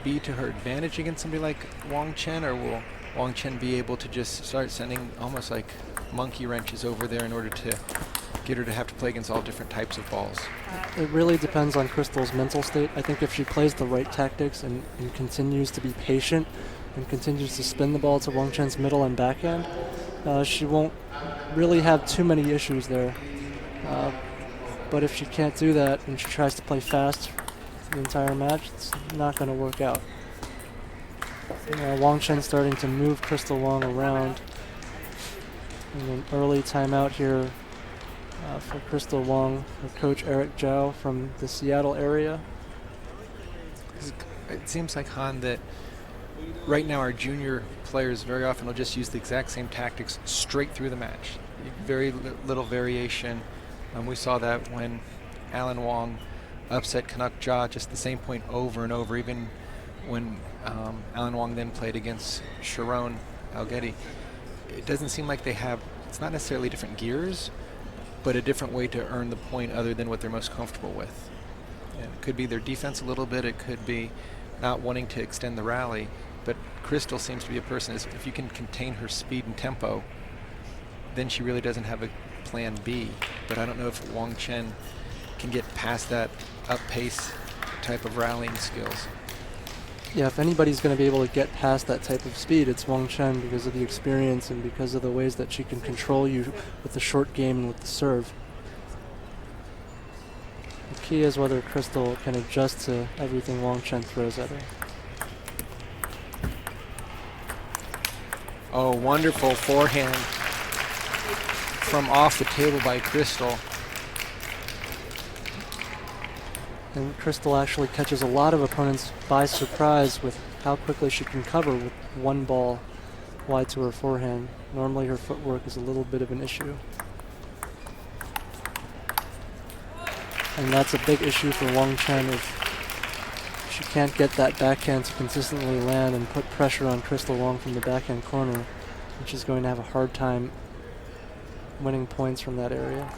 be to her advantage against somebody like Wang Chen, or will Wang Chen be able to just start sending almost like monkey wrenches over there in order to get her to have to play against all different types of balls? It really depends on Crystal's mental state. I think if she plays the right tactics and continues to be patient and continues to spin the ball to Wang Chen's middle and backhand, she won't really have too many issues there. But if she can't do that and she tries to play fast the entire match, it's not going to work out. Wang Chen starting to move Crystal Wang around. And an early timeout here for Crystal Wang, with Coach Eric Zhao from the Seattle area. It seems like, Han, that right now our junior players very often will just use the exact same tactics straight through the match. Very little variation. We saw that when Alan Wang upset Canuck Jha, just the same point over and over, even when Alan Wang then played against Sharon Algetti. It doesn't seem like they have, it's not necessarily different gears, but a different way to earn the point other than what they're most comfortable with. And it could be their defense a little bit, it could be not wanting to extend the rally, but Crystal seems to be a person, if you can contain her speed and tempo, then she really doesn't have a plan B. But I don't know if Wang Chen can get past that up pace type of rallying skills. Yeah, if anybody's going to be able to get past that type of speed, it's Wang Chen, because of the experience and because of the ways that she can control you with the short game and with the serve. The key is whether Crystal can adjust to everything Wang Chen throws at her. Oh, wonderful forehand from off the table by Crystal. And Crystal actually catches a lot of opponents by surprise with how quickly she can cover with one ball wide to her forehand. Normally her footwork is a little bit of an issue. And that's a big issue for Wang Chen if she can't get that backhand to consistently land and put pressure on Crystal Wang from the backhand corner, and she's going to have a hard time winning points from that area.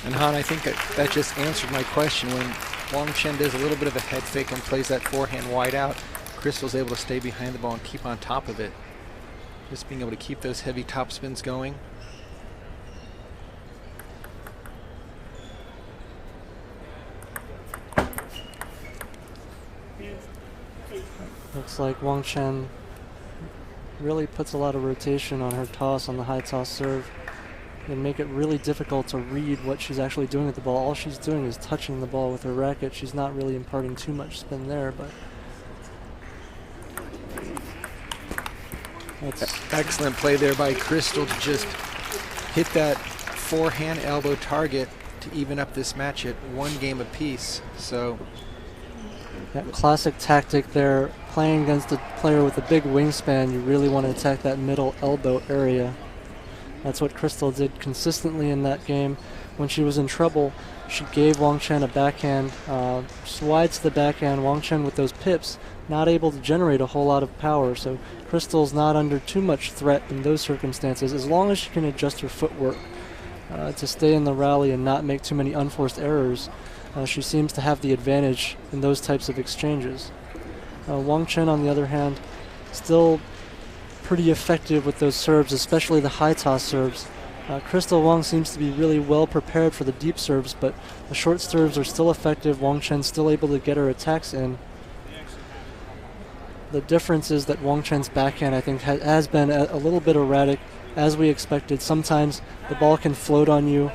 And Han, I think that just answered my question. When Wang Chen does a little bit of a head fake and plays that forehand wide out, Crystal's able to stay behind the ball and keep on top of it. Just being able to keep those heavy top spins going. Looks like Wang Chen really puts a lot of rotation on her toss, on the high toss serve, and make it really difficult to read what she's actually doing with the ball. All she's doing is touching the ball with her racket. She's not really imparting too much spin there, but that's excellent play there by Crystal to just hit that forehand elbow target to even up this match at one game apiece. So that classic tactic there, playing against a player with a big wingspan, you really want to attack that middle elbow area. That's what Crystal did consistently in that game. When she was in trouble, she gave Wang Chen a backhand, wide to the backhand. Wang Chen with those pips, not able to generate a whole lot of power. So Crystal's not under too much threat in those circumstances, as long as she can adjust her footwork to stay in the rally and not make too many unforced errors. She seems to have the advantage in those types of exchanges. Wang Chen, on the other hand, still pretty effective with those serves, especially the high toss serves. Crystal Wang seems to be really well prepared for the deep serves, but the short serves are still effective. Wang Chen's still able to get her attacks in. The difference is that Wang Chen's backhand, I think, has been a little bit erratic, as we expected. Sometimes the ball can float on you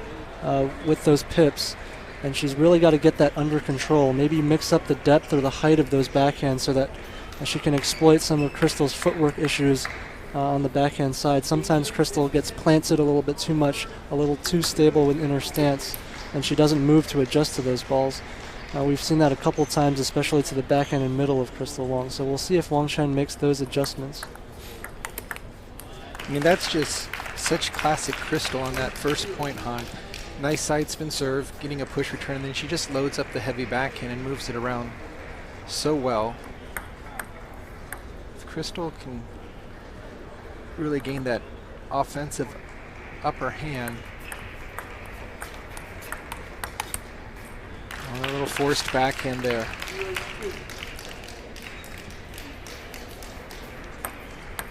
with those pips, and she's really got to get that under control. Maybe mix up the depth or the height of those backhands so that she can exploit some of Crystal's footwork issues on the backhand side. Sometimes Crystal gets planted a little bit too much, a little too stable in her stance, and she doesn't move to adjust to those balls. We've seen that a couple times, especially to the backhand and middle of Crystal Wang. So we'll see if Wang Chen makes those adjustments. I mean, that's just such classic Crystal on that first point, Han. Nice side spin serve, getting a push return, and then she just loads up the heavy backhand and moves it around so well. If Crystal can really gain that offensive upper hand. Oh, a little forced backhand there.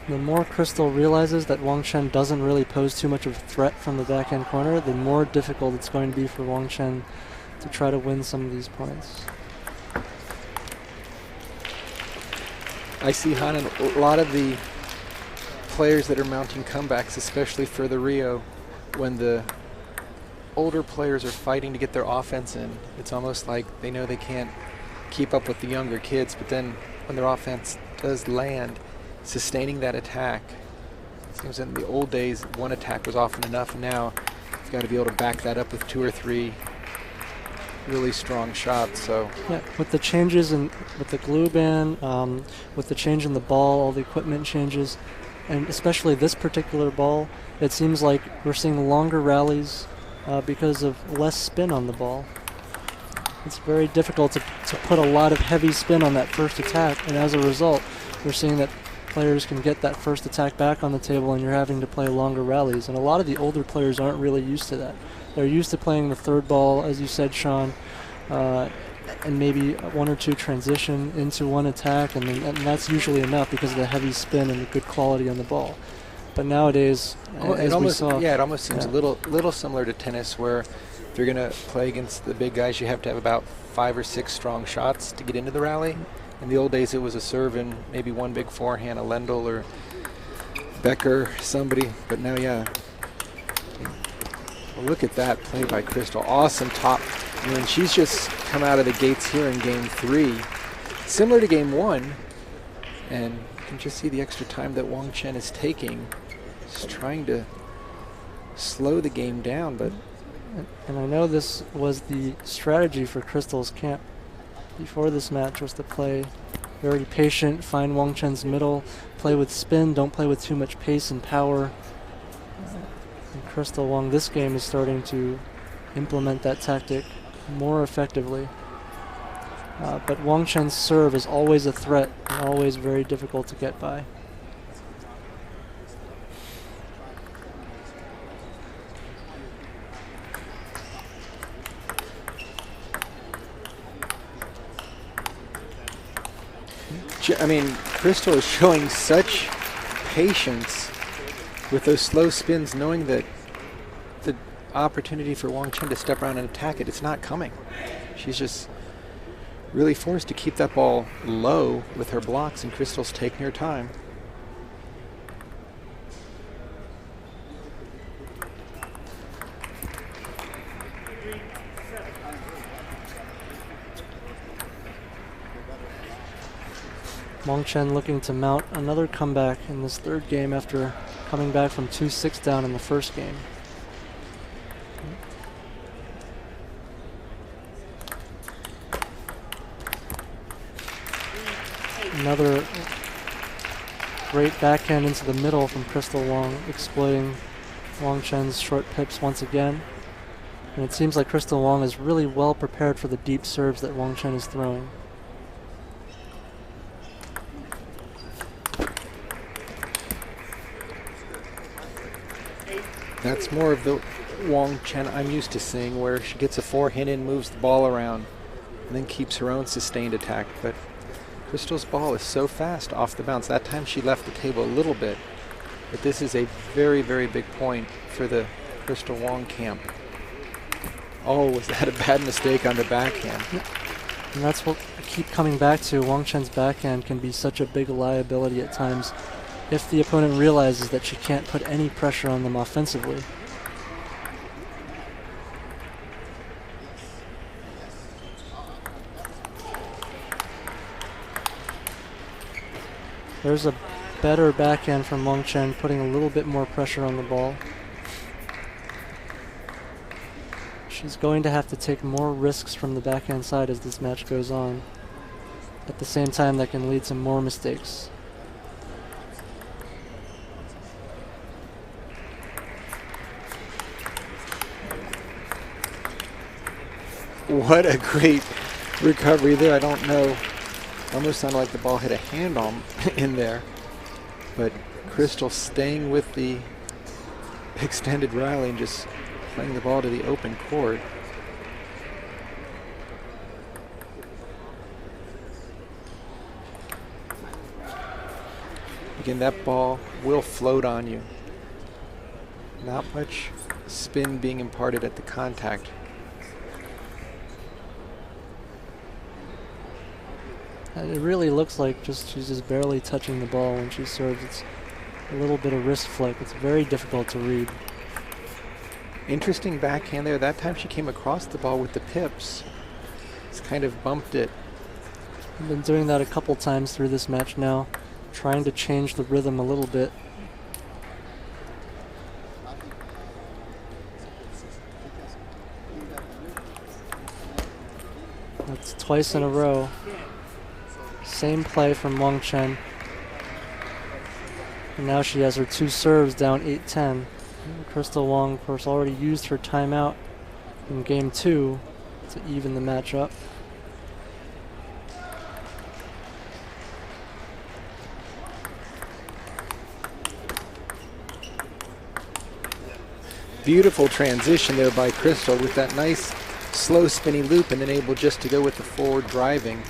The more Crystal realizes that Wang Chen doesn't really pose too much of a threat from the backhand corner, the more difficult it's going to be for Wang Chen to try to win some of these points. I see, Han, and a lot of the players that are mounting comebacks, especially for the Rio, when the older players are fighting to get their offense in, it's almost like they know they can't keep up with the younger kids, but then when their offense does land, sustaining that attack. It seems in the old days, one attack was often enough. Now you've got to be able to back that up with 2 or 3 really strong shots. So yeah, with the changes in with the glue ban, with the change in the ball, all the equipment changes, and especially this particular ball, it seems like we're seeing longer rallies because of less spin on the ball. It's very difficult to put a lot of heavy spin on that first attack, and as a result, we're seeing that players can get that first attack back on the table and you're having to play longer rallies. And a lot of the older players aren't really used to that. They're used to playing the third ball, as you said, Sean, and maybe 1 or 2 transition into one attack, and that's usually enough because of the heavy spin and the good quality on the ball. But nowadays, as we saw... Yeah, it almost seems a little similar to tennis, where if you're going to play against the big guys, you have to have about 5 or 6 strong shots to get into the rally. In the old days, it was a serve and maybe 1 big forehand, a Lendl or Becker, somebody. But now, yeah. Well, look at that play by Crystal. Awesome top. I mean, she's just come out of the gates here in game 3. Similar to game 1. And you can just see the extra time that Wang Chen is taking. She's trying to slow the game down, but... And I know this was the strategy for Crystal's camp before this match, was to play very patient, find Wang Chen's middle, play with spin, don't play with too much pace and power. And Crystal Wang this game is starting to implement that tactic more effectively. But Wang Chen's serve is always a threat and always very difficult to get by. I mean, Crystal is showing such patience with those slow spins, knowing that the opportunity for Wang Chen to step around and attack it, it's not coming. She's just really forced to keep that ball low with her blocks, and Crystal's taking her time. Wang Chen looking to mount another comeback in this third game after coming back from 2-6 down in the first game. Another great backhand into the middle from Crystal Wang, exploiting Wang Chen's short pips once again. And it seems like Crystal Wang is really well prepared for the deep serves that Wang Chen is throwing. That's more of the Wang Chen I'm used to seeing, where she gets a forehand in, moves the ball around, and then keeps her own sustained attack. But Crystal's ball is so fast off the bounce. That time she left the table a little bit, but this is a very, very big point for the Crystal Wang camp. Oh, was that a bad mistake on the backhand? And that's what I keep coming back to. Wang Chen's backhand can be such a big liability at times if the opponent realizes that she can't put any pressure on them offensively. There's a better backhand from Wang Chen, putting a little bit more pressure on the ball. She's going to have to take more risks from the backhand side as this match goes on. At the same time, that can lead to more mistakes. What a great recovery there. I don't know. Almost sounded like the ball hit a hand on in there. But Crystal staying with the extended rally and just playing the ball to the open court. Again, that ball will float on you. Not much spin being imparted at the contact. It really looks like she's just barely touching the ball when she serves. It's a little bit of wrist flick. It's very difficult to read. Interesting backhand there. That time she came across the ball with the pips. It's kind of bumped it. I've been doing that a couple times through this match now, trying to change the rhythm a little bit. That's twice in a row. Same play from Wang Chen. And now she has her 2 serves down 8-10. Crystal Wang, of course, already used her timeout in game 2 to even the match up. Beautiful transition there by Crystal with that nice slow spinny loop and then able just to go with the forward driving.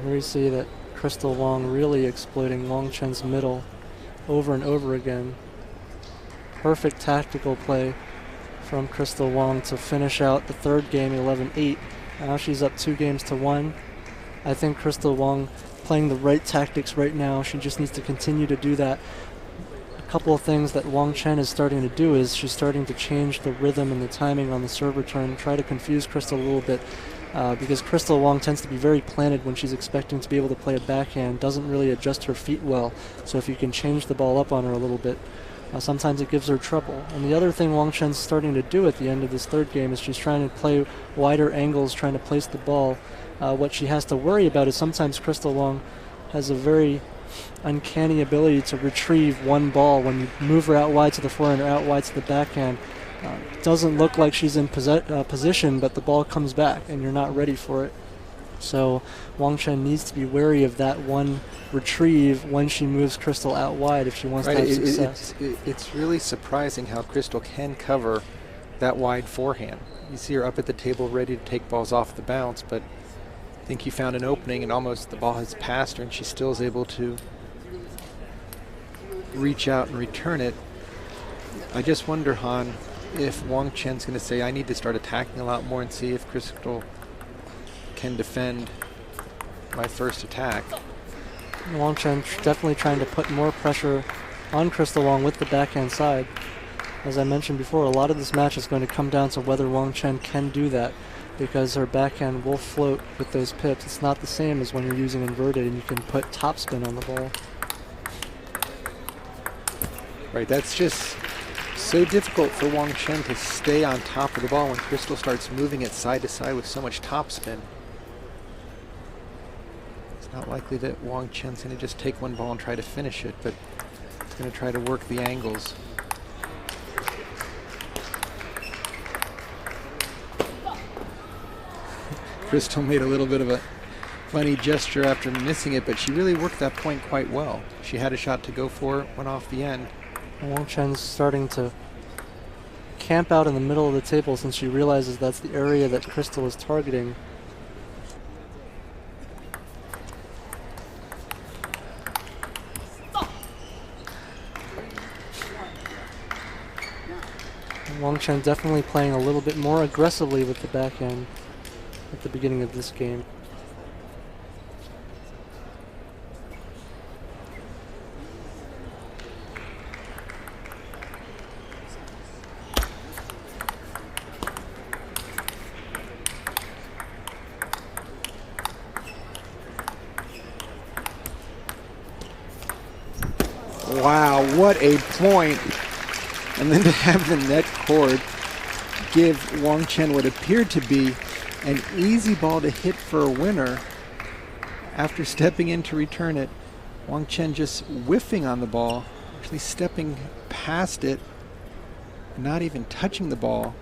Here you see that Crystal Wang really exploiting Wang Chen's middle over and over again. Perfect tactical play from Crystal Wang to finish out the third game 11-8. Now she's up 2-1. I think Crystal Wang playing the right tactics right now. She just needs to continue to do that. A couple of things that Wang Chen is starting to do is she's starting to change the rhythm and the timing on the serve return, try to confuse Crystal a little bit. Because Crystal Wang tends to be very planted when she's expecting to be able to play a backhand, doesn't really adjust her feet well. So if you can change the ball up on her a little bit, sometimes it gives her trouble. And the other thing Wang Chen's starting to do at the end of this third game is she's trying to play wider angles, trying to place the ball. What she has to worry about is sometimes Crystal Wang has a very uncanny ability to retrieve one ball when you move her out wide to the forehand or out wide to the backhand. Doesn't look like she's in position, but the ball comes back and you're not ready for it. So Wang Chen needs to be wary of that one retrieve when she moves Crystal out wide if she wants to have success. It's really surprising how Crystal can cover that wide forehand. You see her up at the table ready to take balls off the bounce, but I think he found an opening and almost the ball has passed her and she still is able to reach out and return it. I just wonder, Han, if Wang Chen's going to say, I need to start attacking a lot more and see if Crystal can defend my first attack. Wang Chen definitely trying to put more pressure on Crystal Wang with the backhand side. As I mentioned before, a lot of this match is going to come down to whether Wang Chen can do that, because her backhand will float with those pips. It's not the same as when you're using inverted and you can put topspin on the ball. Right, that's just so difficult for Wang Chen to stay on top of the ball when Crystal starts moving it side to side with so much topspin. It's not likely that Wang Chen's going to just take one ball and try to finish it, but it's going to try to work the angles. Crystal made a little bit of a funny gesture after missing it, but she really worked that point quite well. She had a shot to go for it, went off the end. Wang Chen's starting to camp out in the middle of the table since she realizes that's the area that Crystal is targeting. Wang Chen definitely playing a little bit more aggressively with the backhand at the beginning of this game. Wow, what a point. And then to have the net cord give Wang Chen what appeared to be an easy ball to hit for a winner after stepping in to return it. Wang Chen just whiffing on the ball, actually stepping past it, not even touching the ball.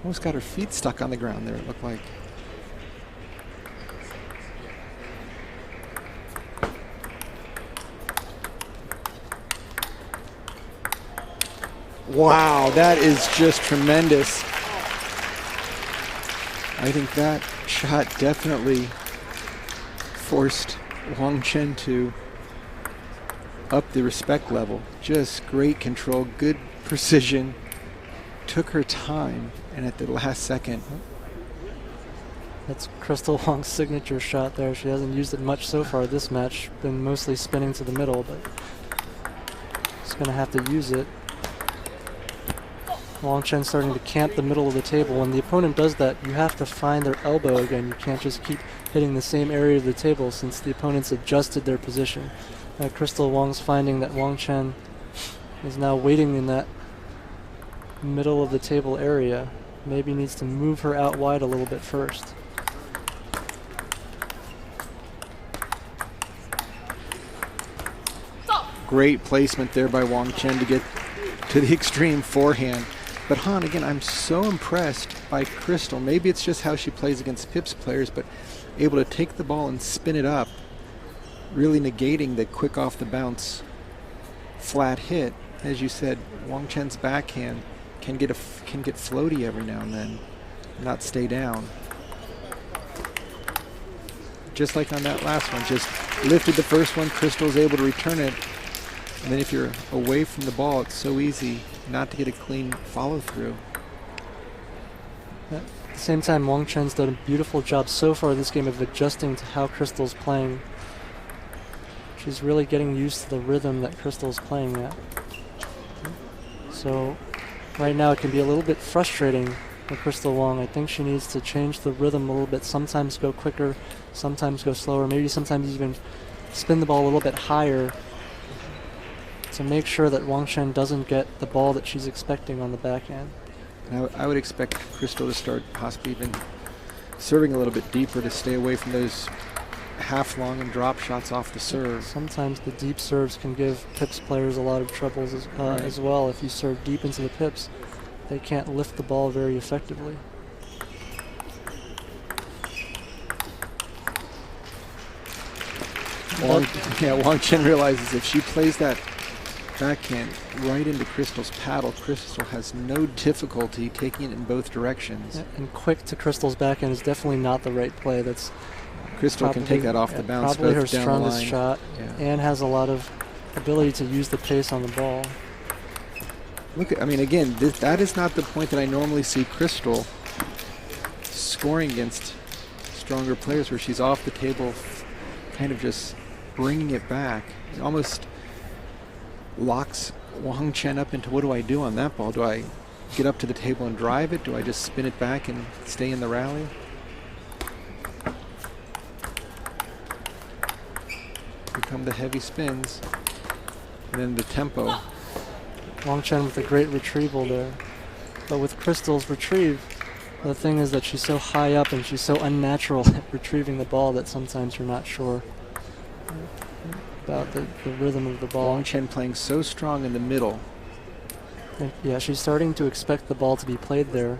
Almost got her feet stuck on the ground there, it looked like. Wow, that is just tremendous. I think that shot definitely forced Wang Chen to up the respect level. Just great control, good precision. Took her time, and at the last second. That's Crystal Wang's signature shot there. She hasn't used it much so far this match. Been mostly spinning to the middle, but she's going to have to use it. Wang Chen starting to camp the middle of the table. When the opponent does that, you have to find their elbow again. You can't just keep hitting the same area of the table since the opponent's adjusted their position. Crystal Wang's finding that Wang Chen is now waiting in that middle of the table area. Maybe needs to move her out wide a little bit first. Great placement there by Wang Chen to get to the extreme forehand. But Han, again, I'm so impressed by Crystal. Maybe it's just how she plays against Pip's players, but able to take the ball and spin it up, really negating the quick off the bounce flat hit. As you said, Wang Chen's backhand can get floaty every now and then, not stay down. Just like on that last one, just lifted the first one, Crystal's able to return it. And then if you're away from the ball, it's so easy not to get a clean follow through. At the same time, Wang Chen's done a beautiful job so far this game of adjusting to how Crystal's playing. She's really getting used to the rhythm that Crystal's playing at. So right now it can be a little bit frustrating for Crystal Wang. I think she needs to change the rhythm a little bit. Sometimes go quicker, sometimes go slower, maybe sometimes even spin the ball a little bit higher to make sure that Wang Chen doesn't get the ball that she's expecting on the backhand. And I would expect Crystal to start possibly even serving a little bit deeper to stay away from those half long and drop shots off the serve. Sometimes the deep serves can give Pips players a lot of troubles as well. If you serve deep into the Pips, they can't lift the ball very effectively. Wang Chen realizes if she plays that backhand right into Crystal's paddle, Crystal has no difficulty taking it in both directions. Yeah, and quick to Crystal's backhand is definitely not the right play. That's Crystal can take that off the bounce. Probably her down strongest the line. shot, and has a lot of ability to use the pace on the ball. Look, I mean, again, that is not the point that I normally see Crystal scoring against stronger players, where she's off the table, kind of just bringing it back. It almost locks Wang Chen up into, what do I do on that ball? Do I get up to the table and drive it? Do I just spin it back and stay in the rally? Here come the heavy spins, and then the tempo. Wang Chen with a great retrieval there. But with Crystal's retrieve, the thing is that she's so high up and she's so unnatural at retrieving the ball that sometimes you're not sure about the rhythm of the ball. Wang Chen playing so strong in the middle. Yeah, she's starting to expect the ball to be played there.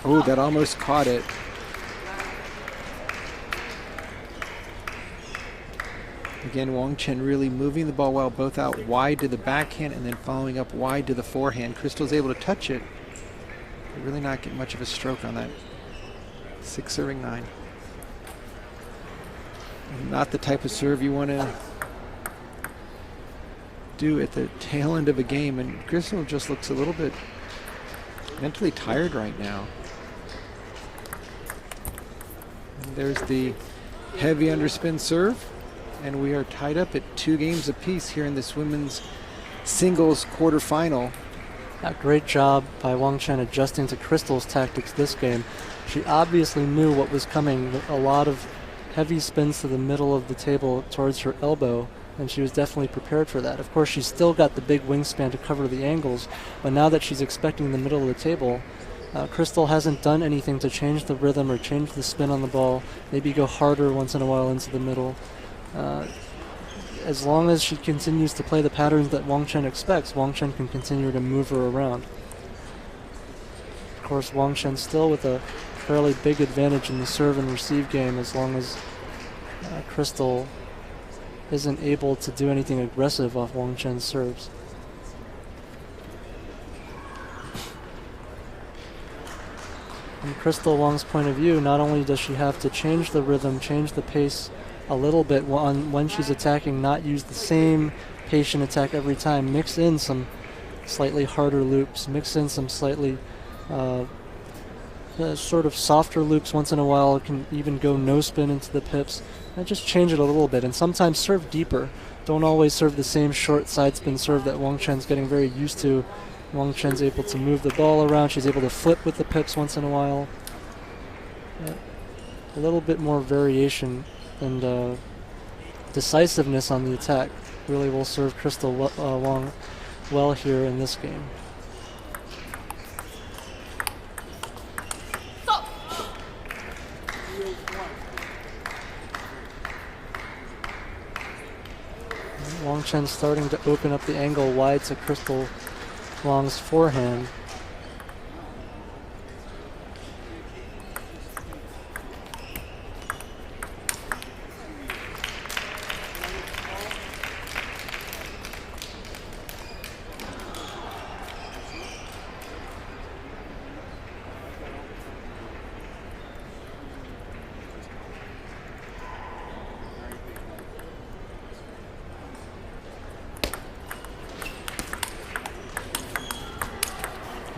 Oh, that almost caught it. Again, Wang Chen really moving the ball well, both out wide to the backhand and then following up wide to the forehand. Crystal's able to touch it, but really not get much of a stroke on that. 6 serving 9. Not the type of serve you want to do at the tail end of a game, and Crystal just looks a little bit mentally tired right now. And there's the heavy underspin serve. And we are tied up at 2 games apiece here in this women's singles quarterfinal. A great job by Wang Chen adjusting to Crystal's tactics this game. She obviously knew what was coming. A lot of heavy spins to the middle of the table towards her elbow, and she was definitely prepared for that. Of course, she's still got the big wingspan to cover the angles, but now that she's expecting the middle of the table, Crystal hasn't done anything to change the rhythm or change the spin on the ball. Maybe go harder once in a while into the middle. as long as she continues to play the patterns that Wang Chen expects, Wang Chen can continue to move her around. Of course, Wang Chen still with a fairly big advantage in the serve and receive game as long as Crystal isn't able to do anything aggressive off Wang Chen's serves. From Crystal Wang's point of view, not only does she have to change the rhythm, change the pace a little bit when she's attacking, not use the same patient attack every time, mix in some slightly harder loops, mix in some slightly sort of softer loops once in a while. It can even go no spin into the pips, and just change it a little bit, and sometimes serve deeper. Don't always serve the same short side spin serve that Wang Chen's getting very used to. Wang Chen's able to move the ball around. She's able to flip with the pips once in a while. A little bit more variation and decisiveness on the attack really will serve Crystal Wang well here in this game. Wang Chen starting to open up the angle wide to Crystal Wang's forehand.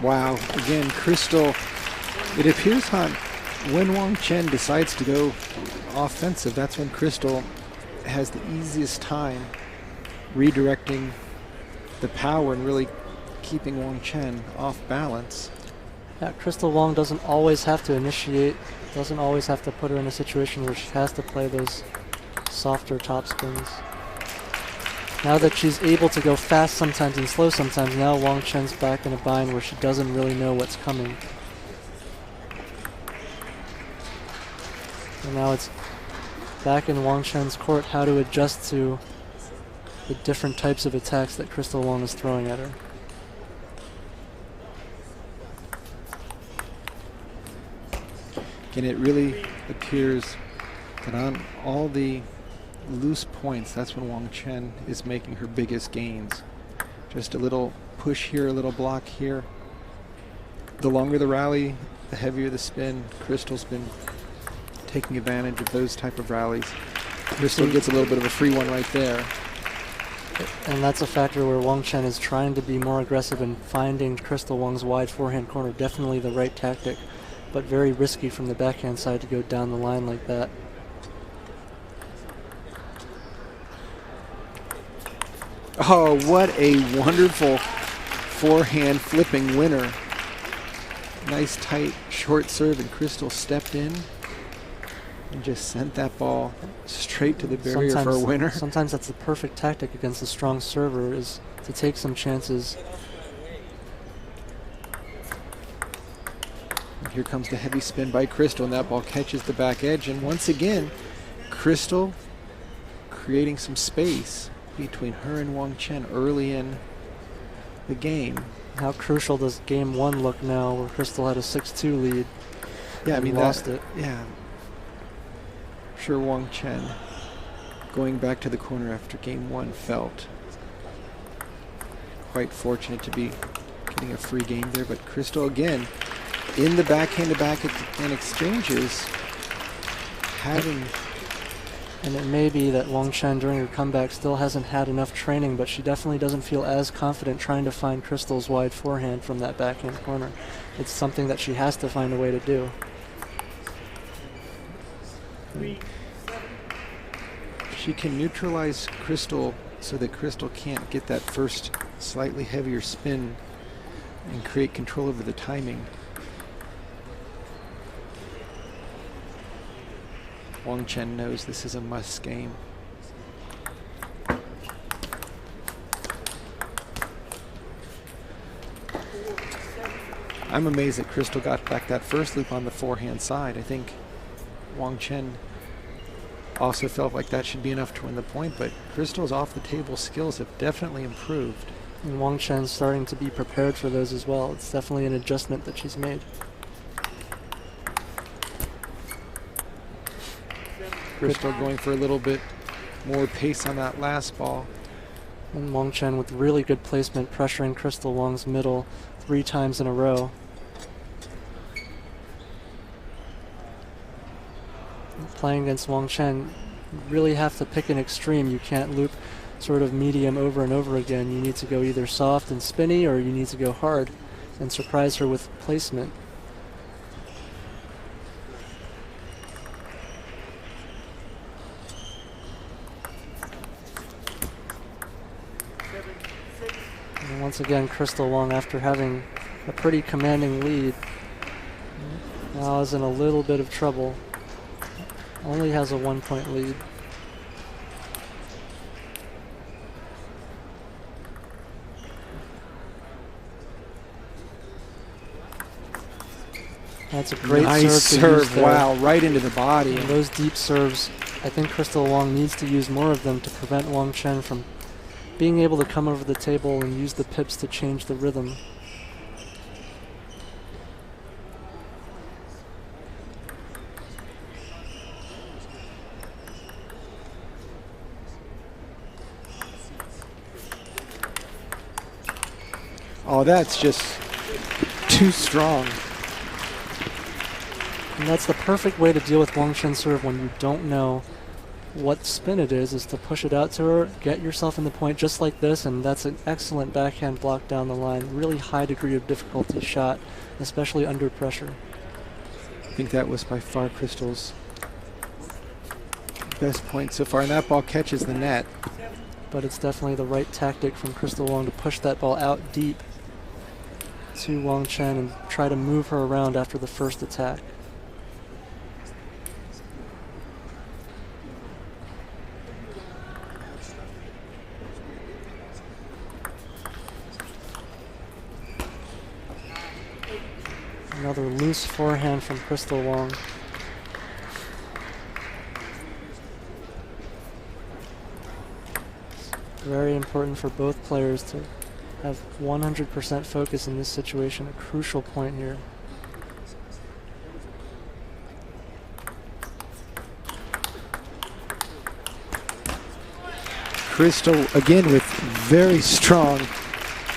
Wow, again, Crystal, it appears when Wang Chen decides to go offensive, that's when Crystal has the easiest time redirecting the power and really keeping Wang Chen off balance. Yeah, Crystal Wang doesn't always have to initiate, doesn't always have to put her in a situation where she has to play those softer top spins. Now that she's able to go fast sometimes and slow sometimes, now Wang Chen's back in a bind where she doesn't really know what's coming. And now it's back in Wang Chen's court how to adjust to the different types of attacks that Crystal Wang is throwing at her. And it really appears that on all the loose points, that's when Wang Chen is making her biggest gains. Just a little push here, a little block here. The longer the rally, the heavier the spin. Crystal's been taking advantage of those type of rallies. Crystal gets a little bit of a free one right there. And that's a factor where Wang Chen is trying to be more aggressive and finding Crystal Wang's wide forehand corner. Definitely the right tactic, but very risky from the backhand side to go down the line like that. Oh, what a wonderful forehand flipping winner. Nice tight short serve, and Crystal stepped in and just sent that ball straight to the barrier for a winner. Sometimes that's the perfect tactic against a strong server, is to take some chances. And here comes the heavy spin by Crystal, and that ball catches the back edge. And once again, Crystal creating some space between her and Wang Chen early in the game. How crucial does game one look now, where Crystal had a 6-2 lead? Yeah, I mean, lost it. Yeah. Sure, Wang Chen going back to the corner after game one felt quite fortunate to be getting a free game there, but Crystal again in the backhand-to-backhand exchanges having. And it may be that Wang Chen during her comeback still hasn't had enough training, but she definitely doesn't feel as confident trying to find Crystal's wide forehand from that backhand corner. It's something that she has to find a way to do. She can neutralize Crystal so that Crystal can't get that first slightly heavier spin and create control over the timing. Wang Chen knows this is a must game. I'm amazed that Crystal got back that first loop on the forehand side. I think Wang Chen Also felt like that should be enough to win the point, but Crystal's off-the-table skills have definitely improved. And Wang Chen's starting to be prepared for those as well. It's definitely an adjustment that she's made. Crystal going for a little bit more pace on that last ball. And Wang Chen with really good placement, pressuring Crystal Wang's middle 3 times in a row. Playing against Wang Chen, you really have to pick an extreme. You can't loop sort of medium over and over again. You need to go either soft and spinny, or you need to go hard and surprise her with placement. And once again, Crystal Wang, after having a pretty commanding lead, now is in a little bit of trouble. Only has a 1-point lead. That's a great nice serve. Wow, right into the body. And those deep serves, I think Crystal Wang needs to use more of them to prevent Wang Chen from being able to come over the table and use the pips to change the rhythm. Oh, that's just too strong. And that's the perfect way to deal with Wang Chen's serve when you don't know what spin it is to push it out to her, get yourself in the point just like this, and that's an excellent backhand block down the line. Really high degree of difficulty shot, especially under pressure. I think that was by far Crystal's best point so far, and that ball catches the net. But it's definitely the right tactic from Crystal Wang to push that ball out deep to Wang Chen and try to move her around after the first attack. Another loose forehand from Crystal Wang. Very important for both players to have 100% focus in this situation, a crucial point here. Crystal again with very strong,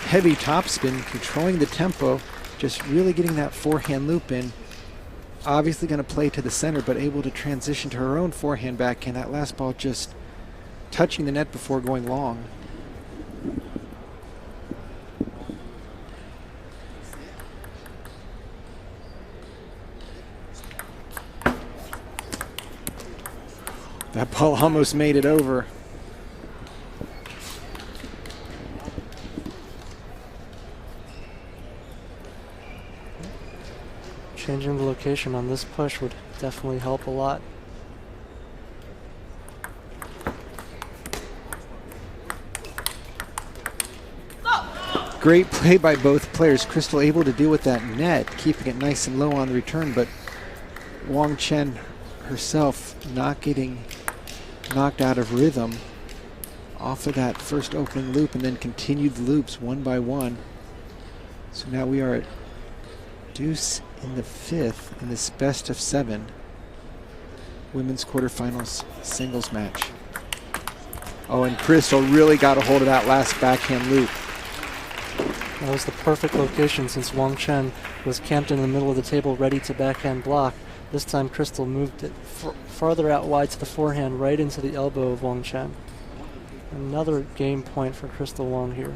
heavy topspin, controlling the tempo, just really getting that forehand loop in. Obviously going to play to the center, but able to transition to her own forehand backhand. That last ball just touching the net before going long. That ball almost made it over. Changing the location on this push would definitely help a lot. Great play by both players. Crystal able to deal with that net, keeping it nice and low on the return, but Wang Chen herself not getting knocked out of rhythm off of that first opening loop, and then continued loops one by one. So now we are at deuce in the 5th in this best of 7 women's quarterfinals singles match. Oh, and Crystal really got a hold of that last backhand loop. That was the perfect location since Wang Chen was camped in the middle of the table ready to backhand block. This time Crystal moved it farther out wide to the forehand, right into the elbow of Wang Chen. Another game point for Crystal Wang here.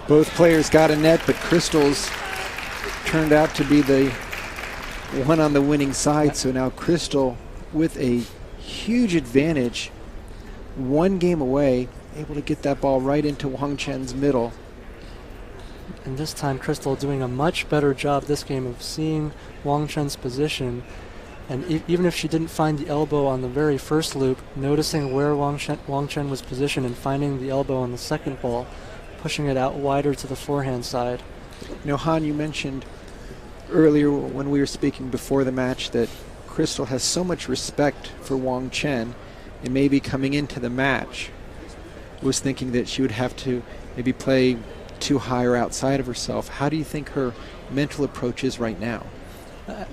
Both players got a net, but Crystal's turned out to be the one on the winning side. So now Crystal with a huge advantage, 1 game away, able to get that ball right into Wang Chen's middle. And this time Crystal doing a much better job this game of seeing Wang Chen's position, and even if she didn't find the elbow on the very first loop, noticing where Wang Chen was positioned and finding the elbow on the second ball, pushing it out wider to the forehand side. You know, Han, you mentioned earlier when we were speaking before the match that Crystal has so much respect for Wang Chen, and maybe coming into the match was thinking that she would have to maybe play too high or outside of herself. How do you think her mental approach is right now?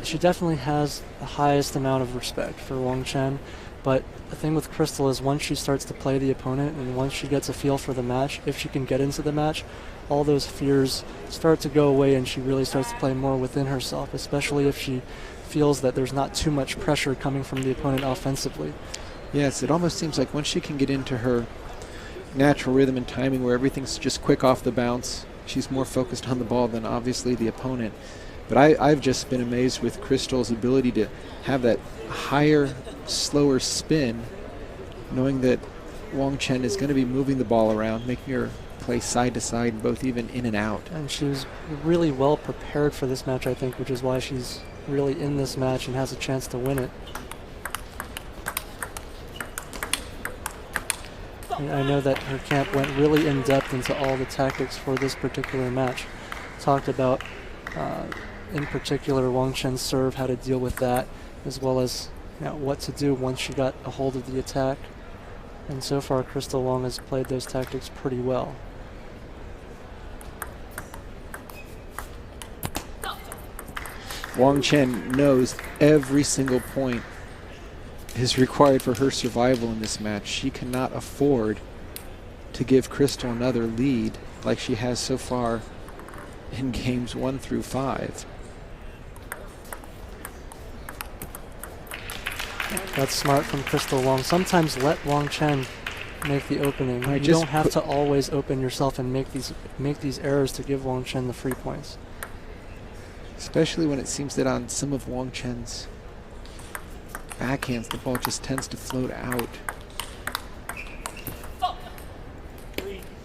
She definitely has the highest amount of respect for Wang Chen, but the thing with Crystal is once she starts to play the opponent and once she gets a feel for the match, if she can get into the match, all those fears start to go away and she really starts to play more within herself, especially if she feels that there's not too much pressure coming from the opponent offensively. Yes, it almost seems like once she can get into her natural rhythm and timing where everything's just quick off the bounce, she's more focused on the ball than obviously the opponent. But I've just been amazed with Crystal's ability to have that higher, slower spin, knowing that Wang Chen is going to be moving the ball around, making her play side to side, both even in and out. And she was really well prepared for this match, I think, which is why she's really in this match and has a chance to win it. I know that her camp went really in depth into all the tactics for this particular match. Talked about, in particular, Wang Chen's serve, how to deal with that, as well as what to do once she got a hold of the attack. And so far, Crystal Wang has played those tactics pretty well. Wang Chen knows every single point is required for her survival in this match. She cannot afford to give Crystal another lead like she has so far in games 1 through 5. That's smart from Crystal Wang. Sometimes let Wang Chen make the opening. You don't have to always open yourself and make these errors to give Wang Chen the free points. Especially when it seems that on some of Wang Chen's backhands, the ball just tends to float out.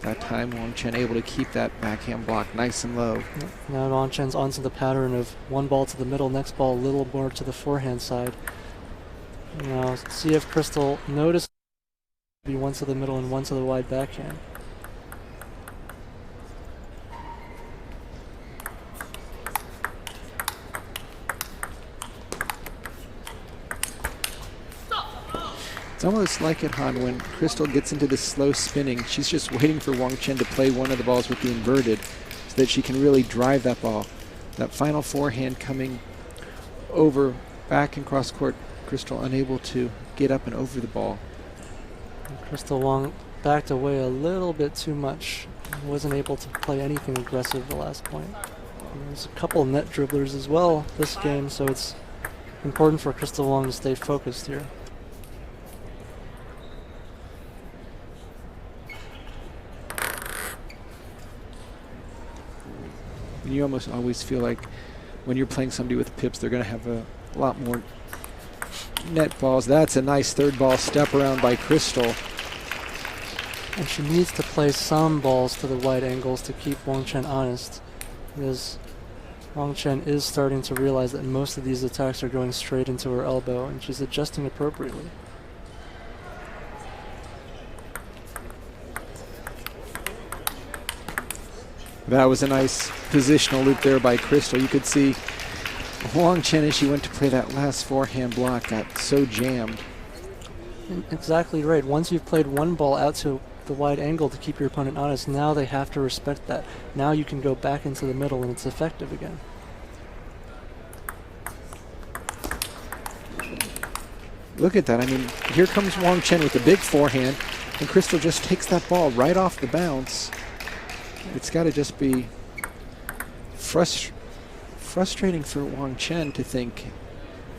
That time, Wang Chen able to keep that backhand block nice and low. Now Wang Chen's onto the pattern of one ball to the middle, next ball a little more to the forehand side. Now see if Crystal notices maybe one to the middle and one to the wide backhand. It's almost like it, Han, when Crystal gets into this slow spinning, she's just waiting for Wang Chen to play one of the balls with the inverted so that she can really drive that ball. That final forehand coming over, back and cross court, Crystal unable to get up and over the ball. And Crystal Wang backed away a little bit too much. Wasn't able to play anything aggressive the last point. And there's a couple net dribblers as well this game, so it's important for Crystal Wang to stay focused here. You almost always feel like when you're playing somebody with pips, they're going to have a lot more net balls. That's a nice third ball step around by Crystal. And she needs to play some balls to the wide angles to keep Wang Chen honest, because Wang Chen is starting to realize that most of these attacks are going straight into her elbow, and she's adjusting appropriately. That was a nice positional loop there by Crystal. You could see Wang Chen, as she went to play that last forehand block, got so jammed. Exactly right. Once you've played one ball out to the wide angle to keep your opponent honest, now they have to respect that. Now you can go back into the middle and it's effective again. Look at that. I mean, here comes Wang Chen with a big forehand, and Crystal just takes that ball right off the bounce. It's got to just be frustrating for Wang Chen to think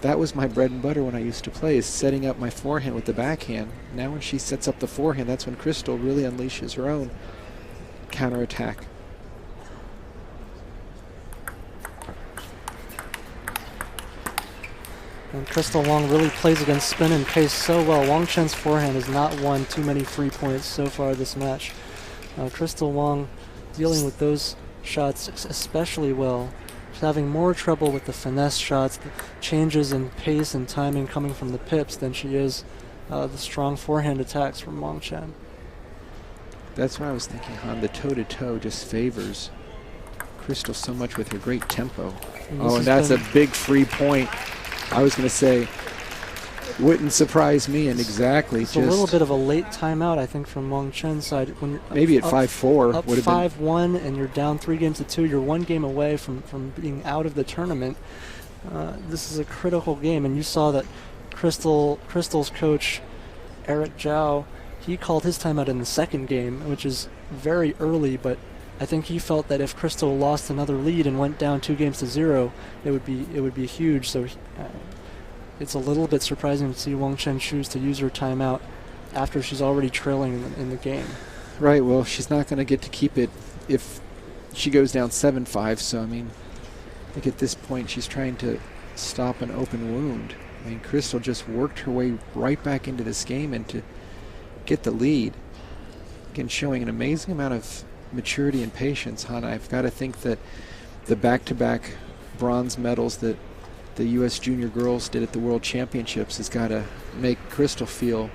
that was my bread and butter when I used to play, is setting up my forehand with the backhand. Now when she sets up the forehand, that's when Crystal really unleashes her own counterattack. And Crystal Wang really plays against spin and pace so well. Wang Chen's forehand has not won too many free points so far this match. Crystal Wang dealing with those shots especially well. She's having more trouble with the finesse shots, the changes in pace and timing coming from the pips than she is the strong forehand attacks from Wang Chen. That's what I was thinking, Han. The toe-to-toe just favors Crystal so much with her great tempo. And And that's a big free point. I was going to say, wouldn't surprise me, and exactly. It's a little bit of a late timeout, I think, from Wang Chen's side. When you're maybe at 5-4. Up would have 5-1 and you're down 3-2, you're 1 game away from being out of the tournament. This is a critical game, and you saw that Crystal's coach, Eric Zhao, he called his timeout in the second game, which is very early, but I think he felt that if Crystal lost another lead and went down 2-0, it would be huge. So it's a little bit surprising to see Wang Chen choose to use her timeout after she's already trailing in the game. Right. Well, she's not going to get to keep it if she goes down 7-5. So I mean, I think at this point she's trying to stop an open wound. I mean, Crystal just worked her way right back into this game and to get the lead. Again, showing an amazing amount of maturity and patience, Hannah. I've got to think that the back-to-back bronze medals that the U.S. junior girls did at the World Championships has got to make Crystal feel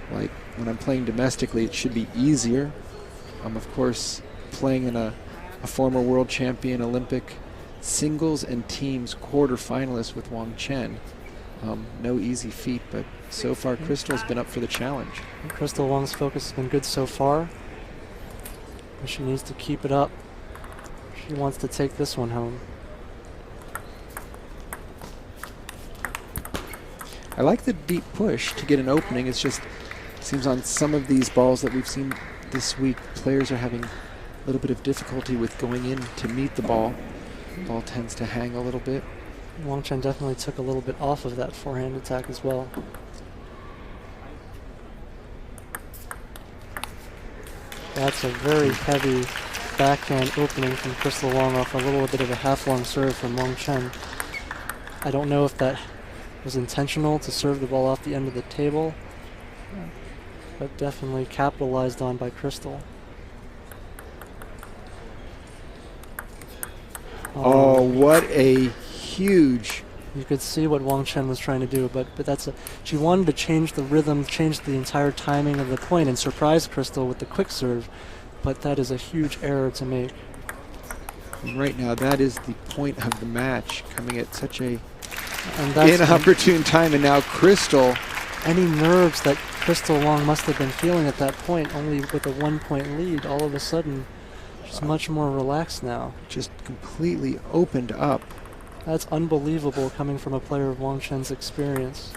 like when I'm playing domestically, it should be easier. I'm, of course, playing in a former world champion Olympic singles and teams quarterfinalist with Wang Chen. No easy feat, but so far Crystal's been up for the challenge. Crystal Wang's focus has been good so far. And she needs to keep it up. She wants to take this one home. I like the deep push to get an opening. It's just, seems on some of these balls that we've seen this week, players are having a little bit of difficulty with going in to meet the ball. The ball tends to hang a little bit. Wang Chen definitely took a little bit off of that forehand attack as well. That's a very heavy backhand opening from Crystal Wang off a little bit of a half-long serve from Wang Chen. I don't know if that was intentional to serve the ball off the end of the table, but definitely capitalized on by Crystal. Oh, what a huge... You could see what Wang Chen was trying to do, but she wanted to change the rhythm, change the entire timing of the point, and surprise Crystal with the quick serve, but that is a huge error to make. And right now, that is the point of the match, coming at such a And inopportune time, and now Crystal... Any nerves that Crystal Wang must have been feeling at that point, only with a 1-point lead, all of a sudden, she's much more relaxed now. Just completely opened up. That's unbelievable coming from a player of Wang Chen's experience.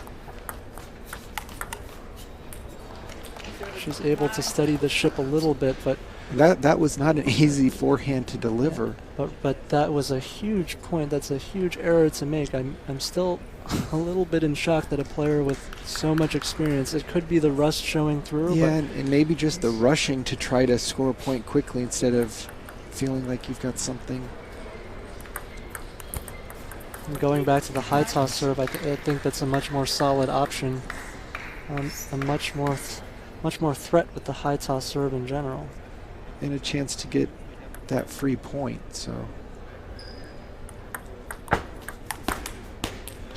She's able to steady the ship a little bit, but that was not an easy forehand to deliver. But that was a huge point. That's a huge error to make. I'm still a little bit in shock that a player with so much experience, it could be the rust showing through. Yeah, and maybe just the rushing to try to score a point quickly instead of feeling like you've got something. And going back to the high toss serve, I think that's a much more solid option. A much more threat with the high toss serve in general. And a chance to get that free point, so.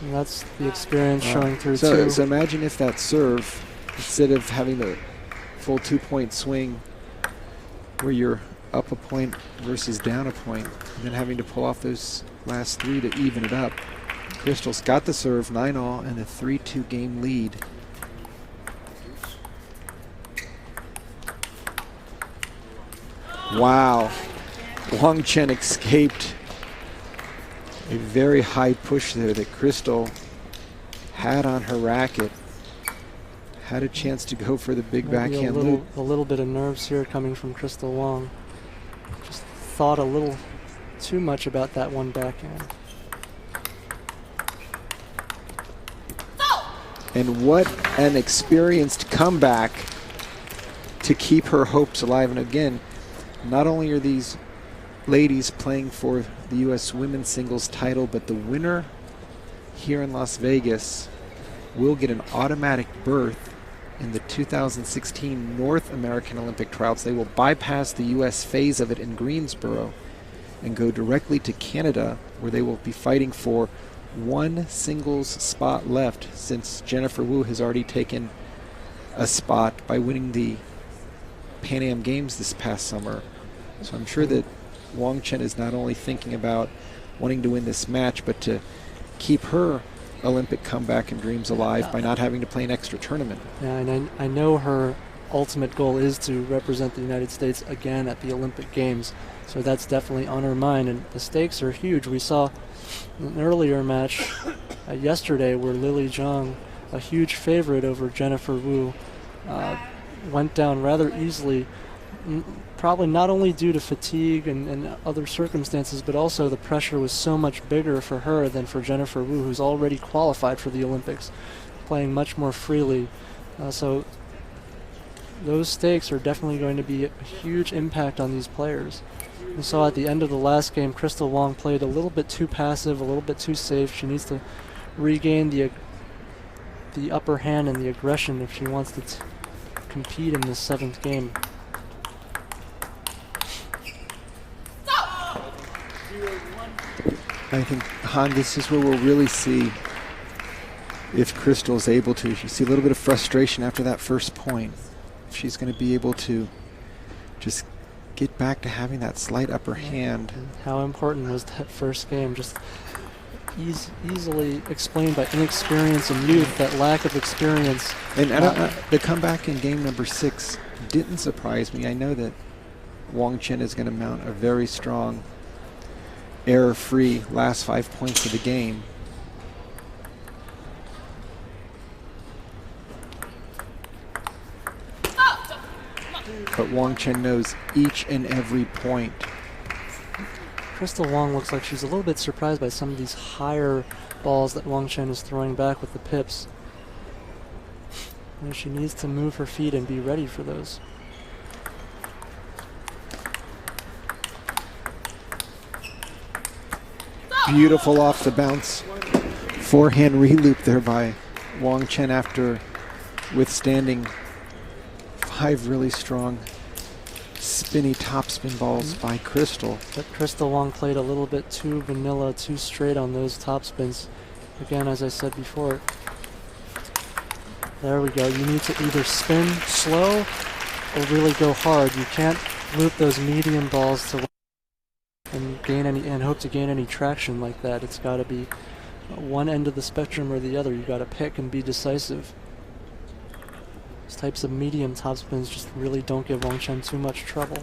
And that's the experience showing through too. So imagine if that serve, instead of having the full 2-point swing where you're up a point versus down a point, and then having to pull off those last 3 to even it up. Crystal's got the serve, 9-all, and a 3-2 game lead. Wow. Wang Chen escaped a very high push there that Crystal had on her racket. Had a chance to go for the big backhand loop. A little bit of nerves here coming from Crystal Wang. Just thought a little too much about that one backhand. And what an experienced comeback to keep her hopes alive. And again, not only are these ladies playing for the U.S. women's singles title, but the winner here in Las Vegas will get an automatic berth in the 2016 North American Olympic trials. They will bypass the U.S. phase of it in Greensboro and go directly to Canada, where they will be fighting for one singles spot left, since Jennifer Wu has already taken a spot by winning the Pan Am Games this past summer. So I'm sure that Wang Chen is not only thinking about wanting to win this match, but to keep her Olympic comeback and dreams alive by not having to play an extra tournament. Yeah, and I know her ultimate goal is to represent the United States again at the Olympic Games. So that's definitely on her mind, and the stakes are huge. We saw an earlier match yesterday where Lily Zheng, a huge favorite over Jennifer Wu, went down rather easily, probably not only due to fatigue and other circumstances, but also the pressure was so much bigger for her than for Jennifer Wu, who's already qualified for the Olympics, playing much more freely. So those stakes are definitely going to be a huge impact on these players. We saw at the end of the last game, Crystal Wang played a little bit too passive, a little bit too safe. She needs to regain the upper hand and the aggression if she wants to compete in this 7th game. I think, Han, this is where we'll really see if Crystal's able to. You see a little bit of frustration after that first point. If she's going to be able to just get back to having that slight upper hand. And how important was that first game? Just easily explained by inexperience and youth, that lack of experience. And the comeback in game number 6 didn't surprise me. I know that Wang Chen is going to mount a very strong, error-free last 5 points of the game. But Wang Chen knows each and every point. Crystal Wang looks like she's a little bit surprised by some of these higher balls that Wang Chen is throwing back with the pips. And she needs to move her feet and be ready for those. Beautiful off the bounce forehand reloop there by Wang Chen after withstanding 5 really strong spinny topspin balls by Crystal. But Crystal Wang played a little bit too vanilla, too straight on those topspins. Again, as I said before, there we go. You need to either spin slow or really go hard. You can't loop those medium balls to and hope to gain any traction like that. It's got to be one end of the spectrum or the other. You got to pick and be decisive. These types of medium topspins just really don't give Wang Chen too much trouble.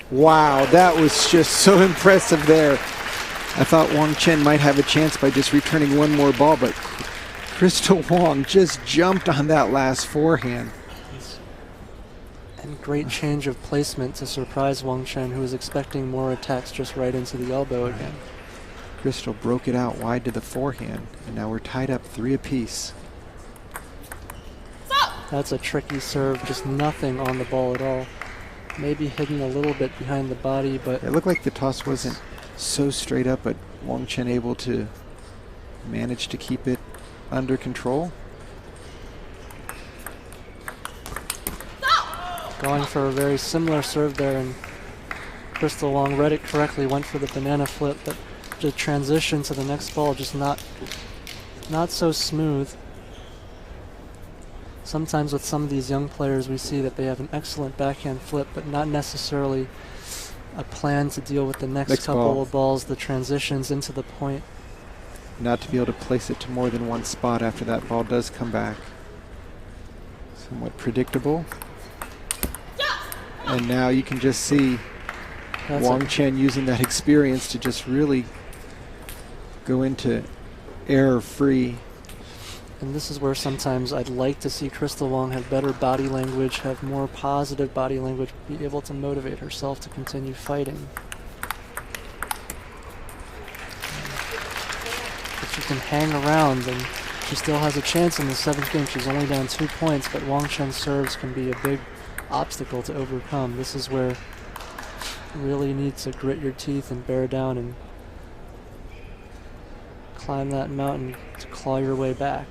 Wow, that was just so impressive there. I thought Wang Chen might have a chance by just returning one more ball, but Crystal Wang just jumped on that last forehand. And great change of placement to surprise Wang Chen, who was expecting more attacks just right into the elbow again. Crystal broke it out wide to the forehand, and now we're tied up 3 apiece. That's a tricky serve, just nothing on the ball at all. Maybe hidden a little bit behind the body, but it looked like the toss wasn't so straight up, but Wang Chen able to manage to keep it under control. Going for a very similar serve there, and Crystal Wang read it correctly, went for the banana flip, but the transition to the next ball just not so smooth. Sometimes with some of these young players we see that they have an excellent backhand flip, but not necessarily a plan to deal with the next couple of balls, the transitions into the point. Not to be able to place it to more than one spot after that ball does come back. Somewhat predictable. And now you can just see Wang Chen using that experience to just really go into error-free. And this is where sometimes I'd like to see Crystal Wang have better body language, have more positive body language, be able to motivate herself to continue fighting. If she can hang around, then she still has a chance in the 7th game. She's only down 2 points, but Wang Chen's serves can be a big obstacle to overcome. This is where you really need to grit your teeth and bear down and climb that mountain to claw your way back.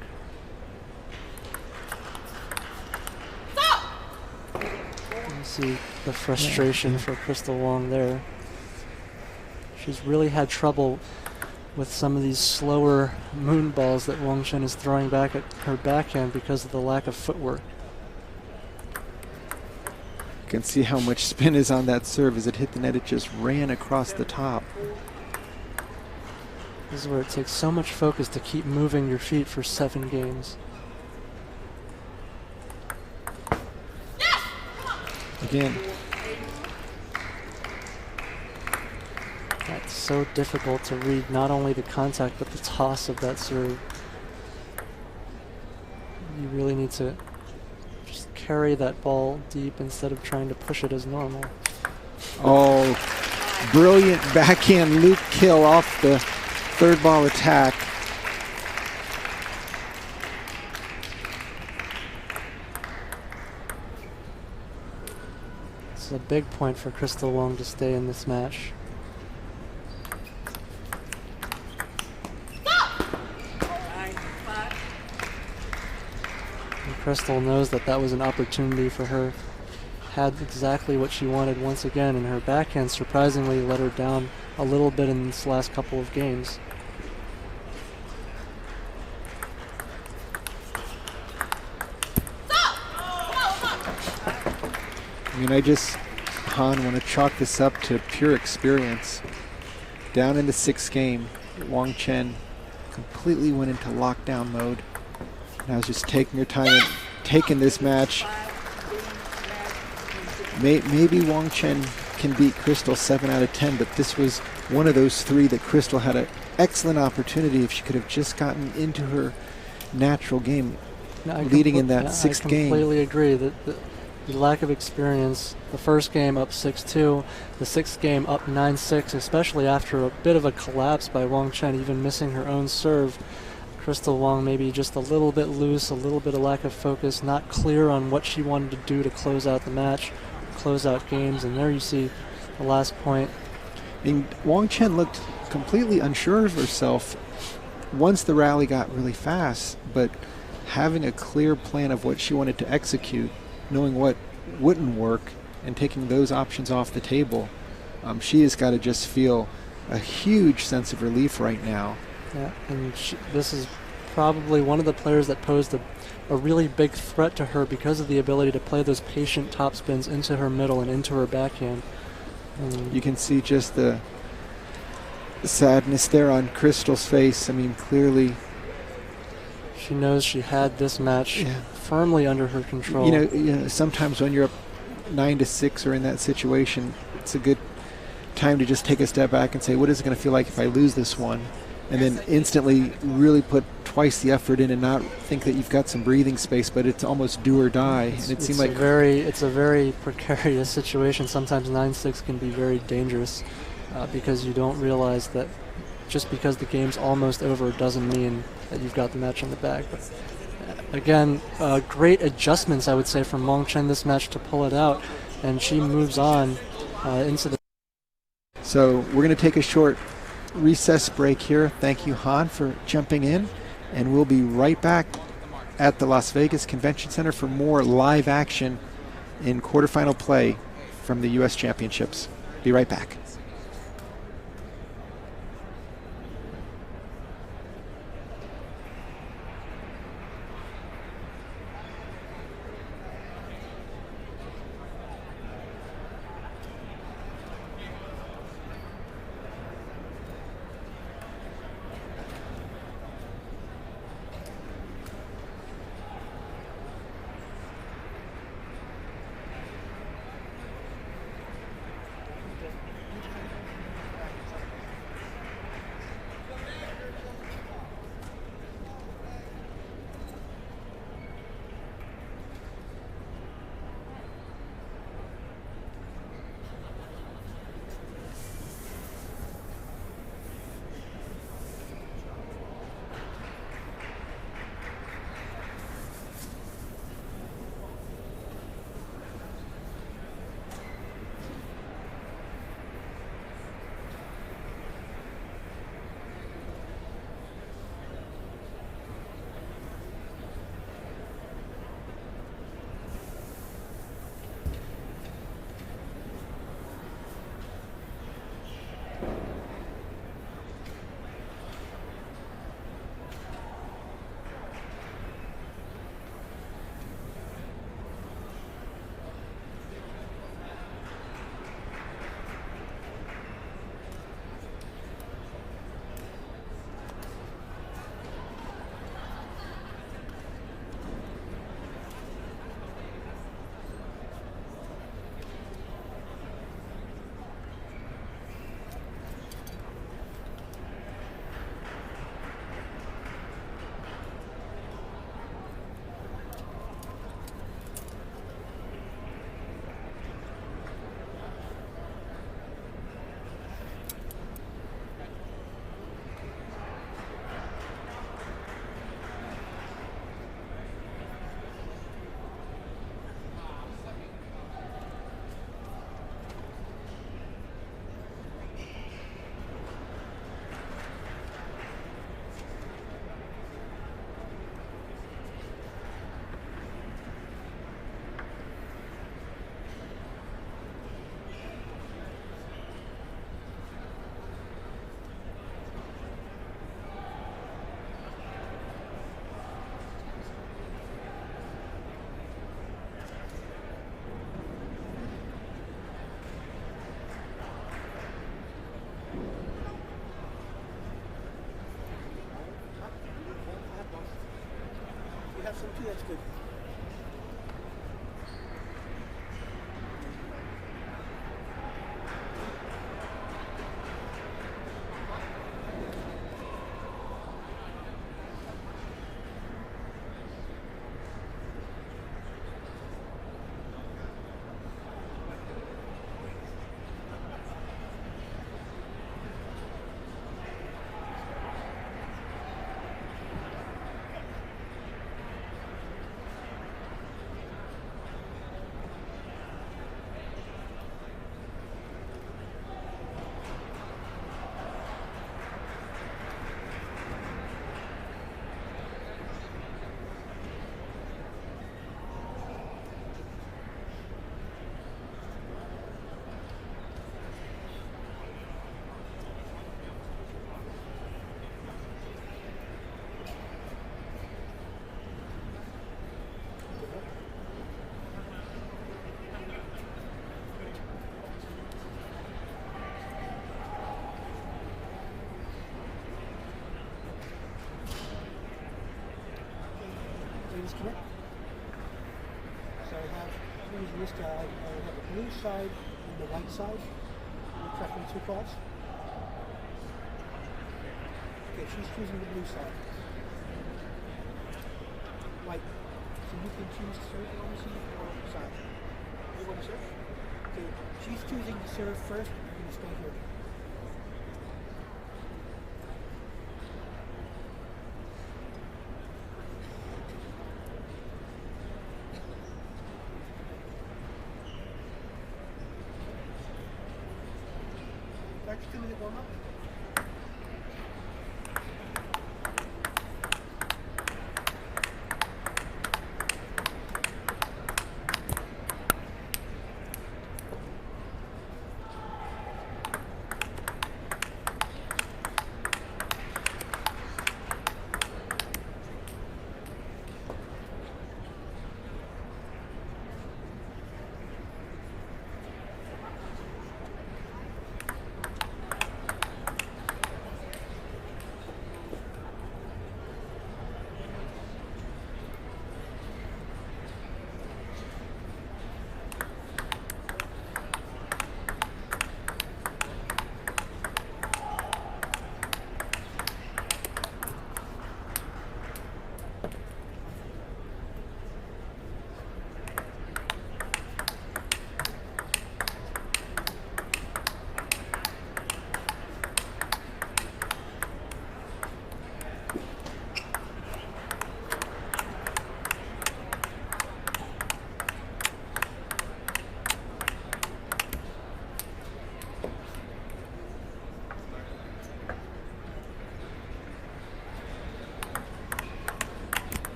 You see the frustration for Crystal Wang there. She's really had trouble with some of these slower moon balls that Wang Chen is throwing back at her backhand because of the lack of footwork. can see how much spin is on that serve. As it hit the net, it just ran across the top. This is where it takes so much focus to keep moving your feet for 7 games. Again, that's so difficult to read, not only the contact, but the toss of that serve. You really need to just carry that ball deep instead of trying to push it as normal. oh, brilliant backhand loop kill off the third ball attack. It's a big point for Crystal Wang to stay in this match. And Crystal knows that that was an opportunity for her. Had exactly what she wanted once again, and her backhand surprisingly let her down a little bit in this last couple of games. I mean, Han, want to chalk this up to pure experience. Down in the 6th game, Wang Chen completely went into lockdown mode. Now is just taking her time and taking this match. Maybe Wang Chen can beat Crystal 7 out of 10, but this was one of those 3 that Crystal had an excellent opportunity if she could have just gotten into her natural game leading in that 6th game. I completely agree that the lack of experience, the first game up 6-2, the 6th game up 9-6, especially after a bit of a collapse by Wang Chen, even missing her own serve. Crystal Wang maybe just a little bit loose, a little bit of lack of focus, not clear on what she wanted to do to close out the match, close out games, and there you see the last point. I mean, Wang Chen looked completely unsure of herself once the rally got really fast, but having a clear plan of what she wanted to execute, knowing what wouldn't work, and taking those options off the table, she has got to just feel a huge sense of relief right now. Yeah, and this is probably one of the players that posed a really big threat to her because of the ability to play those patient topspins into her middle and into her backhand. You can see just the sadness there on Crystal's face. I mean, clearly she knows she had this match firmly under her control. You know, sometimes when you're up 9-6 or in that situation, it's a good time to just take a step back and say, what is it going to feel like if I lose this one? And then instantly really put twice the effort in and not think that you've got some breathing space, but it's almost do or die. And it seemed like it's a very precarious situation. Sometimes 9-6 can be very dangerous because you don't realize that just because the game's almost over doesn't mean that you've got the match in the bag. But again, great adjustments, I would say, from Wang Chen this match to pull it out, and she moves on into the. So we're going to take a short recess break here. Thank you, Han, for jumping in, and we'll be right back at the Las Vegas Convention Center for more live action in quarterfinal play from the U.S. Championships. Be right back. That's good. Disconnect. So I have using this guy, I have the blue side and the white side. You're preferring 2 cards? Okay, she's choosing the blue side. White. So you can choose serve, obviously, or side. You want to serve? Okay, she's choosing to serve first. You're going to stay here. Back to 2-minute warm-up.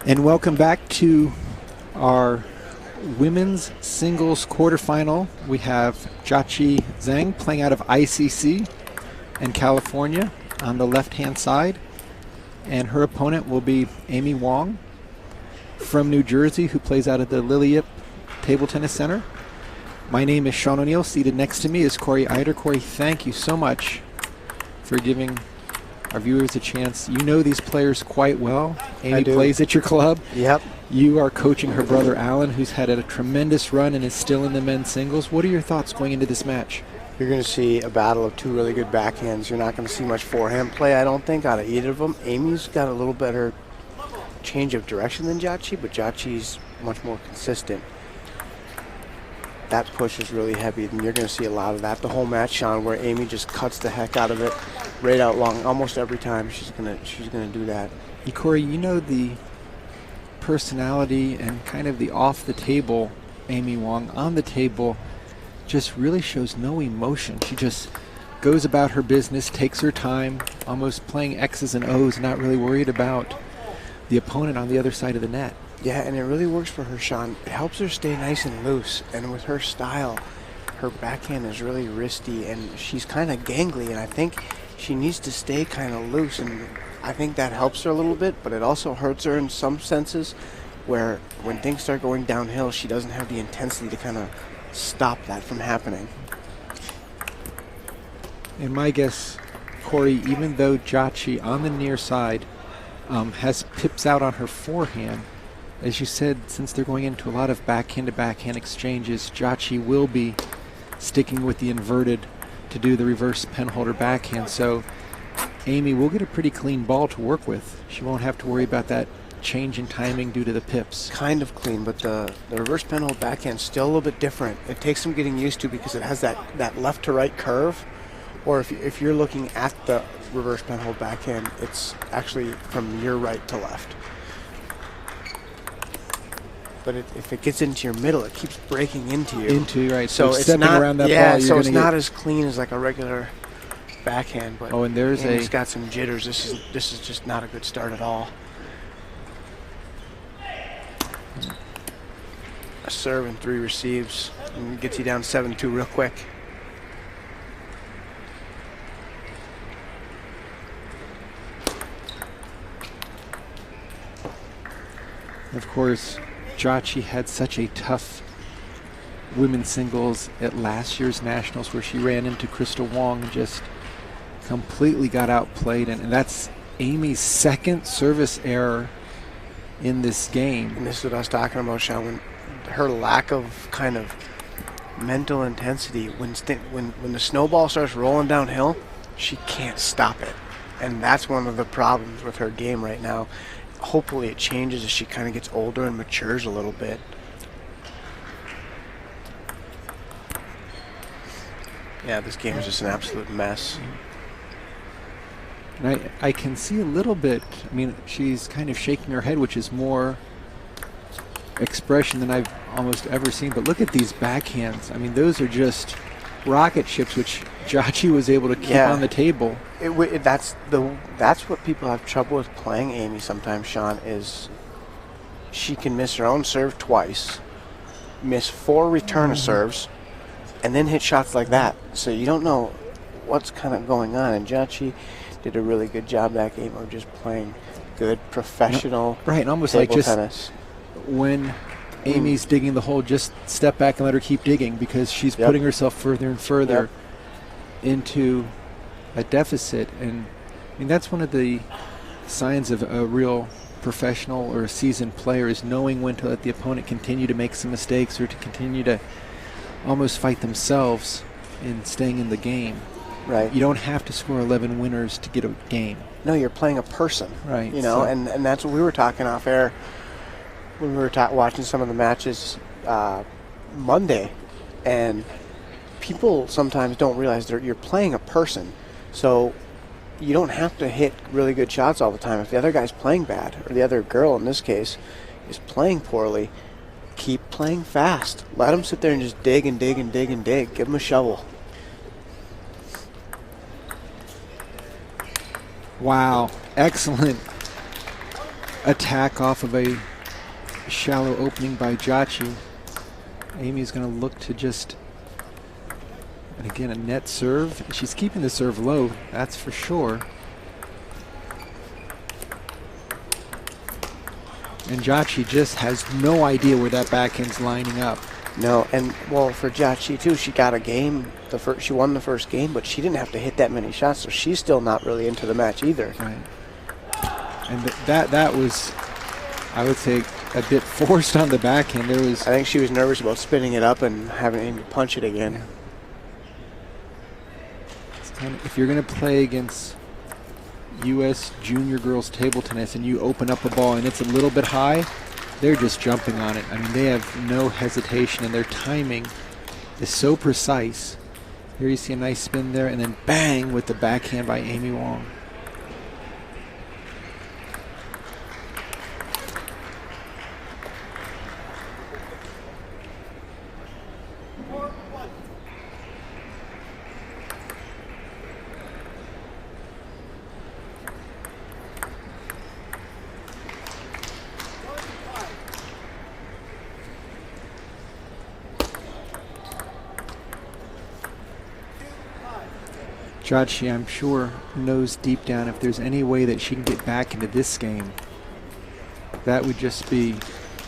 And welcome back to our women's singles quarterfinal. We have Jiaqi Zheng playing out of ICC in California on the left-hand side. And her opponent will be Amy Wang from New Jersey, who plays out of the Lilliep Table Tennis Center. My name is Sean O'Neill. Seated next to me is Corey Eider. Corey, thank you so much for giving our viewers a chance. You know these players quite well. Amy plays at your club. Yep. You are coaching her brother Alan, who's had a tremendous run and is still in the men's singles. What are your thoughts going into this match? You're going to see a battle of 2 really good backhands. You're not going to see much forehand play, I don't think, out of either of them. Amy's got a little better change of direction than Jiaqi, but Jiaqi's much more consistent. That push is really heavy, and you're going to see a lot of that the whole match, Sean, where Amy just cuts the heck out of it right out long. Almost every time she's gonna do that. Hey, Corey, you know the personality and kind of the off-the-table Amy Wang. On the table, just really shows no emotion. She just goes about her business, takes her time, almost playing X's and O's, not really worried about the opponent on the other side of the net. Yeah, and it really works for her, Sean. It helps her stay nice and loose, and with her style, her backhand is really wristy, and she's kind of gangly, and I think she needs to stay kind of loose, and I think that helps her a little bit, but it also hurts her in some senses where when things start going downhill, she doesn't have the intensity to kind of stop that from happening. And my guess, Corey, even though Jiaqi on the near side has pips out on her forehand, as you said, since they're going into a lot of backhand-to-backhand exchanges, Jiaqi will be sticking with the inverted to do the reverse penholder backhand. So Amy will get a pretty clean ball to work with. She won't have to worry about that change in timing due to the pips. Kind of clean, but the reverse penhold backhand still a little bit different. It takes some getting used to because it has that left to right curve. Or if you're looking at the reverse penhold backhand, it's actually from your right to left. But if it gets into your middle, it keeps breaking into you. Right. So So it's stepping not around that yeah. ball, you're So it's gonna not get as clean as like a regular backhand. But and there's Amy's got some jitters. This is just not a good start at all. A serve and 3 receives and gets you down 7-2 real quick. Of course, Jiaqi had such a tough women's singles at last year's Nationals where she ran into Crystal Wang and just completely got outplayed. And that's Amy's second service error in this game. And this is what I was talking about, Sean. When her lack of kind of mental intensity, when the snowball starts rolling downhill, she can't stop it. And that's one of the problems with her game right now. Hopefully it changes as she kind of gets older and matures a little bit. Yeah, this game is just an absolute mess. And I can see a little bit, I mean, she's kind of shaking her head, which is more expression than I've almost ever seen. But look at these backhands. I mean, those are just rocket ships, which Jiaqi was able to keep on the table. That's what people have trouble with playing Amy sometimes, Sean, is she can miss her own serve twice, miss 4 return serves, and then hit shots like that. So you don't know what's kind of going on. And Jiaqi did a really good job that game of just playing good professional right, and almost like just tennis. When Amy's digging the hole, just step back and let her keep digging because she's putting herself further and further into a deficit. And I mean, that's one of the signs of a real professional or a seasoned player, is knowing when to let the opponent continue to make some mistakes or to continue to almost fight themselves in staying in the game. Right. You don't have to score 11 winners to get a game. No, you're playing a person. Right. You know, and that's what we were talking off air when we were watching some of the matches Monday. And people sometimes don't realize you're playing a person. So you don't have to hit really good shots all the time. If the other guy's playing bad, or the other girl in this case is playing poorly, keep playing fast. Let them sit there and just dig and dig and dig and dig. Give them a shovel. Wow, excellent attack off of a shallow opening by Jiaqi. Amy's going to look to just, and again, a net serve. She's keeping the serve low, that's for sure. And Jiaqi just has no idea where that backhand's lining up. No, and well, for Jiaqi too, she got a game. She won the first game, but she didn't have to hit that many shots, so she's still not really into the match either. Right. And that was, I would say, a bit forced on the backhand. I think she was nervous about spinning it up and having Amy punch it again. Yeah. It's kind of, if you're going to play against U.S. junior girls table tennis and you open up a ball and it's a little bit high, they're just jumping on it. I mean, they have no hesitation, and their timing is so precise. Here you see a nice spin there, and then bang with the backhand by Amy Wang. Jiaqi, I'm sure, knows deep down if there's any way that she can get back into this game, that would just be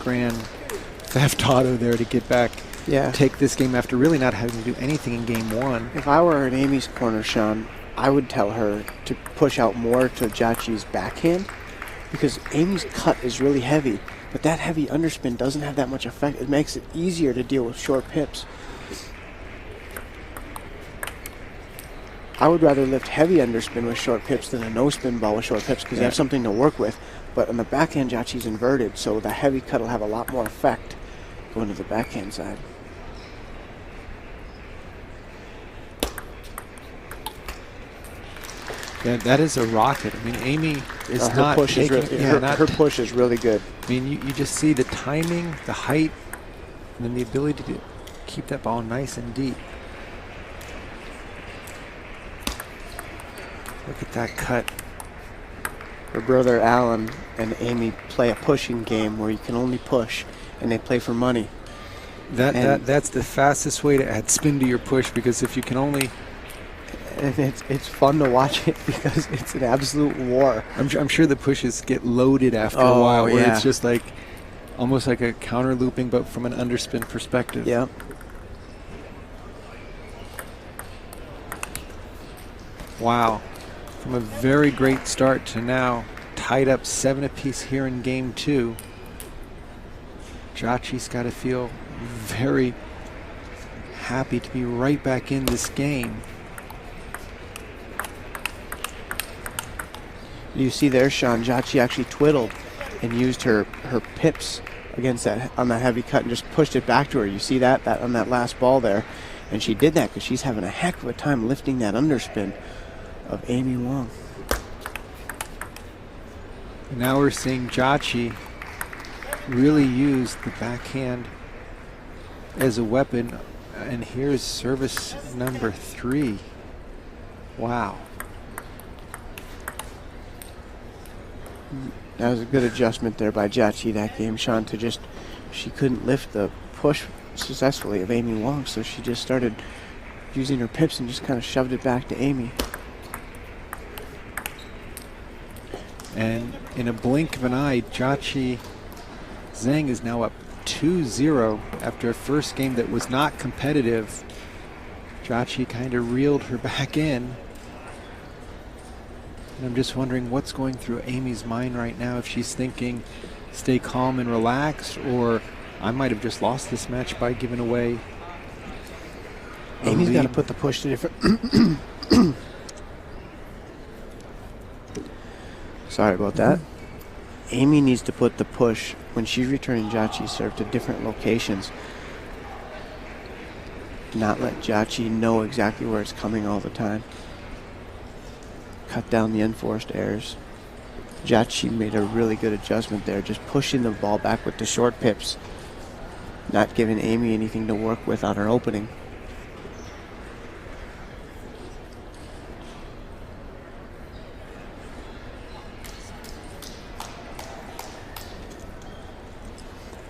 grand theft auto there to get back, Yeah. take this game after really not having to do anything in game one. If I were in Amy's corner, Sean, I would tell her to push out more to Jiaqi's backhand because Amy's cut is really heavy, but that heavy underspin doesn't have that much effect. It makes it easier to deal with short pips. I would rather lift heavy underspin with short pips than a no-spin ball with short pips because you have something to work with. But on the backhand, Jiaqi's inverted, so the heavy cut will have a lot more effect going to the backhand side. Yeah, that is a rocket. I mean, Amy is Her not push is taking, really, yeah, not, her push is really good. I mean, you just see the timing, the height, and then the ability to keep that ball nice and deep. Look at that cut. Her brother Alan and Amy play a pushing game where you can only push, and they play for money. That's the fastest way to add spin to your push, because if you can only... And it's fun to watch it because it's an absolute war. I'm sure the pushes get loaded after a while, where yeah. it's just like almost like a counter looping, but from an underspin perspective. Yeah. Wow. From a very great start to now tied up 7 apiece here in game 2. Jiaqi's got to feel very happy to be right back in this game. You see there, Sean, Jiaqi actually twiddled and used her pips against that on that heavy cut and just pushed it back to her. You see that on that last ball there, and she did that because she's having a heck of a time lifting that underspin of Amy Wang. Now we're seeing Jiaqi really use the backhand as a weapon, and here's service number 3. Wow. That was a good adjustment there by Jiaqi that game, Sean, to just, she couldn't lift the push successfully of Amy Wang, so she just started using her pips and just kind of shoved it back to Amy. And in a blink of an eye, Zheng is now up 2-0 after a first game that was not competitive. Jiaqi kind of reeled her back in. And I'm just wondering what's going through Amy's mind right now, if she's thinking stay calm and relaxed, or I might have just lost this match by giving away. Amy's got to put the push to different... Sorry about that. Amy needs to put the push when she's returning Jiaqi's serve to different locations. Not let Jiaqi know exactly where it's coming all the time. Cut down the unforced errors. Jiaqi made a really good adjustment there, just pushing the ball back with the short pips, not giving Amy anything to work with on her opening.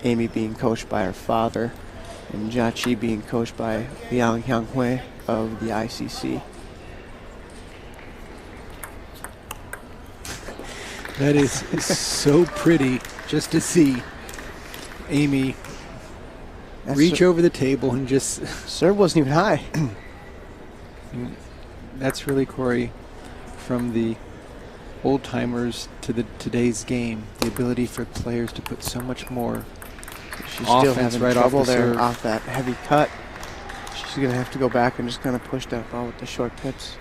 Amy being coached by her father, and Jiaqi being coached by Liang Hyanghui of the ICC. That is so pretty just to see Amy reach over the table and just... Serve wasn't even high. That's really, Corey, from the old timers to today's game, the ability for players to put so much more She's still offense having right trouble off the there serve. off that heavy cut. She's going to have to go back and just kind of push that ball with the short pips.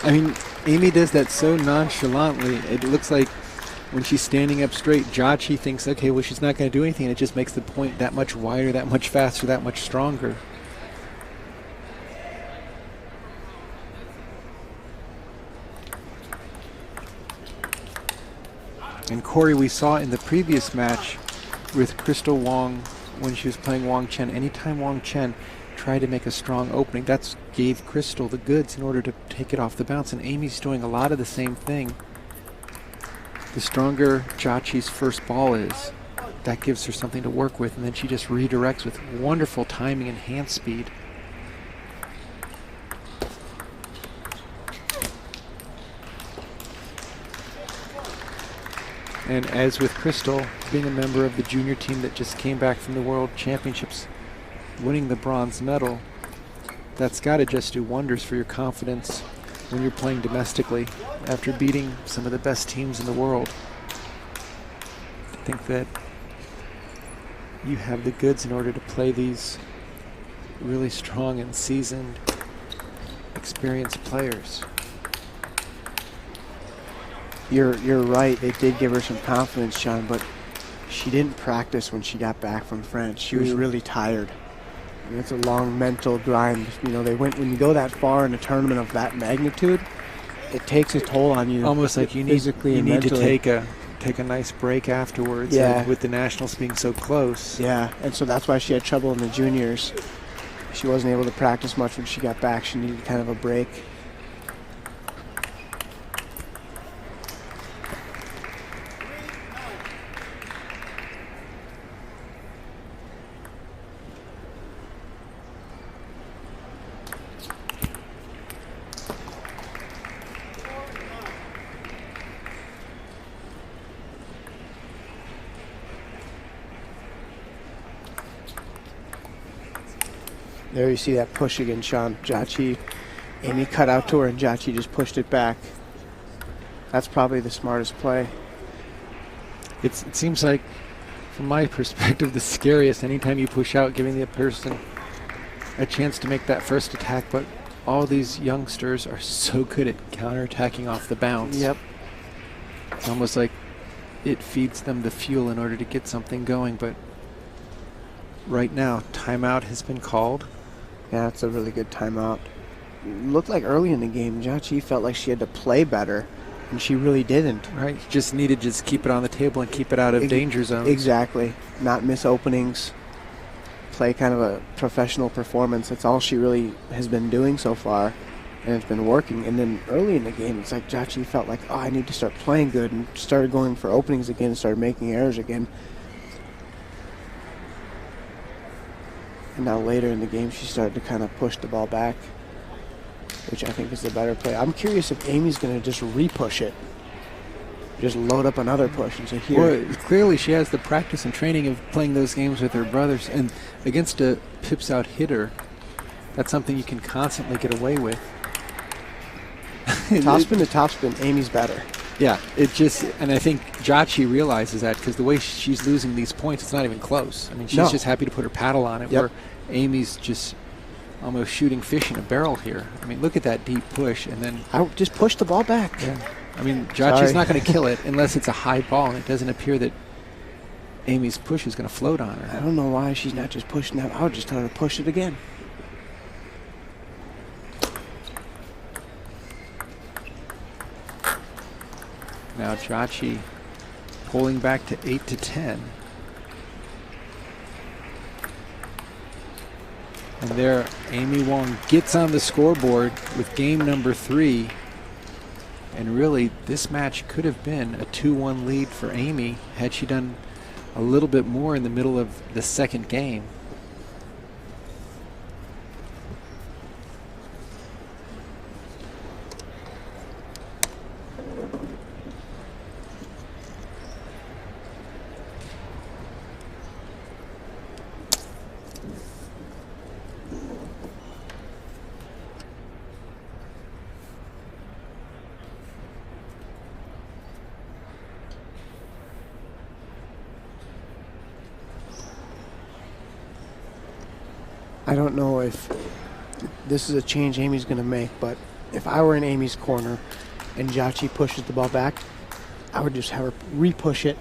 I mean, Amy does that so nonchalantly. It looks like when she's standing up straight, Jiaqi thinks, okay, well, she's not going to do anything. It just makes the point that much wider, that much faster, that much stronger. And Corey, we saw in the previous match with Crystal Wang when she was playing Wang Chen, anytime Wang Chen tried to make a strong opening, that gave Crystal the goods in order to take it off the bounce. And Amy's doing a lot of the same thing. The stronger Jiaqi's first ball is, that gives her something to work with, and then she just redirects with wonderful timing and hand speed. And as with Crystal, being a member of the junior team that just came back from the World Championships, winning the bronze medal, that's got to just do wonders for your confidence when you're playing domestically after beating some of the best teams in the world. I think that you have the goods in order to play these really strong and seasoned, experienced players. You're right. It did give her some confidence, Sean, but she didn't practice when she got back from France. She was really tired. And it's a long mental grind. You know, when you go that far in a tournament of that magnitude, it takes a toll on you. Almost like you need to take a nice break afterwards. Yeah. With the nationals being so close. Yeah, and so that's why she had trouble in the juniors. She wasn't able to practice much when she got back. She needed kind of a break. There you see that push again, Sean. Jiaqi, Amy cut out to her and Jiaqi just pushed it back. That's probably the smartest play. It seems like, from my perspective, the scariest anytime you push out, giving the person a chance to make that first attack, but all these youngsters are so good at counterattacking off the bounce. Yep. It's almost like it feeds them the fuel in order to get something going, but right now, timeout has been called. Yeah, it's a really good timeout. Looked like early in the game, Jiaqi felt like she had to play better, and she really didn't. Right, just needed to just keep it on the table and keep it out of danger zones. Exactly. Not miss openings. Play kind of a professional performance. That's all she really has been doing so far, and it's been working. And then early in the game, it's like Jiaqi felt like, oh, I need to start playing good, and started going for openings again and started making errors again. And now later in the game, she started to kind of push the ball back, which I think is the better play. I'm curious if Amy's going to just re-push it. Just load up another push and say, here. Well, clearly she has the practice and training of playing those games with her brothers. And against a pips-out hitter, that's something you can constantly get away with. Topspin to topspin, Amy's better. Yeah, and I think Jiaqi realizes that, because the way she's losing these points, it's not even close. I mean, she's just happy to put her paddle on it, where Amy's just almost shooting fish in a barrel here. I mean, look at that deep push, and then I just push the ball back. Yeah. I mean, Jiaqi's not going to kill it unless it's a high ball, and it doesn't appear that Amy's push is going to float on her. I don't know why she's not just pushing that. I would just tell her to push it again. Now Jiaqi pulling back to 8-10. And there, Amy Wang gets on the scoreboard with game number 3. And really, this match could have been a 2-1 lead for Amy had she done a little bit more in the middle of the second game. I don't know if this is a change Amy's going to make, but if I were in Amy's corner and Jiaqi pushes the ball back, I would just have her re-push it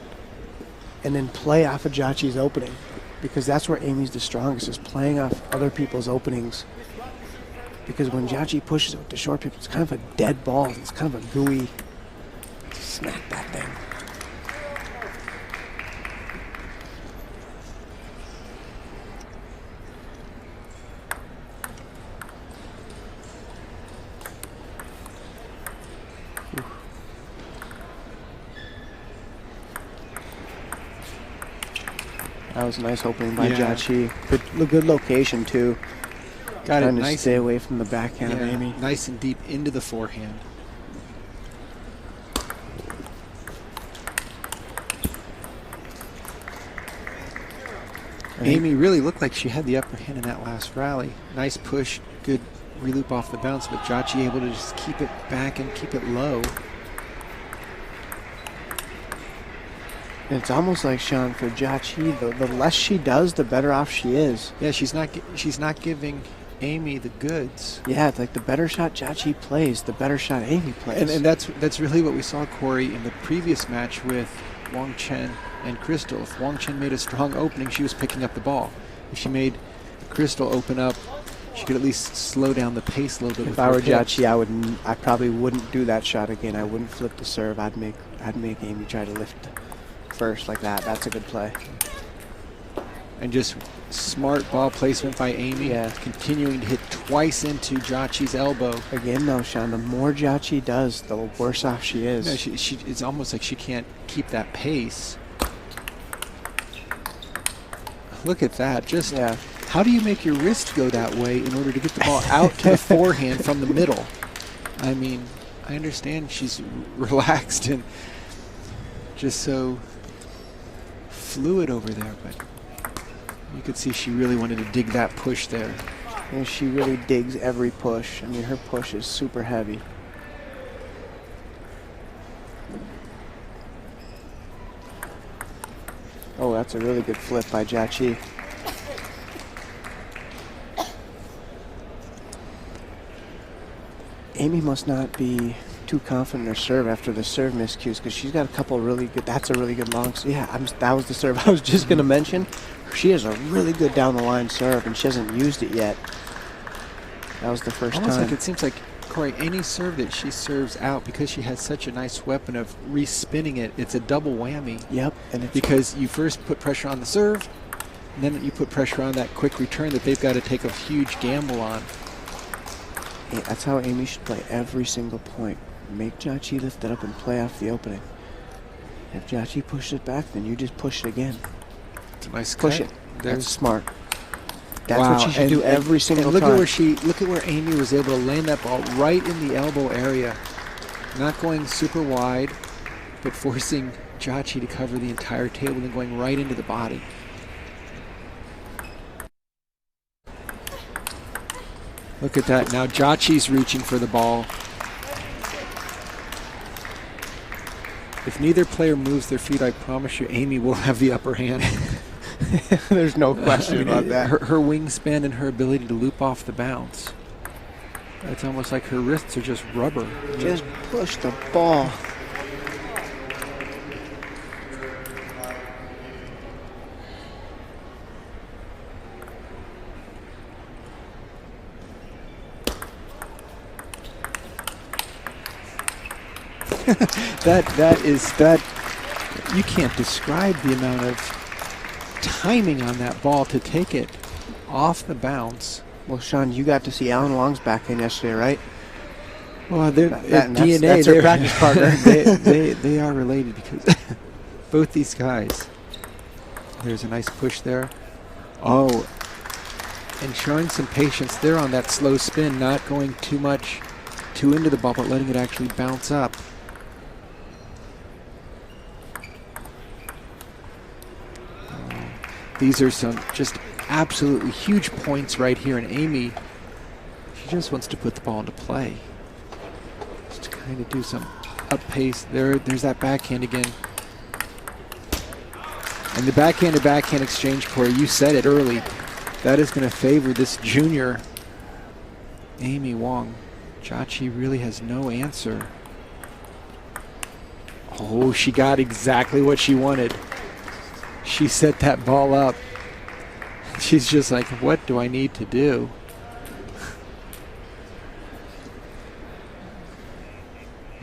and then play off of Jiaqi's opening, because that's where Amy's the strongest, is playing off other people's openings. Because when Jiaqi pushes it with the short people, it's kind of a dead ball. It's kind of a gooey, smack that thing. That was a nice opening by Yeah. Jiaqi. Good location, too. Got it Trying to nice. stay away from the backhand of Yeah, Amy. nice and deep into the forehand. Amy really looked like she had the upper hand in that last rally. Nice push, good reloop off the bounce, but Jiaqi able to just keep it back and keep it low. It's almost like, Sean, for Jiaqi, the less she does, the better off she is. Yeah, she's not giving Amy the goods. Yeah, it's like the better shot Jiaqi plays, the better shot Amy plays. And that's really what we saw, Corey, in the previous match with Wang Chen and Crystal. If Wang Chen made a strong opening, she was picking up the ball. If she made Crystal open up, she could at least slow down the pace a little bit. If I were Jiaqi, I probably wouldn't do that shot again. I wouldn't flip the serve. I'd make Amy try to lift first like that. That's a good play. And just smart ball placement by Amy. Yeah. Continuing to hit twice into Jiaqi's elbow. Again, though, Sean, the more Jiaqi does, the worse off she is. No, it's almost like she can't keep that pace. Look at that. Just how do you make your wrist go that way in order to get the ball out to the forehand from the middle? I mean, I understand she's relaxed and just so fluid over there, but you could see she really wanted to dig that push there. And she really digs every push. I mean, her push is super heavy. Oh, that's a really good flip by Jiaqi. Amy must not be too confident in her serve after the serve miscues, because she's got a couple really good. That's a really good long. Yeah, that was the serve I was just going to mention. She has a really good down the line serve, and she hasn't used it yet. That was the first Almost time. like it seems like, Corey, any serve that she serves out, because she has such a nice weapon of re-spinning it, it's a double whammy. Yep. And it's Because you first put pressure on the serve, and then you put pressure on that quick return that they've got to take a huge gamble on. that's how Amy should play every single point. Make Jiaqi lift it up and play off the opening. If Jiaqi pushes it back, then you just push it again. It's a nice Push cut. it. There's That's smart. That's wow. what she should do every single and look time. Look at where Amy was able to land that ball right in the elbow area. Not going super wide, but forcing Jiaqi to cover the entire table and going right into the body. Look at that. Now Jiaqi's reaching for the ball. If neither player moves their feet, I promise you Amy will have the upper hand. There's no question about that. Her wingspan and her ability to loop off the bounce. It's almost like her wrists are just rubber. Just push the ball. that you can't describe the amount of timing on that ball to take it off the bounce. Well, Sean, you got to see Alan Wong's backhand yesterday, right? Well, they're DNA. That's her practice partner. they are related because both these guys. There's a nice push there. Oh, and showing some patience there on that slow spin, not going too into the ball, but letting it actually bounce up. These are some just absolutely huge points right here, and Amy, she just wants to put the ball into play. Just to kind of do some up pace. There's that backhand again. And the backhand to backhand exchange, Corey, you said it early. That is going to favor this junior Amy Wang. Jiaqi really has no answer. Oh, she got exactly what she wanted. She set that ball up. She's just like, what do I need to do?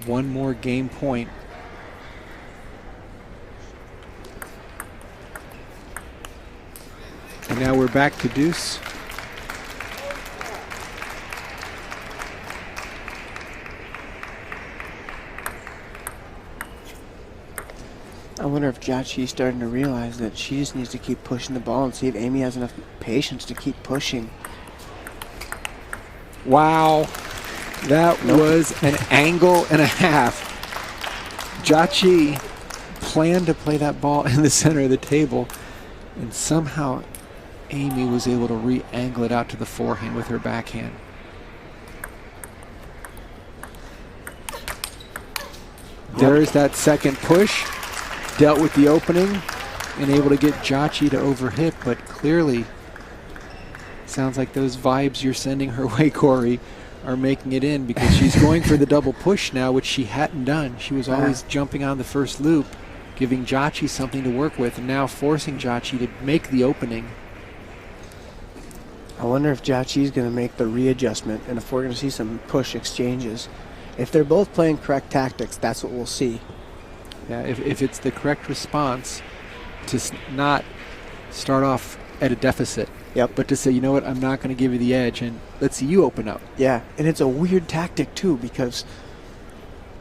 One more game point. And now we're back to deuce. wonder if Jiaqi's starting to realize that she just needs to keep pushing the ball and see if Amy has enough patience to keep pushing. Wow. That was an angle and a half. Jiaqi planned to play that ball in the center of the table, and somehow Amy was able to re-angle it out to the forehand with her backhand. There's that second push. Dealt with the opening and able to get Jiaqi to overhit, but clearly sounds like those vibes you're sending her way, Corey, are making it in, because she's going for the double push now, which she hadn't done. She was always jumping on the first loop, giving Jiaqi something to work with, and now forcing Jiaqi to make the opening. I wonder if Jiaqi's going to make the readjustment and if we're going to see some push exchanges. If they're both playing correct tactics, that's what we'll see. Yeah, if it's the correct response to not start off at a deficit, but to say, you know what, I'm not going to give you the edge, and let's see you open up. Yeah, and it's a weird tactic too, because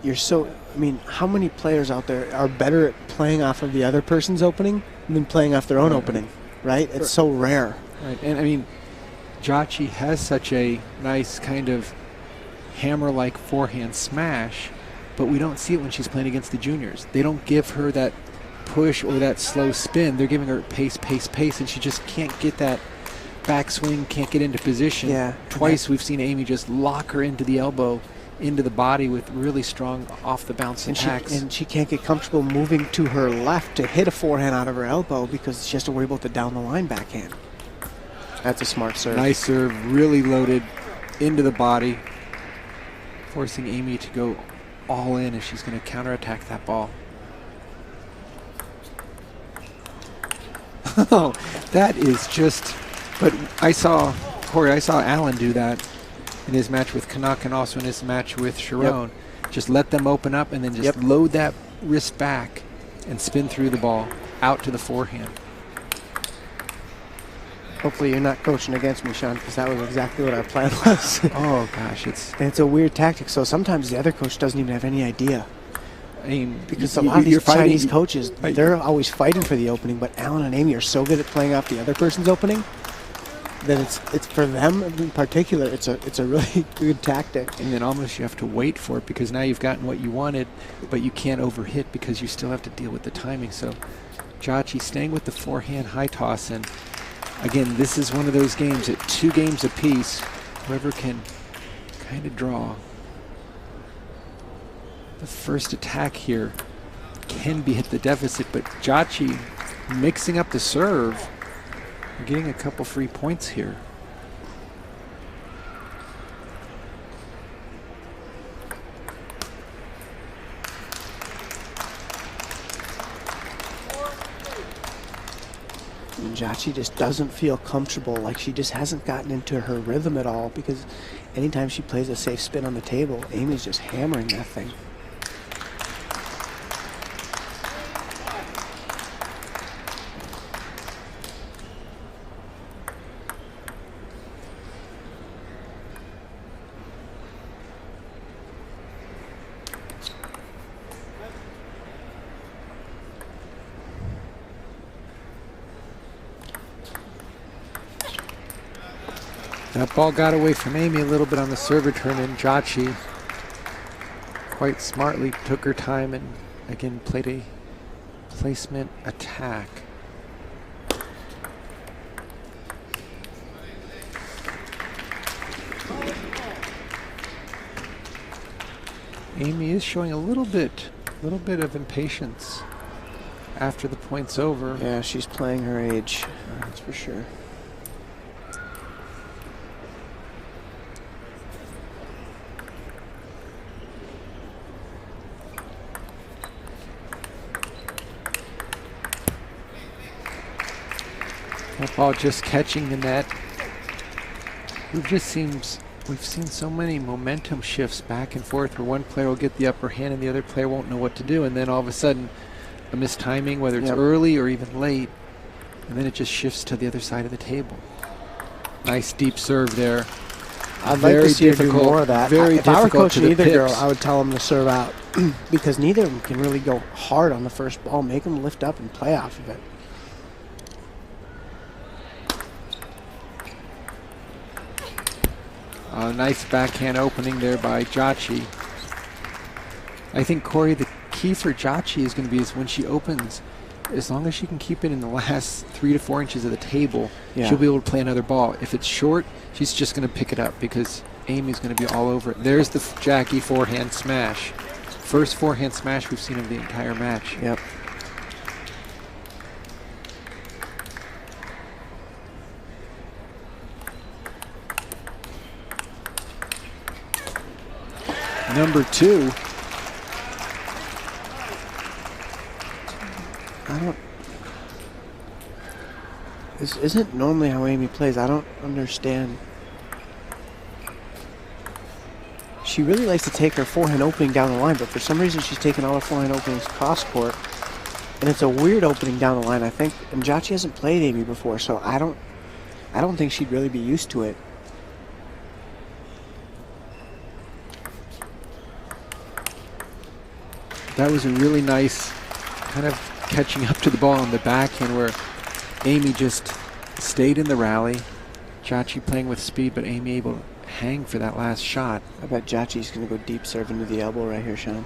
you're so, I mean, how many players out there are better at playing off of the other person's opening than playing off their own opening, right? It's so rare. Right, and I mean, Jiaqi has such a nice kind of hammer-like forehand smash, but we don't see it when she's playing against the juniors. They don't give her that push or that slow spin. They're giving her pace, pace, pace, and she just can't get that backswing, can't get into position. Yeah. Twice we've seen Amy just lock her into the elbow, into the body with really strong off-the-bounce attacks. And she can't get comfortable moving to her left to hit a forehand out of her elbow because she has to worry about the down-the-line backhand. That's a smart serve. Nice serve, really loaded into the body, forcing Amy to go all in as she's going to counterattack that ball. Oh, that is just, but I saw Alan do that in his match with Canuck and also in his match with Sharon. Just let them open up and then just load that wrist back and spin through the ball out to the forehand. Hopefully you're not coaching against me, Sean, because that was exactly what our plan was. Oh gosh, it's a weird tactic. So sometimes the other coach doesn't even have any idea. I mean, because a lot of these Chinese coaches, they're always fighting for the opening, but Alan and Amy are so good at playing off the other person's opening that it's for them in particular, it's a really good tactic. And then almost you have to wait for it, because now you've gotten what you wanted, but you can't overhit because you still have to deal with the timing. So Jiaqi staying with the forehand high toss, and again, this is one of those games at 2 games apiece. Whoever can kind of draw the first attack here can be hit the deficit, but Jiaqi mixing up the serve, getting a couple free points here. And Jiaqi just doesn't feel comfortable, like she just hasn't gotten into her rhythm at all, because anytime she plays a safe spin on the table, Amy's just hammering that thing. That ball got away from Amy a little bit on the serve return, and Jiaqi quite smartly took her time and again played a placement attack. Amy is showing a little bit of impatience after the point's over. Yeah, she's playing her age, that's for sure. That ball just catching the net. We've seen so many momentum shifts back and forth where one player will get the upper hand and the other player won't know what to do, and then all of a sudden a mistiming, whether it's early or even late, and then it just shifts to the other side of the table. Nice deep serve there. I'd like to see her do more of that. Very if I were difficult to coaching the either girl, pips. I would tell them to serve out because neither of them can really go hard on the first ball. Make them lift up and play off of it. Nice backhand opening there by Jiaqi. I think, Corey, the key for Jiaqi is going to be is when she opens, as long as she can keep it in the last 3 to 4 inches of the table, she'll be able to play another ball. If it's short, she's just going to pick it up because Amy's going to be all over it. There's the Jiaqi forehand smash. First forehand smash we've seen of the entire match. Yep. Number 2. This isn't normally how Amy plays. I don't understand. She really likes to take her forehand opening down the line, but for some reason she's taking all her forehand openings cross court. And it's a weird opening down the line, I think. And Jiaqi hasn't played Amy before, so I don't think she'd really be used to it. That was a really nice kind of catching up to the ball on the backhand where Amy just stayed in the rally. Jiaqi playing with speed, but Amy able to hang for that last shot. I bet Jiaqi's going to go deep serve into the elbow right here, Sean.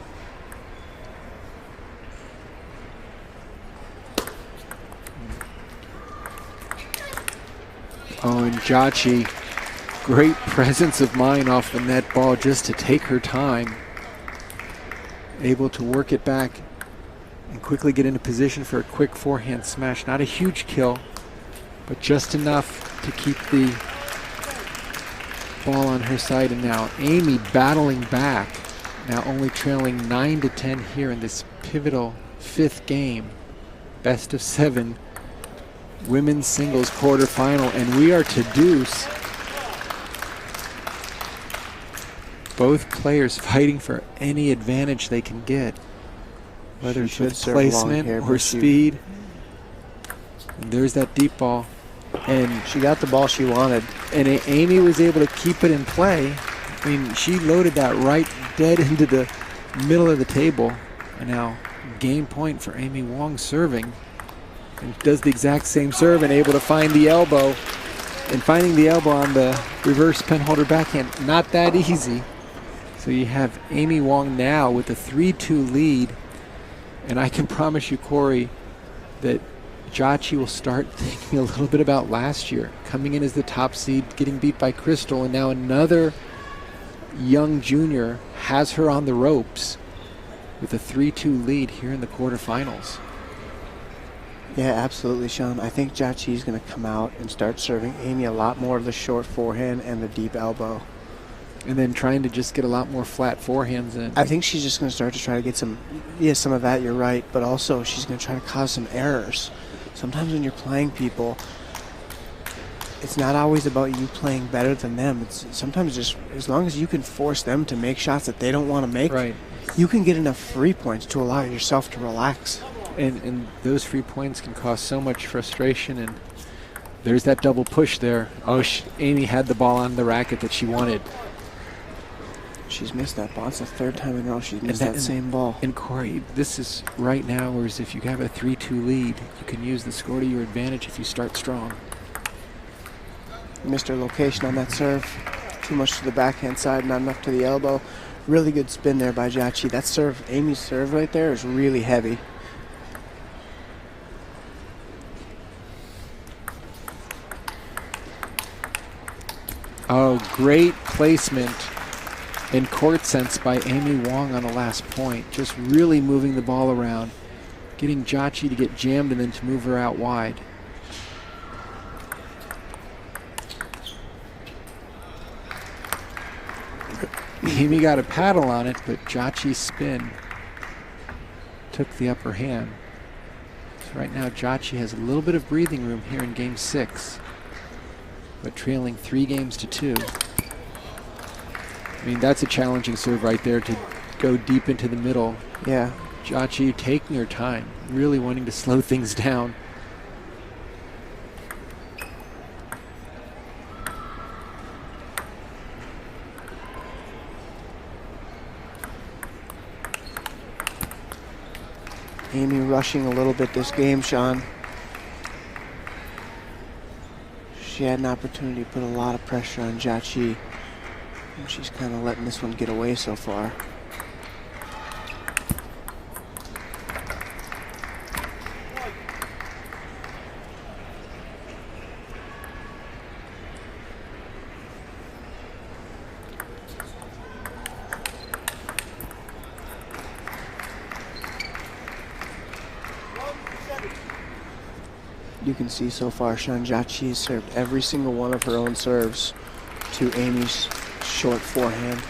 Oh, and Jiaqi, great presence of mind off the net ball just to take her time. Able to work it back and quickly get into position for a quick forehand smash. Not a huge kill, but just enough to keep the ball on her side. And now Amy battling back, now only trailing 9-10 here in this pivotal 5th game. Best of 7 women's singles quarterfinal, and we are to deuce. Both players fighting for any advantage they can get, whether it's with placement or speed. And there's that deep ball. And she got the ball she wanted. And Amy was able to keep it in play. I mean, she loaded that right dead into the middle of the table. And now game point for Amy Wang serving. And does the exact same serve and able to find the elbow. And finding the elbow on the reverse penholder backhand, not that easy. So you have Amy Wang now with a 3-2 lead. And I can promise you, Corey, that Jiaqi will start thinking a little bit about last year. Coming in as the top seed, getting beat by Crystal, and now another young junior has her on the ropes with a 3-2 lead here in the quarterfinals. Yeah, absolutely, Sean. I think Jiaqi's going to come out and start serving Amy a lot more of the short forehand and the deep elbow. And then trying to just get a lot more flat forehands in. I think she's just going to try to get some of that, you're right, but also she's going to try to cause some errors. Sometimes when you're playing people, it's not always about you playing better than them. It's sometimes just as long as you can force them to make shots that they don't want to make, right, you can get enough free points to allow yourself to relax. And those free points can cause so much frustration. And there's that double push there. Oh, Amy had the ball on the racket that she wanted. She's missed that ball. It's the 3rd time in a row she's missed that same ball. And Corey, this is right now, whereas if you have a 3-2 lead, you can use the score to your advantage if you start strong. Missed her location on that serve. Too much to the backhand side, not enough to the elbow. Really good spin there by Jiaqi. That serve, Amy's serve right there, is really heavy. Oh, great placement in court sense by Amy Wang on the last point. Just really moving the ball around, getting Jiaqi to get jammed and then to move her out wide. Amy got a paddle on it, but Jiaqi's spin took the upper hand. So right now Jiaqi has a little bit of breathing room here in game 6, but trailing 3-2. I mean, that's a challenging serve right there to go deep into the middle. Yeah. Jiaqi taking her time, really wanting to slow things down. Amy rushing a little bit this game, Sean. She had an opportunity to put a lot of pressure on Jiaqi, and she's kind of letting this one get away so far. You can see so far, Jiaqi has served every single one of her own serves to Amy's short forehand.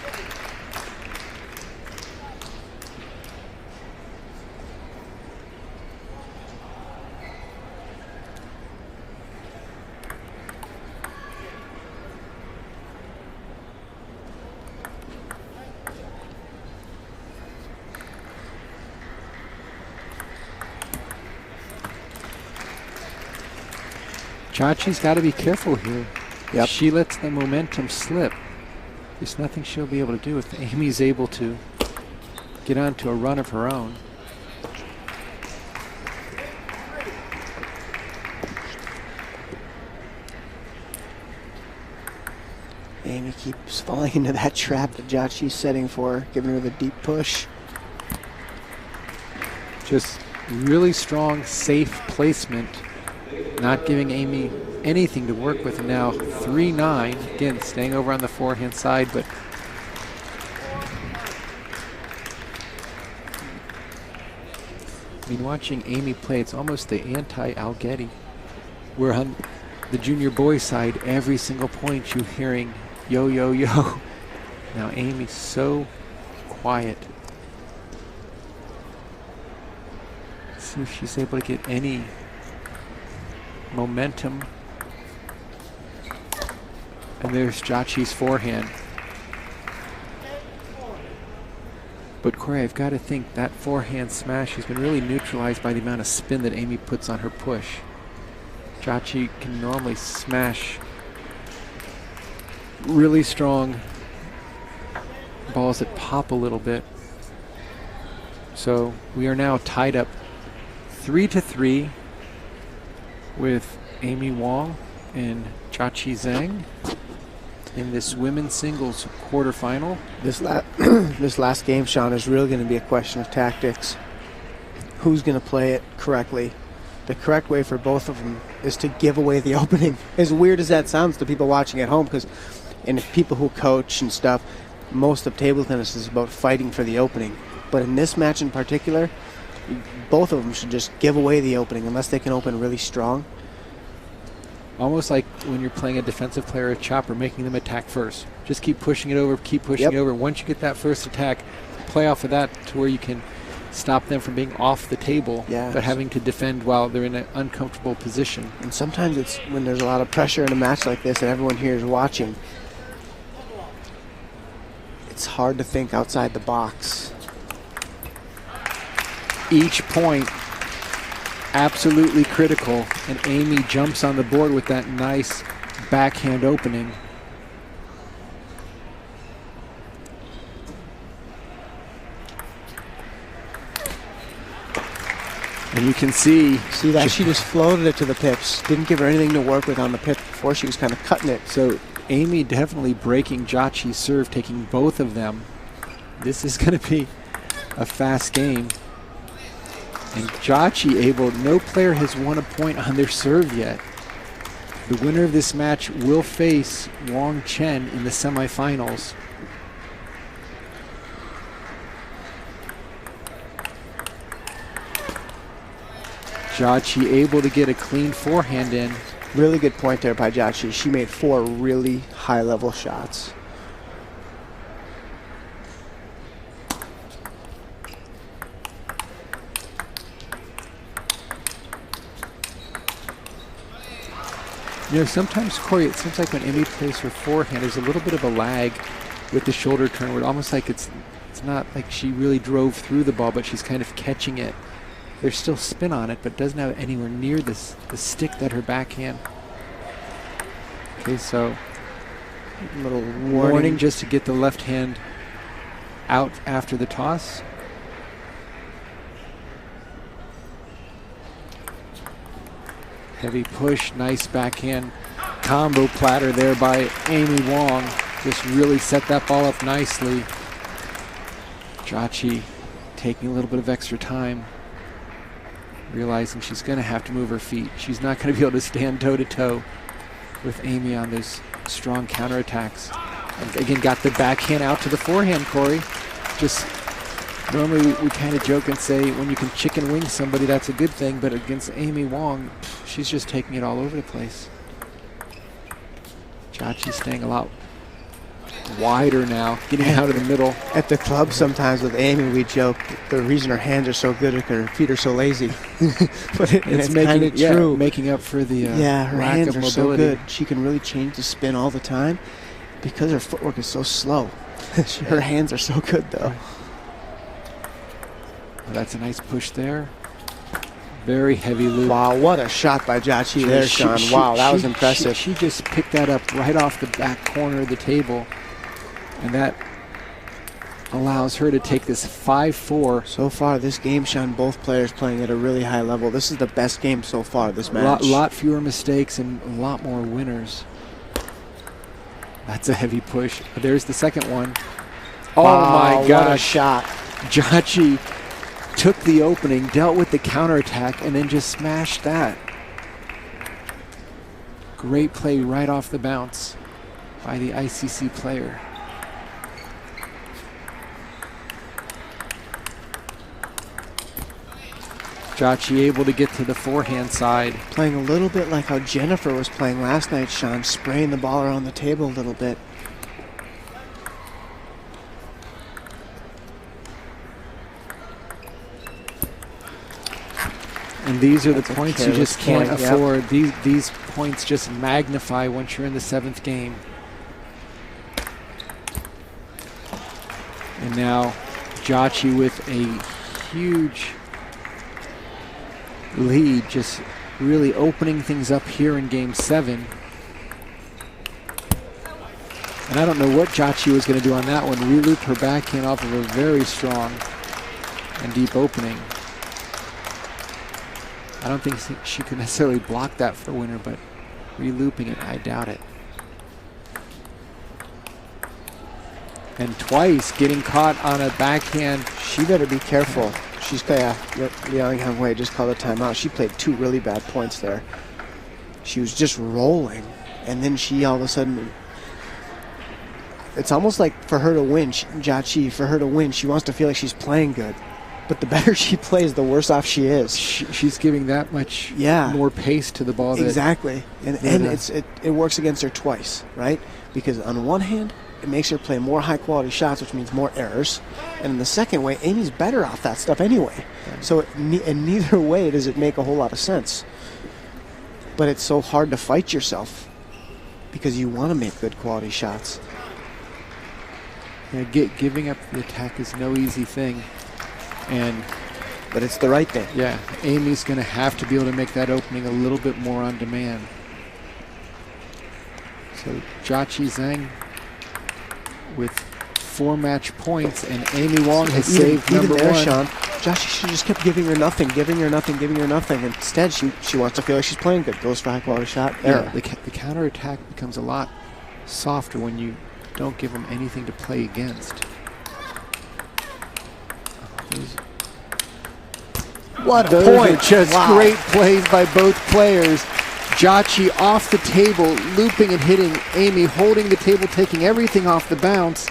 Jiaqi's got to be careful here. Yep. If she lets the momentum slip, there's nothing she'll be able to do if Amy's able to get onto a run of her own. Amy keeps falling into that trap that Jiaqi's setting for her, giving her the deep push. Just really strong, safe placement, not giving Amy anything to work with. Now 3-9, again staying over on the forehand side, but I mean, watching Amy play, it's almost the anti-Algetti, where on the junior boys side, every single point you're hearing yo, yo, yo. Now Amy's so quiet. See if she's able to get any momentum. And there's Jiaqi's forehand. But Corey, I've got to think that forehand smash has been really neutralized by the amount of spin that Amy puts on her push. Jiaqi can normally smash really strong balls that pop a little bit. So we are now tied up 3-3 with Amy Wang and Jiaqi Zheng in this women's singles quarterfinal. This last game, Sean, is really going to be a question of tactics. Who's going to play it correctly? The correct way for both of them is to give away the opening. As weird as that sounds to people watching at home, and people who coach and stuff, most of table tennis is about fighting for the opening. But in this match in particular, both of them should just give away the opening unless they can open really strong. Almost like when you're playing a defensive player at chopper, making them attack first. Just keep pushing it over, keep pushing it over. Once you get that first attack, play off of that to where you can stop them from being off the table, but having to defend while they're in an uncomfortable position. And sometimes it's when there's a lot of pressure in a match like this and everyone here is watching, it's hard to think outside the box. Each point absolutely critical, and Amy jumps on the board with that nice backhand opening. And you can see that she just floated it to the pips. Didn't give her anything to work with on the pip before. She was kind of cutting it. So Amy definitely breaking Jiaqi's serve, taking both of them. This is going to be a fast game. And Jiaqi no player has won a point on their serve yet. The winner of this match will face Chen in the semifinals. Jiaqi able to get a clean forehand in. Really good point there by Jiaqi. She made 4 really high-level shots. You know, sometimes, Corey, it seems like when Amy plays her forehand, there's a little bit of a lag with the shoulder turn, where it's almost like it's not like she really drove through the ball, but she's kind of catching it. There's still spin on it, but doesn't have anywhere near the stick that her backhand. Okay, so a little warning just to get the left hand out after the toss. Heavy push, nice backhand combo platter there by Amy Wang. Just really set that ball up nicely. Jiaqi taking a little bit of extra time, realizing she's going to have to move her feet. She's not going to be able to stand toe-to-toe with Amy on those strong counterattacks. And again, got the backhand out to the forehand, Corey. Just normally we kind of joke and say when you can chicken wing somebody, that's a good thing, but against Amy Wang, she's just taking it all over the place. Jiaqi's staying a lot wider now, getting out of the middle. At the club sometimes with Amy, we joke the reason her hands are so good is because her feet are so lazy. But it's kind of true. Making up for the her lack hands of are mobility. so good. She can really change the spin all the time because her footwork is so slow. Her hands are so good, though. Well, that's a nice push there. Very heavy loop. Wow, what a shot by Jiaqi there, Sean. Wow, that was impressive. She just picked that up right off the back corner of the table. And that allows her to take this 5-4. So far, this game, Sean, both players playing at a really high level. This is the best game so far, this match. A lot fewer mistakes and a lot more winners. That's a heavy push. There's the second one. Oh wow, my gosh. What a shot. Jiaqi took the opening, dealt with the counterattack, and then just smashed that. Great play right off the bounce by the ICC player. Jiaqi able to get to the forehand side. Playing a little bit like how Jennifer was playing last night, Sean, spraying the ball around the table a little bit. And these are the points you just can't afford. Yep. These points just magnify once you're in the 7th game. And now Jiaqi with a huge lead, just really opening things up here in game 7. And I don't know what Jiaqi was going to do on that one. Reloop her backhand off of a very strong and deep opening. I don't think she could necessarily block that for a winner, but relooping it, I doubt it. And twice getting caught on a backhand. She better be careful. She's Liang Wei just called a timeout. She played 2 really bad points there. She was just rolling, and then she all of a sudden. It's almost like for her to win, Jiaqi, for her to win, she wants to feel like she's playing good. But the better she plays, the worse off she is. She's giving that much more pace to the ball. Exactly. And it works against her twice, right? Because on one hand, it makes her play more high-quality shots, which means more errors. And in the second way, Amy's better off that stuff anyway. Right. So in neither way does it make a whole lot of sense. But it's so hard to fight yourself because you want to make good quality shots. Yeah, giving up the attack is no easy thing. But it's the right thing. Yeah, Amy's going to have to be able to make that opening a little bit more on demand. So Jiaqi Zheng with 4 match points, and Amy Wang has saved number there, 1. Sean, Jiaqi just kept giving her nothing. Instead, she wants to feel like she's playing good. Goes for high quality shot. Error. The counterattack becomes a lot softer when you don't give them anything to play against. What a Those point. Are just great plays by both players. Jiaqi off the table, looping and hitting. Amy holding the table, taking everything off the bounce,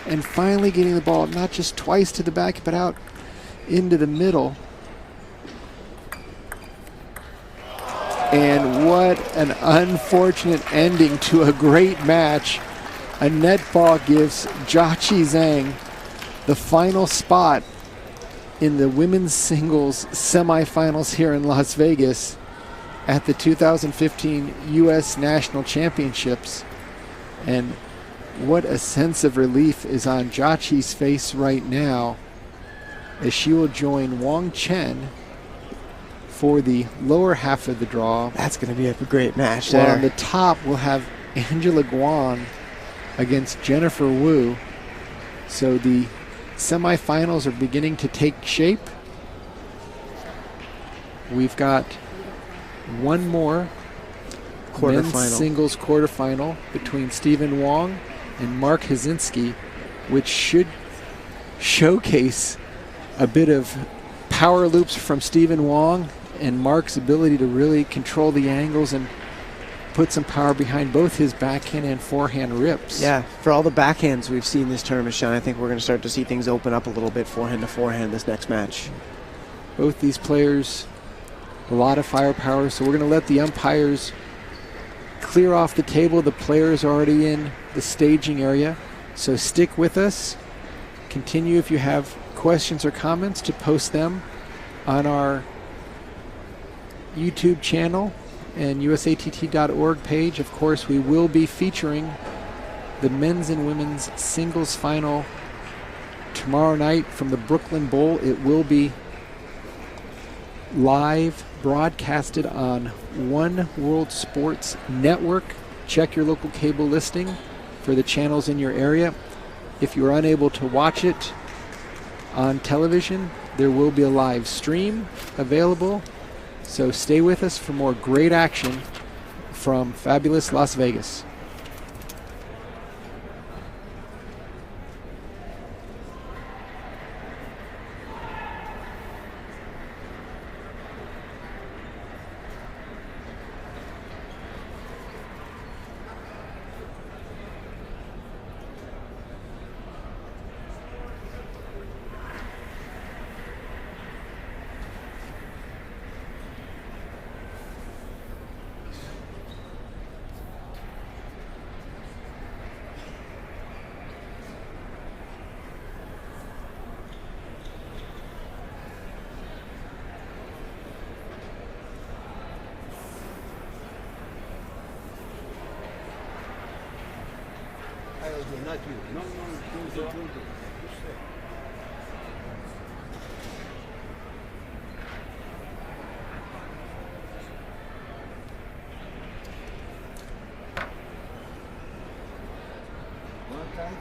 and finally getting the ball not just twice to the back, but out into the middle. And what an unfortunate ending to a great match. A net ball gives Jiaqi Zheng the final spot in the women's singles semifinals here in Las Vegas at the 2015 U.S. National Championships. And what a sense of relief is on Jiaqi's face right now as she will join Wang Chen for the lower half of the draw. That's going to be a great match there. Well, on the top, we'll have Angela Guan against Jennifer Wu. So the semifinals are beginning to take shape. We've got one more men's singles quarterfinal between Stephen Wang and Mark Hazinski, which should showcase a bit of power loops from Stephen Wang and Mark's ability to really control the angles and put some power behind both his backhand and forehand rips. Yeah, for all the backhands we've seen this tournament, Sean, I think we're going to start to see things open up a little bit forehand to forehand this next match. Both these players, a lot of firepower, so we're going to let the umpires clear off the table. The players are already in the staging area, so stick with us. Continue if you have questions or comments to post them on our YouTube channel and usatt.org page. Of course, we will be featuring the men's and women's singles final tomorrow night from the Brooklyn Bowl. It will be live broadcasted on One World Sports Network. Check your local cable listing for the channels in your area. If you're unable to watch it on television, there will be a live stream available. So stay with us for more great action from fabulous Las Vegas. Not you. No, don't do. One time,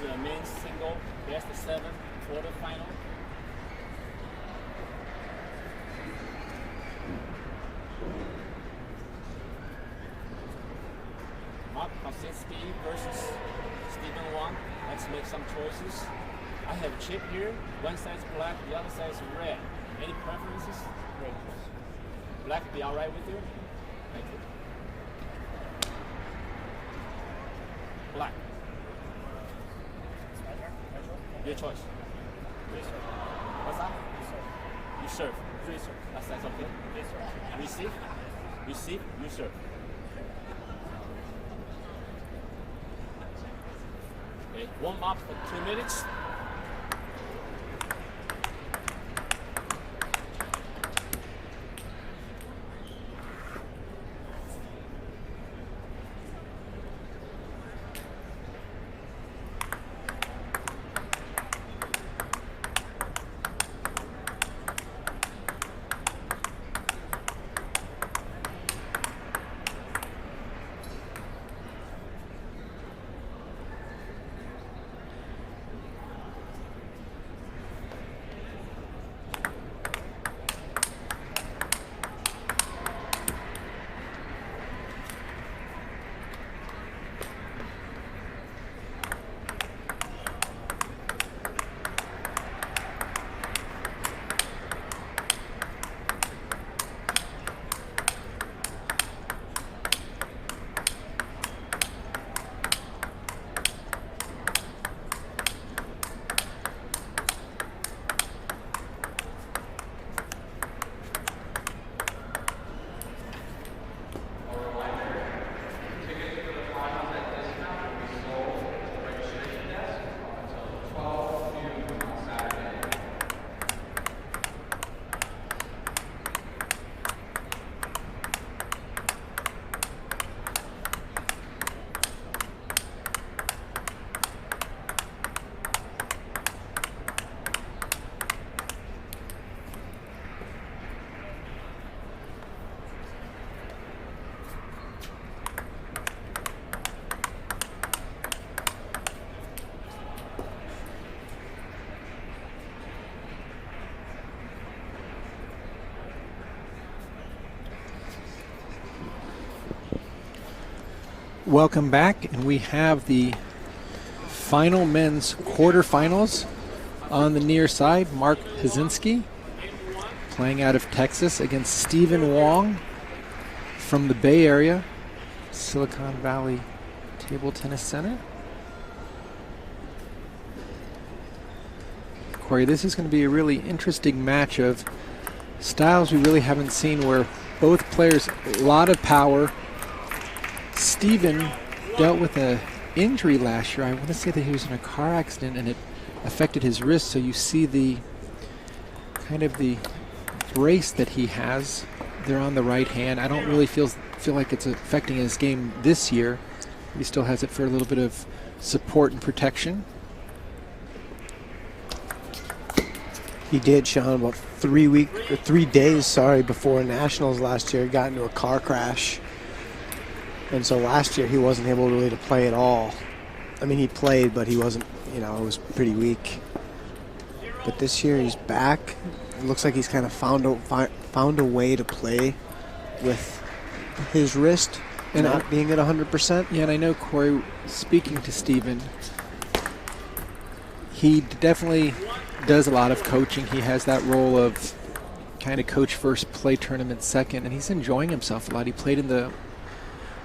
the men's single best of 7 quarterfinal. Hazinski versus Wang. Let's make some choices. I have chip here. One side is black, the other side is red. Any preferences? Red. Black be all right with you? Thank you. Black. Your choice. What's that? You serve. That's okay? Receive. Receive, you serve. Okay, warm up for 2 minutes. Welcome back, and we have the final men's quarterfinals on the near side. Mark Hazinski playing out of Texas against Stephen Wang from the Bay Area, Silicon Valley Table Tennis Center. Corey, this is going to be a really interesting match of styles we really haven't seen, where both players, a lot of power. Stephen dealt with an injury last year. I want to say that he was in a car accident and it affected his wrist, so you see the kind of the brace that he has there on the right hand. I don't really feel like it's affecting his game this year. He still has it for a little bit of support and protection. He did, Sean, about 3 days before Nationals last year. He got into a car crash. And so last year he wasn't able really to play at all. I mean, he played, but he wasn't, it was pretty weak. But this year he's back. It looks like he's kind of found a way to play with his wrist and not being at 100%. Yeah, and I know, Corey, speaking to Stephen, he definitely does a lot of coaching. He has that role of kind of coach first, play tournament second, and he's enjoying himself a lot. He played in the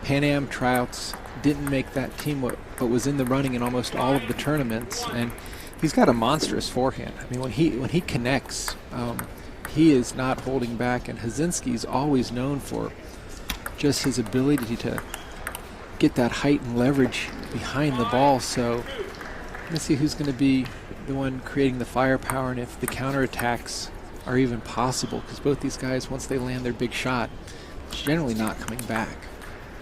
Pan Am tryouts, didn't make that team, but was in the running in almost all of the tournaments, and he's got a monstrous forehand. I mean, when he connects, he is not holding back, and Hazinski's always known for just his ability to get that height and leverage behind the ball. So let's see who's going to be the one creating the firepower, and if the counterattacks are even possible, because both these guys, once they land their big shot, it's generally not coming back.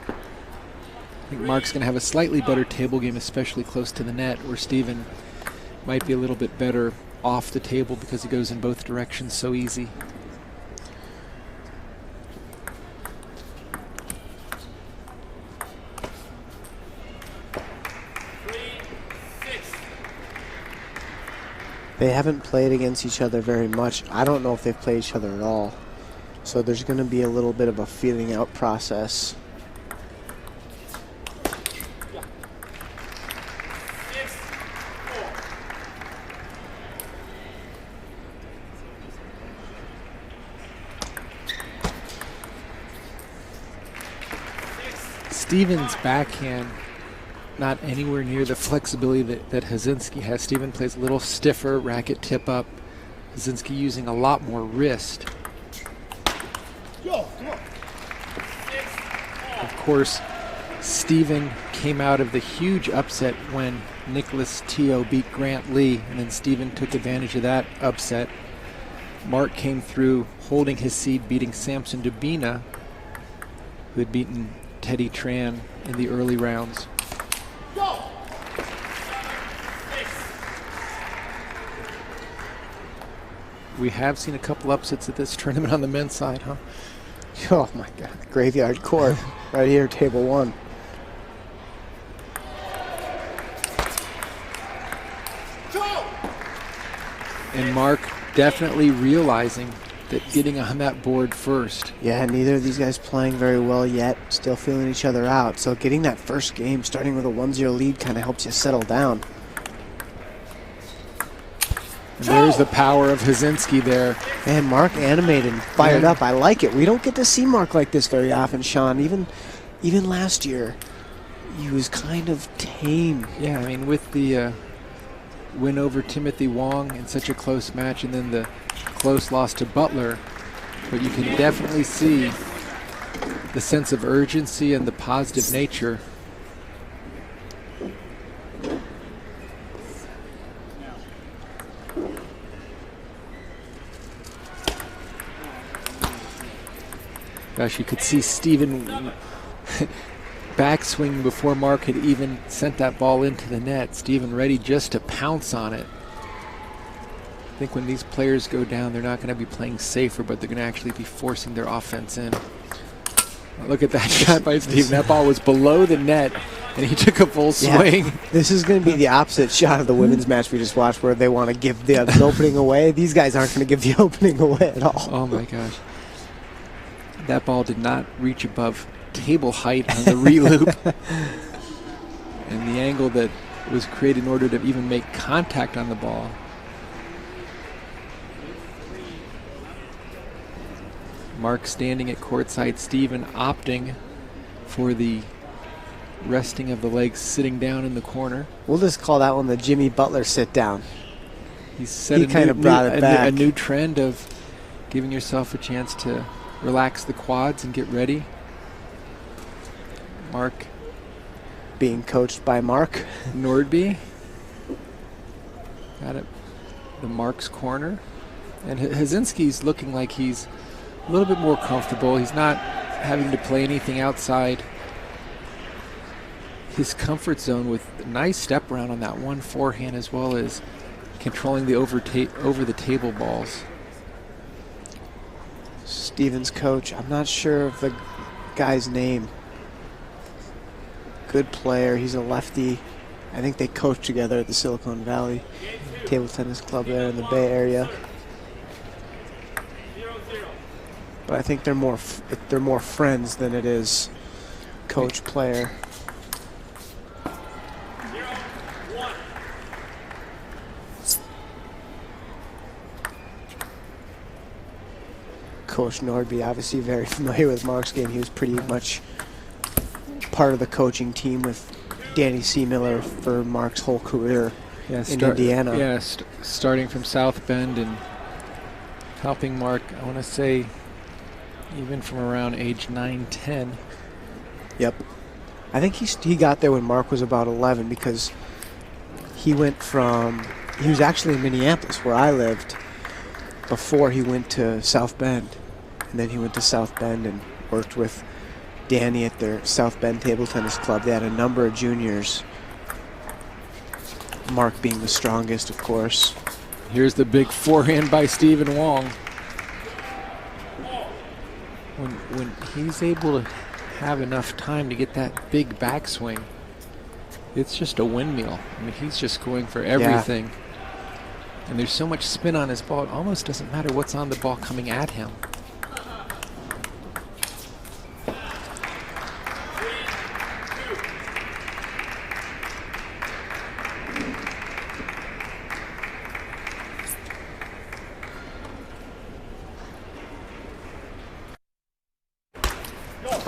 I think Mark's going to have a slightly better table game, especially close to the net, where Stephen might be a little bit better off the table because he goes in both directions so easy. They haven't played against each other very much. I don't know if they've played each other at all. So there's going to be a little bit of a feeling out process. Stephen's backhand not anywhere near the flexibility that Hazinski has. Stephen plays a little stiffer, racket tip up. Hazinski using a lot more wrist. Of course, Stephen came out of the huge upset when Nicholas Teo beat Grant Lee, and then Stephen took advantage of that upset. Mark came through holding his seed, beating Samson Dubina, who had beaten Teddy Tran in the early rounds. We have seen a couple upsets at this tournament on the men's side, huh? Oh my God, graveyard court right here, table one. And Mark definitely realizing that getting on that board first. Yeah, neither of these guys playing very well yet, still feeling each other out. So getting that first game, starting with a 1-0 lead, kind of helps you settle down. And there's the power of Hazinski there. Man, Mark animated and fired up. I like it. We don't get to see Mark like this very often, Sean. Even last year, he was kind of tame. Yeah, I mean, with the win over Timothy Wang in such a close match, and then the close loss to Butler, but you can definitely see the sense of urgency and the positive nature. Gosh, you could see Stephen backswing before Mark had even sent that ball into the net. Stephen ready just to pounce on it. I think when these players go down, they're not going to be playing safer, but they're going to actually be forcing their offense in. Look at that shot by Stephen. That ball was below the net, and he took a full swing. Yeah, this is going to be the opposite shot of the women's match we just watched, where they want to give the opening away. These guys aren't going to give the opening away at all. Oh, my gosh. That ball did not reach above table height on the reloop. And the angle that was created in order to even make contact on the ball. Mark standing at courtside, Steven opting for the resting of the legs, sitting down in the corner. We'll just call that one the Jimmy Butler sit down. He set He kind of brought it back. a new trend of giving yourself a chance to relax the quads and get ready. Mark Being coached by Mark. Nordby got it. The Mark's corner. And Hazinski's looking like he's a little bit more comfortable. He's not having to play anything outside his comfort zone, with a nice step around on that one forehand, as well as controlling the over the table balls. Steven's coach, I'm not sure of the guy's name. Good player, he's a lefty. I think they coach together at the Silicon Valley Table Tennis Club there in the Bay Area. But I think they're more friends than it is coach player. Coach Nordby, obviously very familiar with Mark's game. He was pretty much part of the coaching team with Danny C. Miller for Mark's whole career in Indiana. Yeah, starting from South Bend and helping Mark, I want to say, even from around age 9, 10. Yep. I think he got there when Mark was about 11, because he was actually in Minneapolis, where I lived, before he went to South Bend. And then he went to South Bend and worked with Danny at their South Bend Table Tennis Club. They had a number of juniors, Mark being the strongest, of course. Here's the big forehand by Stephen Wang. When he's able to have enough time to get that big backswing, it's just a windmill. I mean, he's just going for everything. Yeah. And there's so much spin on his ball, it almost doesn't matter what's on the ball coming at him.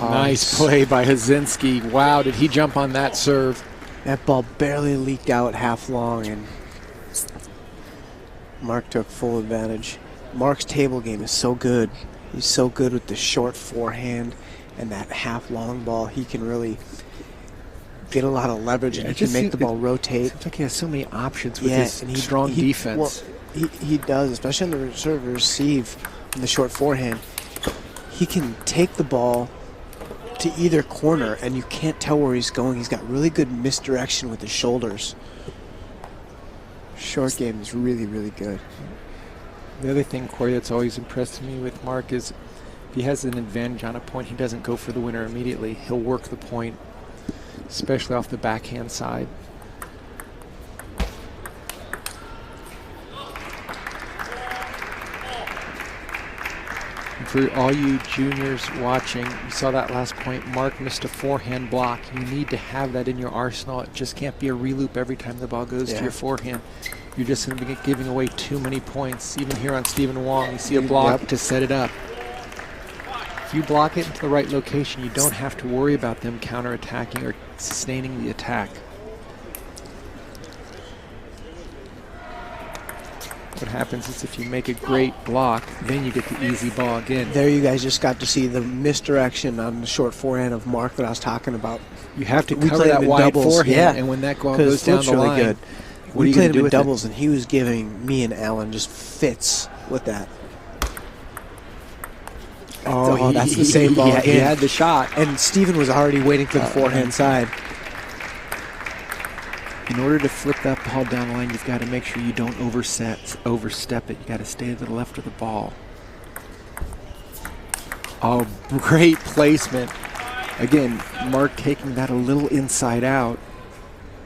Nice play by Hazinski. Wow, did he jump on that serve? That ball barely leaked out half long, and Mark took full advantage. Mark's table game is so good. He's so good with the short forehand and that half long ball. He can really get a lot of leverage, and he can make the ball rotate. Seems like he has so many options with his strong defense. Well, he does, especially on the reserve receive on the short forehand. He can take the ball to either corner, and you can't tell where he's going. He's got really good misdirection with his shoulders. Short game is really, really good. The other thing, Corey, that's always impressed me with Mark is if he has an advantage on a point, he doesn't go for the winner immediately. He'll work the point, especially off the backhand side. For all you juniors watching, you saw that last point. Mark missed a forehand block. You need to have that in your arsenal. It just can't be a reloop every time the ball goes to your forehand. You're just going to be giving away too many points. Even here on Stephen Wang, you see a block to set it up. If you block it into the right location, you don't have to worry about them counterattacking or sustaining the attack. What happens is if you make a great block, then you get the easy ball again. There you guys just got to see the misdirection on the short forehand of Mark that I was talking about. You have to cover that wide forehand, and when that ball goes down the line, good. We played him in doubles, and he was giving me and Alan just fits with that. Oh, that's the same ball again. He had the shot. And Steven was already waiting for the forehand side. In order to flip that ball down the line, you've got to make sure you don't overstep it. You got to stay to the left of the ball. Oh, great placement. Again, Mark taking that a little inside out.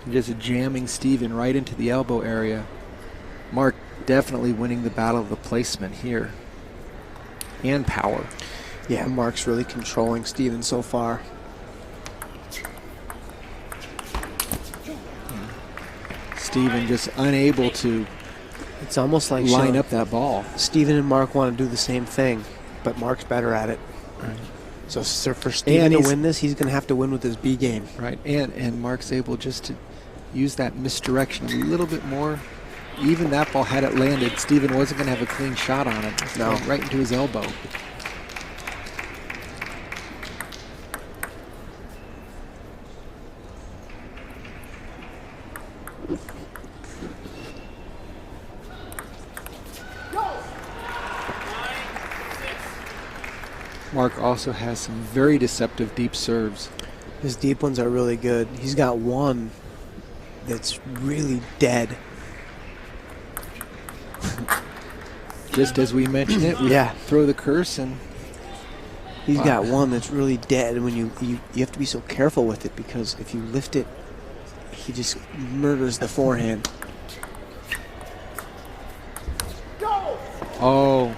Just jamming Steven right into the elbow area. Mark definitely winning the battle of the placement here. And power. Yeah, Mark's really controlling Steven so far. Steven just unable to It's almost like line Sean, up that ball. Steven and Mark want to do the same thing, but Mark's better at it. Right. So for Steven to he's- win this, he's going to have to win with his B game. Right, and Mark's able just to use that misdirection a little bit more. Even that ball, had it landed, Steven wasn't going to have a clean shot on it. It's No. going right into his elbow. Mark also has some very deceptive deep serves. His deep ones are really good. He's got one that's really dead. Just as we mentioned it, we Yeah. throw the curse and He's Wow. got one that's really dead, and when you have to be so careful with it, because if you lift it, he just murders the forehand. oh,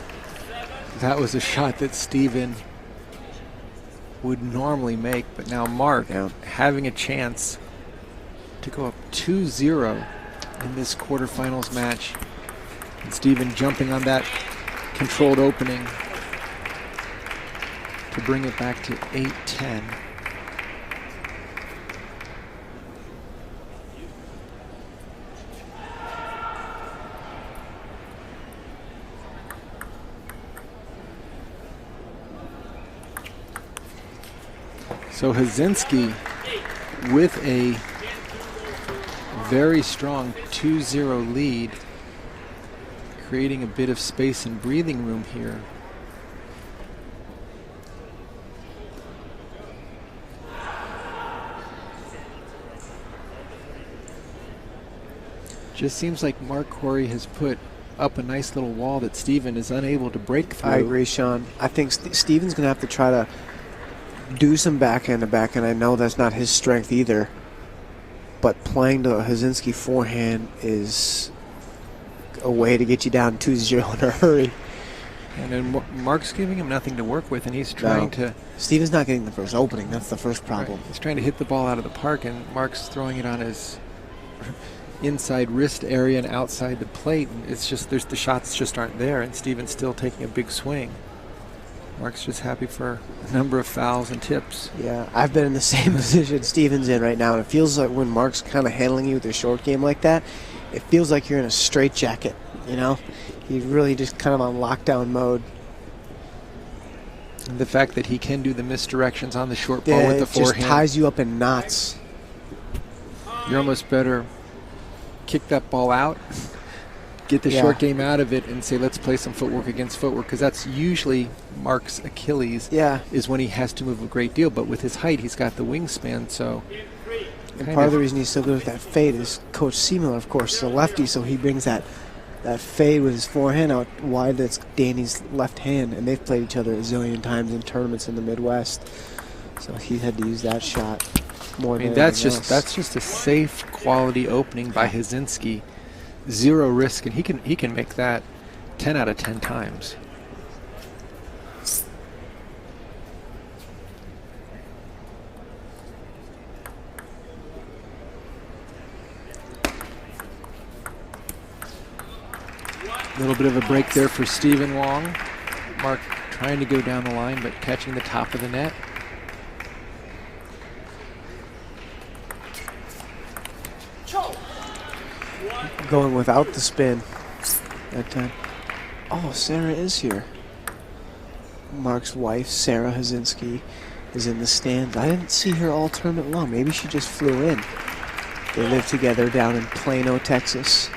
that was a shot that Steven would normally make, but now Mark having a chance to go up 2-0 in this quarterfinals match. And Steven jumping on that controlled opening to bring it back to 8-10. So Hazinski with a very strong 2-0 lead, creating a bit of space and breathing room here. Just seems like Mark Corey has put up a nice little wall that Steven is unable to break through. I agree, Sean. I think Steven's going to have to try to do some backhand to backhand. I know that's not his strength either, but playing the Hazinski forehand is a way to get you down 2-0 in a hurry. And then Mark's giving him nothing to work with, and he's trying to... Steven's not getting the first opening. That's the first problem. Right, he's trying to hit the ball out of the park, and Mark's throwing it on his inside wrist area and outside the plate. And it's just, the shots just aren't there, and Steven's still taking a big swing. Mark's just happy for a number of fouls and tips. Yeah, I've been in the same position Steven's in right now, and it feels like when Mark's kind of handling you with a short game like that, it feels like you're in a straitjacket, you know? He's really just kind of on lockdown mode. And the fact that he can do the misdirections on the short ball Yeah, with the it forehand. just ties you up in knots. You're almost better kick that ball out, get the short game out of it, and say, let's play some footwork against footwork, because that's usually Mark's Achilles, is when he has to move a great deal. But with his height, he's got the wingspan, so... And part of the reason he's so good with that fade is Coach Seamiller, of course, is a lefty, so he brings that fade with his forehand out wide. That's Danny's left hand, and they've played each other a zillion times in tournaments in the Midwest. So he had to use that shot more than that's anything just else. that's just a safe quality opening by Hazinski. Zero risk, and he can make that 10 out of 10 times. A little bit of a break there for Stephen Wang. Mark trying to go down the line, but catching the top of the net. Going without the spin that time. Oh, Sarah is here. Mark's wife, Sarah Hazinski, is in the stands. I didn't see her all tournament long. Maybe she just flew in. They live together down in Plano, Texas.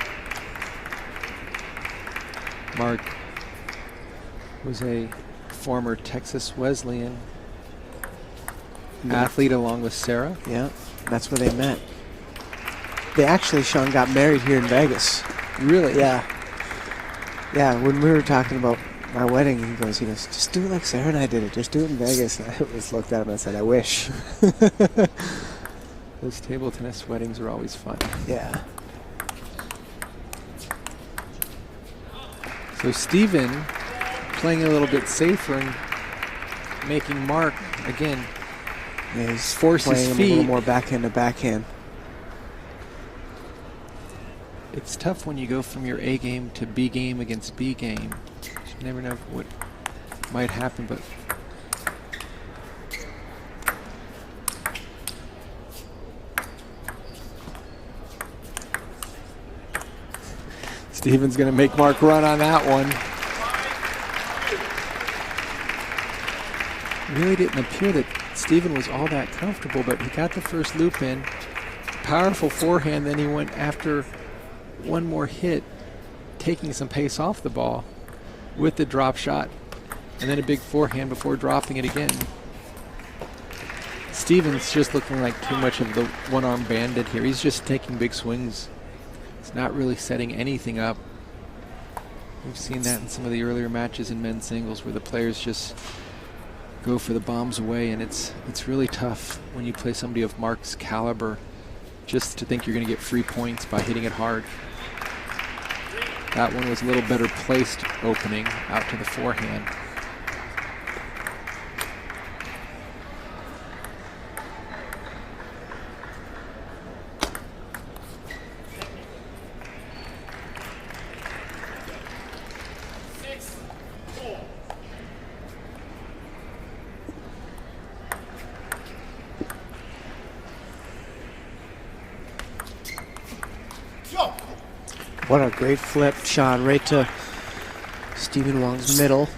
Mark was a former Texas Wesleyan athlete along with Sarah. Yeah, that's where they met. They actually, Sean, got married here in Vegas. Really? Yeah. Yeah, when we were talking about my wedding, he goes, just do it like Sarah and I did it. Just do it in Vegas. And I just looked at him and I said, I wish. Those table tennis weddings are always fun. Yeah. So Steven playing a little bit safer and making Mark, again, Yeah, he's force his playing him a little feet. more backhand to backhand. It's tough when you go from your A game to B game against B game. You never know what might happen, but Steven's going to make Mark run on that one. really didn't appear that Steven was all that comfortable, but he got the first loop in. Powerful forehand, then he went after one more hit, taking some pace off the ball with the drop shot, and then a big forehand before dropping it again. Steven's just looking like too much of the one-arm bandit here. He's just taking big swings. It's not really setting anything up. We've seen that in some of the earlier matches in men's singles where the players just go for the bombs away, and it's really tough when you play somebody of Mark's caliber just to think you're going to get free points by hitting it hard. That one was a little better placed opening out to the forehand. What a great flip shot right to Stephen Wang's middle.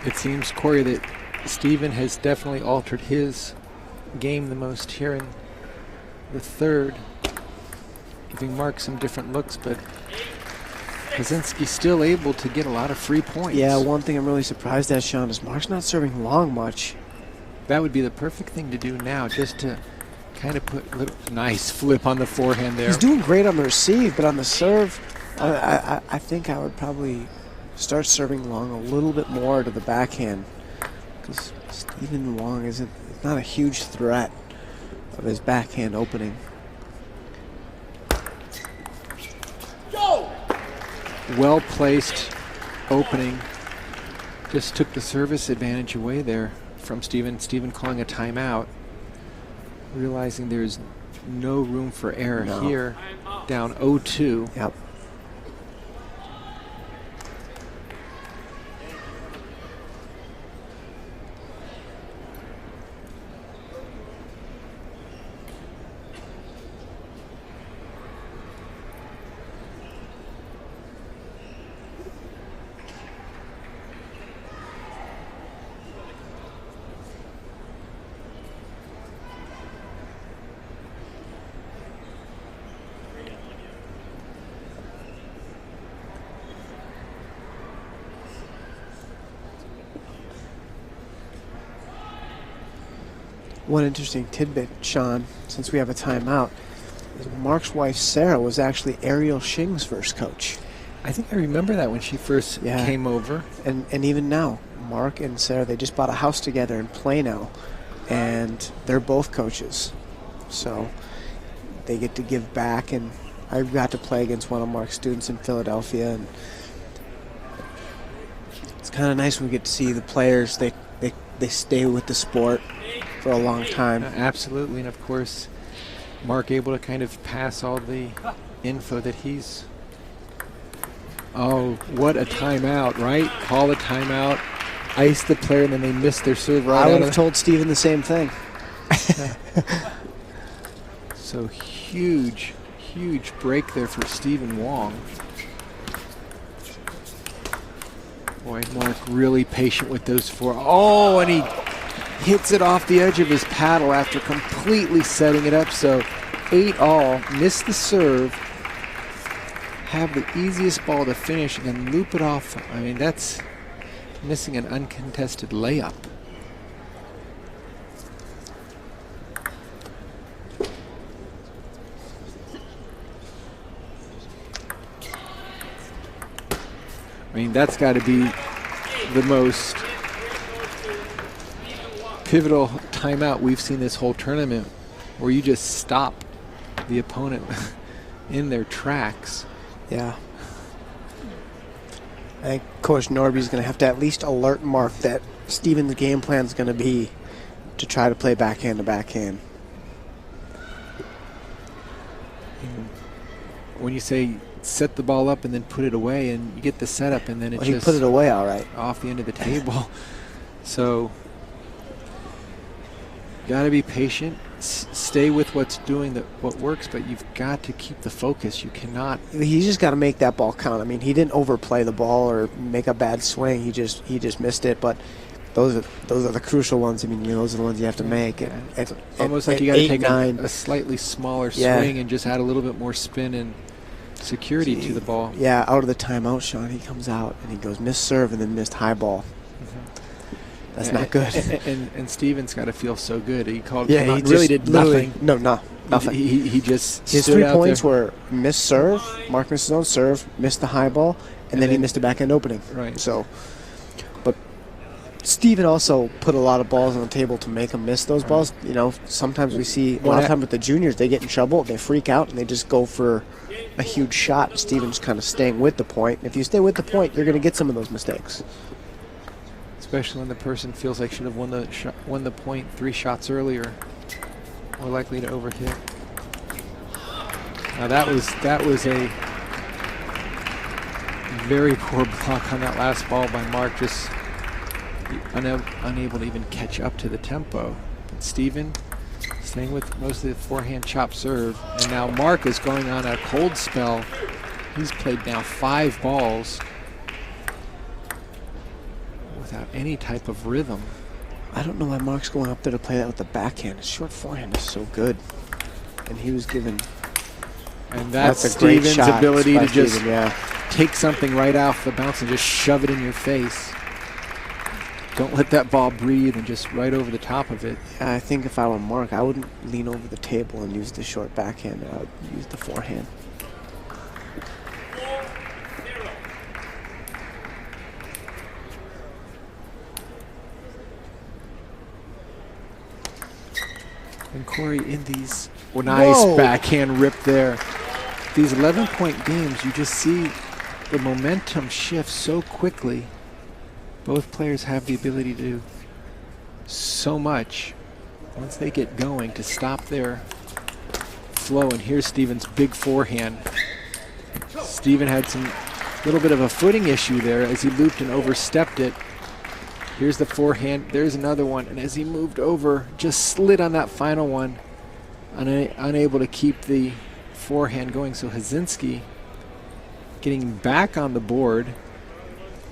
It seems, Corey, that Steven has definitely altered his game the most here in the third, giving Mark some different looks, but Hazinski's still able to get a lot of free points. Yeah, one thing I'm really surprised at, Sean, is Mark's not serving long much. That would be the perfect thing to do now, just to kind of put a little nice flip on the forehand there. He's doing great on the receive, but on the serve, I think I would probably start serving long a little bit more to the backhand, because Stephen Wang it's not a huge threat of his backhand opening. Well placed opening. Just took the service advantage away there from Steven. Steven calling a timeout, realizing there's no room for error here. Down 0-2. Yep. One interesting tidbit, Sean, since we have a timeout, is Mark's wife, Sarah, was actually Ariel Shing's first coach. I think I remember that when she first came over. And even now, Mark and Sarah, they just bought a house together in Plano, and they're both coaches. So they get to give back, and I got to play against one of Mark's students in Philadelphia, and it's kind of nice when we get to see the players, they stay with the sport for a long time. Absolutely, and of course, Mark able to kind of pass all the info that he's... Oh, what a timeout, right? Call a timeout, ice the player, and then they miss their serve right I would out have told Steven the same thing. So huge, huge break there for Stephen Wang. Boy, Mark really patient with those four. Oh, and he hits it off the edge of his paddle after completely setting it up. So 8-all, missed the serve, have the easiest ball to finish, and then loop it off. I mean, that's missing an uncontested layup. I mean, that's got to be the most pivotal timeout we've seen this whole tournament, where you just stop the opponent in their tracks. Yeah. I think Coach Norby's going to have to at least alert Mark that Steven's game plan is going to be to try to play backhand to backhand. When you say set the ball up and then put it away, and you get the setup, and then it He just put it away all right. off the end of the table. So got to be patient, stay with what's doing what works, but you've got to keep the focus. You cannot. He just got to make that ball count. I mean, he didn't overplay the ball or make a bad swing. He just missed it. But those are the crucial ones. I mean, those are the ones you have to make. Almost like you got to take a slightly smaller swing and just add a little bit more spin and security to the ball. Yeah, out of the timeout, Sean, he comes out and he goes missed serve and then missed high ball. That's not good. And Steven's got to feel so good. He called. Yeah, he really did nothing. No, nothing. He just his 3 points were missed serve, Mark missed his own serve, missed the high ball, and then he missed the backhand opening. Right. So, but Steven also put a lot of balls on the table to make him miss those balls. You know, sometimes we see a lot of time with the juniors, they get in trouble, they freak out, and they just go for a huge shot. Steven's kind of staying with the point. If you stay with the point, you're going to get some of those mistakes. Especially when the person feels like should have won the point 3 shots earlier, more likely to overhit. Now that was a very poor block on that last ball by Mark, just unable to even catch up to the tempo. But Steven staying with mostly the forehand chop serve, and now Mark is going on a cold spell. He's played now 5 balls without any type of rhythm. I don't know why Mark's going up there to play that with the backhand. His short forehand is so good. And he was given... And that's a great Steven's shot ability by to just Steven, take something right off the bounce and just shove it in your face. Don't let that ball breathe and just right over the top of it. Yeah, I think if I were Mark, I wouldn't lean over the table and use the short backhand. I would use the forehand. And Corey, in these nice backhand rip there. These 11-point games, you just see the momentum shift so quickly. Both players have the ability to do so much once they get going to stop their flow. And here's Steven's big forehand. Steven had some little bit of a footing issue there as he looped and overstepped it. Here's the forehand. There's another one. And as he moved over, just slid on that final one, unable to keep the forehand going. So Hazinski getting back on the board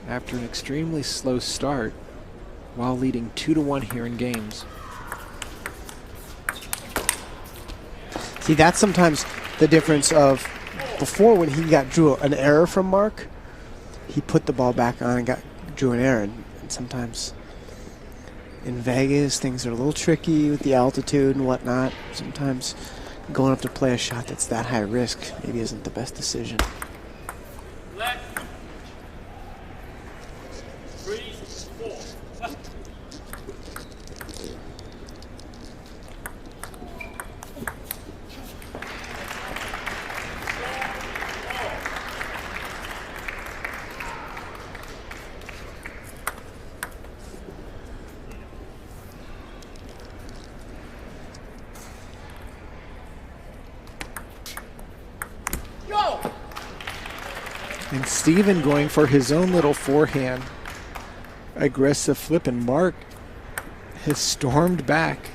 after an extremely slow start while leading 2-1 here in games. See, that's sometimes the difference of before when he drew an error from Mark, he put the ball back on and drew an error. And sometimes in Vegas, things are a little tricky with the altitude and whatnot. Sometimes going up to play a shot that's that high risk maybe isn't the best decision. And Steven going for his own little forehand aggressive flip, and Mark has stormed back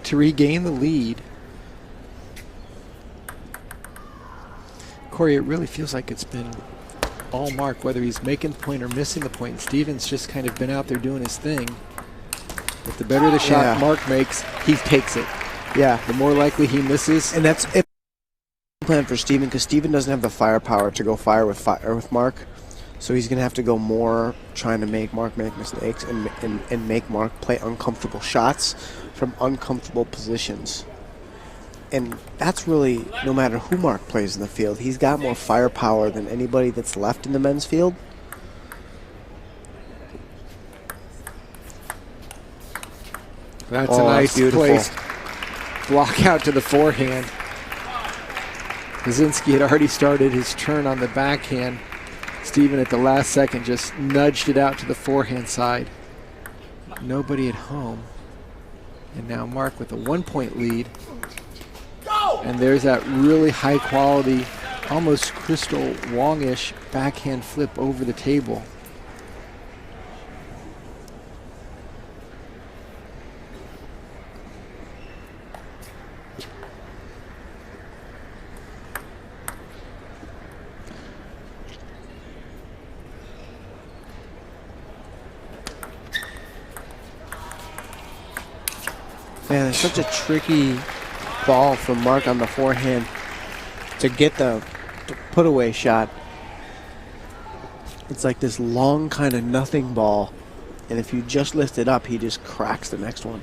to regain the lead. Corey, it really feels like it's been all Mark, whether he's making the point or missing the point. Steven's just kind of been out there doing his thing. But the better the shot Yeah. Mark makes, he takes it. Yeah. The more likely he misses. And that's it. Plan for Steven, because Steven doesn't have the firepower to go fire with Mark. So he's going to have to go more trying to make Mark make mistakes and make Mark play uncomfortable shots from uncomfortable positions. And that's really, no matter who Mark plays in the field, he's got more firepower than anybody that's left in the men's field. That's Oh, a nice beautiful. place. Block out to the forehand. Hazinski had already started his turn on the backhand. Steven at the last second just nudged it out to the forehand side. Nobody at home. And now Mark with a 1-point lead. And there's that really high quality, almost Crystal Wong-ish backhand flip over the table. Man, it's such a tricky ball from Mark on the forehand to get the put away shot. It's like this long kind of nothing ball, and if you just lift it up, he just cracks the next one.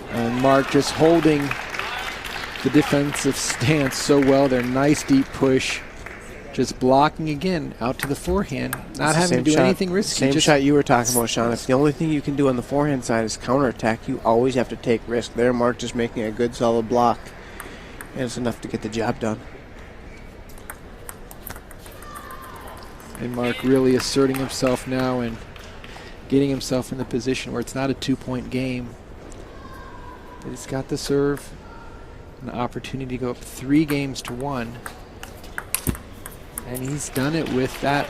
And Mark just holding the defensive stance so well. Their nice deep push. Just blocking again out to the forehand. Not having to do anything risky. Same just shot you were talking about, Sean. If the only thing you can do on the forehand side is counterattack, you always have to take risk. There, Mark just making a good solid block, and it's enough to get the job done. And Mark really asserting himself now and getting himself in the position where it's not a 2-point game. He's got the serve, an opportunity to go up 3-1. And he's done it with that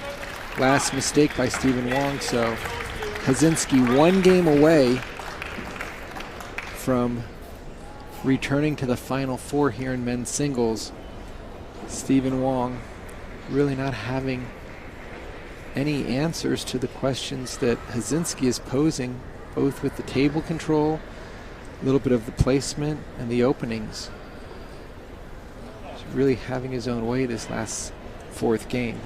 last mistake by Stephen Wang. So Hazinski 1 game away from returning to the Final Four here in men's singles. Stephen Wang really not having any answers to the questions that Hazinski is posing, both with the table control, a little bit of the placement, and the openings. He's really having his own way this last 4th game.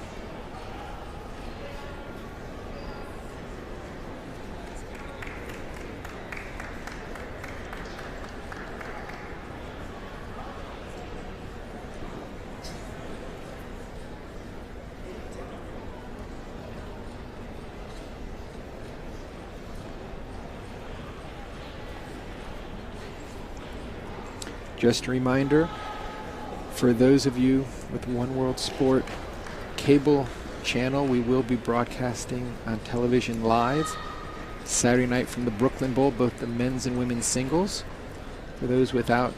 Just a reminder, for those of you with One World Sport cable channel, we will be broadcasting on television live Saturday night from the Brooklyn Bowl, both the men's and women's singles. For those without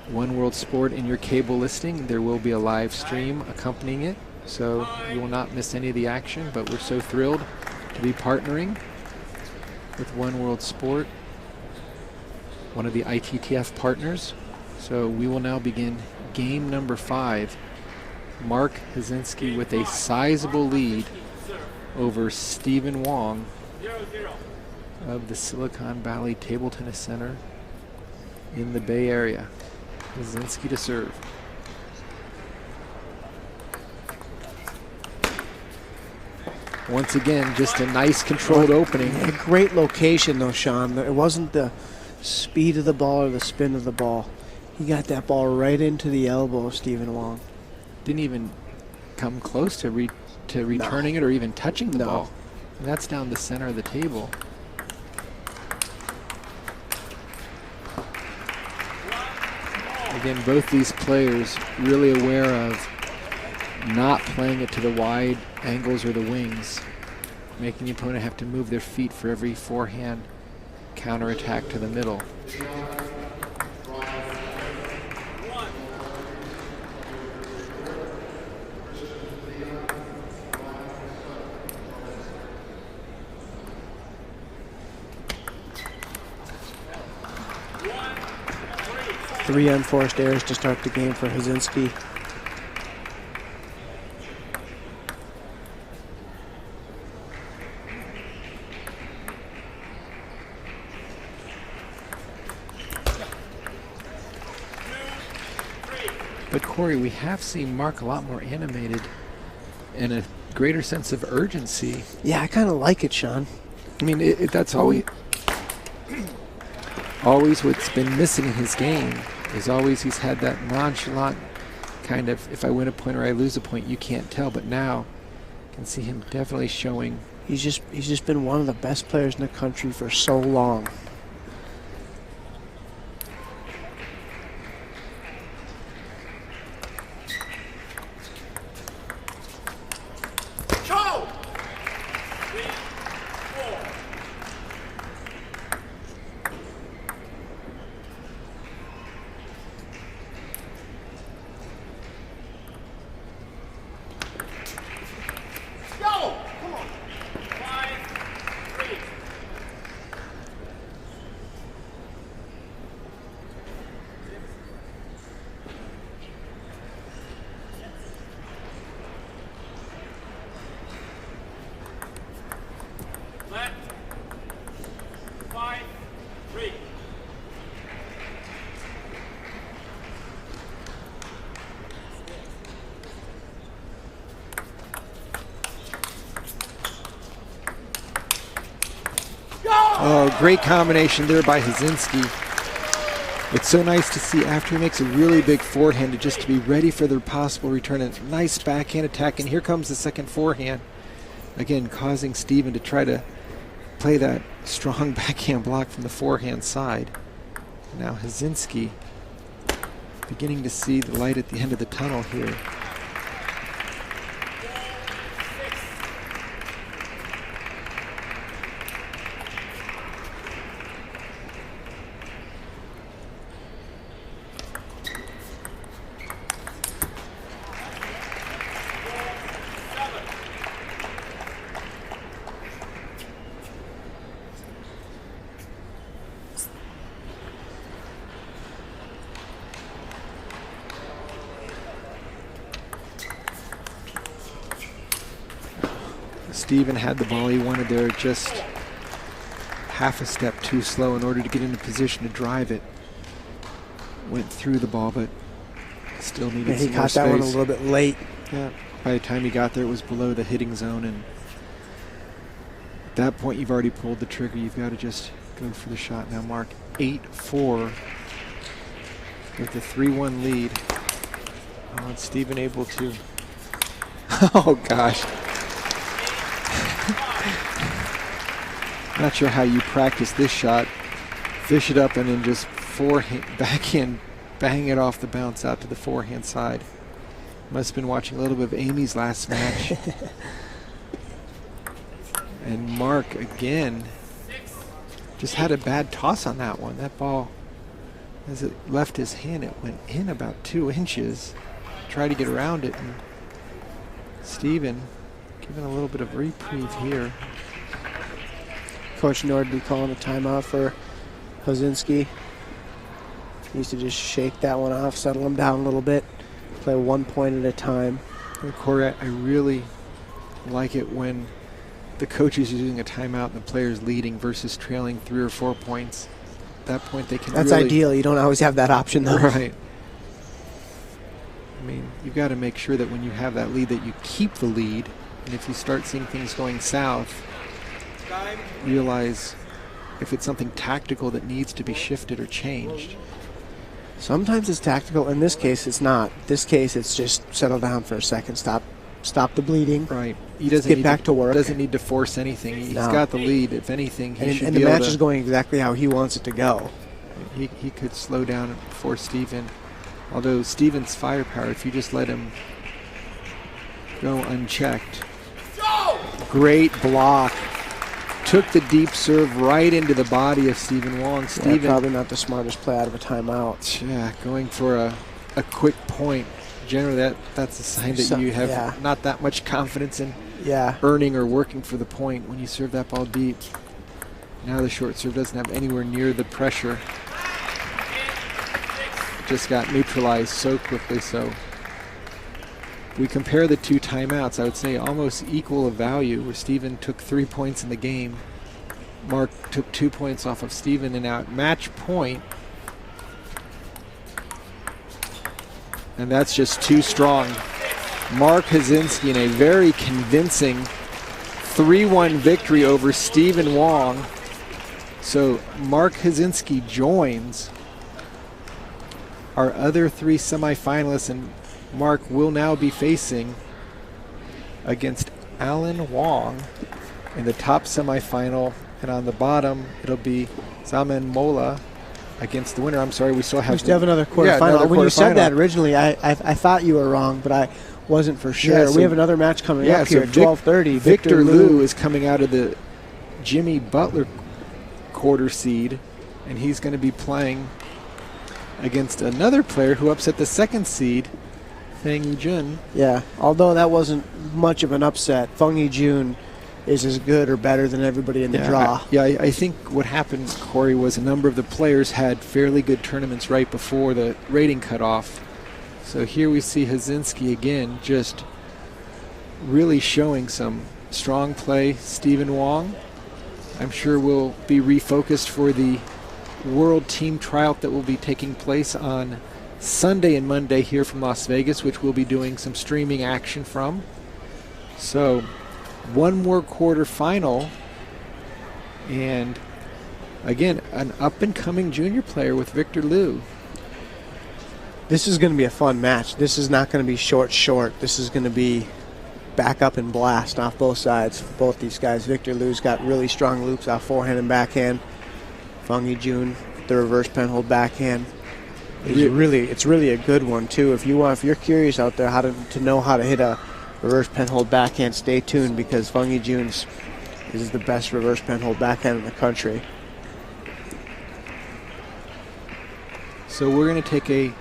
One World Sport in your cable listing, there will be a live stream accompanying it, so you will not miss any of the action, but we're so thrilled to be partnering with One World Sport, one of the ITTF partners. So we will now begin game number 5. Mark Hazinski with a sizable lead over Stephen Wang of the Silicon Valley Table Tennis Center in the Bay Area. Hazinski to serve. Once again, just a nice controlled opening. A great location though, Sean. It wasn't the speed of the ball or the spin of the ball. He got that ball right into the elbow of Stephen Wang. Didn't even come close to returning it or even touching the ball. And that's down the center of the table. Again, both these players really aware of not playing it to the wide angles or the wings, making the opponent have to move their feet for every forehand counterattack to the middle. Three unforced errors to start the game for Hazinski. But Corey, we have seen Mark a lot more animated and a greater sense of urgency. Yeah, I kind of like it, Sean. I mean, that's always what's been missing in his game is always he's had that nonchalant kind of, if I win a point or I lose a point, you can't tell. But now I can see him definitely showing. He's just been one of the best players in the country for so long. Oh, great combination there by Hazinski. It's so nice to see after he makes a really big forehand just to be ready for the possible return. A nice backhand attack, and here comes the second forehand. Again, causing Steven to try to play that strong backhand block from the forehand side. Now Hazinski beginning to see the light at the end of the tunnel here. Steven had the ball he wanted there, just half a step too slow in order to get into position to drive it. Went through the ball, but still needed some more space. He caught that one a little bit late. Yeah. By the time he got there, it was below the hitting zone, and at that point, you've already pulled the trigger. You've got to just go for the shot now. Mark 8-4 with the 3-1 lead. Oh, and Steven able to. Oh gosh. Not sure how you practice this shot. Fish it up and then just backhand, bang it off the bounce out to the forehand side. Must have been watching a little bit of Amy's last match. And Mark again just had a bad toss on that one. That ball, as it left his hand, it went in about 2 inches. Tried to get around it, and Steven given a little bit of reprieve here. Coach Nordby calling a timeout for Hazinski. Needs to just shake that one off, settle him down a little bit, play 1 point at a time. And Corey, I really like it when the coach is using a timeout and the player's leading versus trailing 3 or 4 points. At that point, they can That's really, ideal. You don't always have that option, though. Right. I mean, you've got to make sure that when you have that lead that you keep the lead. And if you start seeing things going south, realize if it's something tactical that needs to be shifted or changed. Sometimes it's tactical. In this case, it's not. In this case, it's just settle down for a second, stop the bleeding. Right. He doesn't get back to work. Doesn't need to force anything. He's got the lead. If anything, he should and be the able match is going exactly how he wants it to go. He could slow down for Steven. Although Steven's firepower, if you just let him go unchecked. Great block. Took the deep serve right into the body of Steven Wang. Steven, probably not the smartest play out of a timeout. Yeah, going for a quick point. Generally, that's a sign that you have not that much confidence in earning or working for the point when you serve that ball deep. Now the short serve doesn't have anywhere near the pressure. It just got neutralized so quickly. So if we compare the 2 timeouts, I would say almost equal of value, where Steven took 3 points in the game. Mark took 2 points off of Steven, and now at match point, And that's just too strong. Mark Hazinski in a very convincing 3-1 victory over Stephen Wang. So Mark Hazinski joins our other 3 semifinalists, and Mark will now be facing against Alan Wang in the top semifinal, and on the bottom it'll be Zaman Mola against the winner. I'm sorry, we still have another quarterfinal. another When you said quarterfinal. that originally, I thought you were wrong, but I wasn't for sure. Yeah, so- we have another match coming up so here at 12:30. Victor Liu is coming out of the Jimmy Butler quarter seed, and he's going to be playing against another player who upset the 2nd seed, Feng Yijun. Yeah, although that wasn't much of an upset, Feng Yijun is as good or better than everybody in the draw. I think what happened, Corey, was a number of the players had fairly good tournaments right before the rating cutoff. So here we see Hazinski again, just really showing some strong play. Stephen Wang, I'm sure will be refocused for the World Team Tryout that will be taking place on Sunday and Monday here from Las Vegas, which we'll be doing some streaming action from. So one more quarterfinal, and again, an up-and-coming junior player with Victor Liu. This is going to be a fun match. This is not going to be short. This is going to be back up and blast off both sides for both these guys. Victor Liu's got really strong loops off forehand and backhand. Feng Yijun, the reverse penhold backhand. It's really a good one too. If you're curious out there how to know how to hit a reverse penhold backhand, stay tuned, because Feng Yijun is the best reverse penhold backhand in the country. So we're going to take a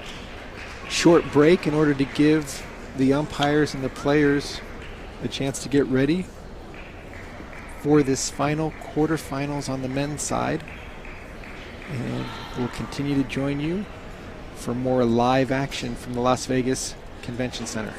short break in order to give the umpires and the players a chance to get ready for this final quarterfinals on the men's side. And we'll continue to join you for more live action from the Las Vegas Convention Center.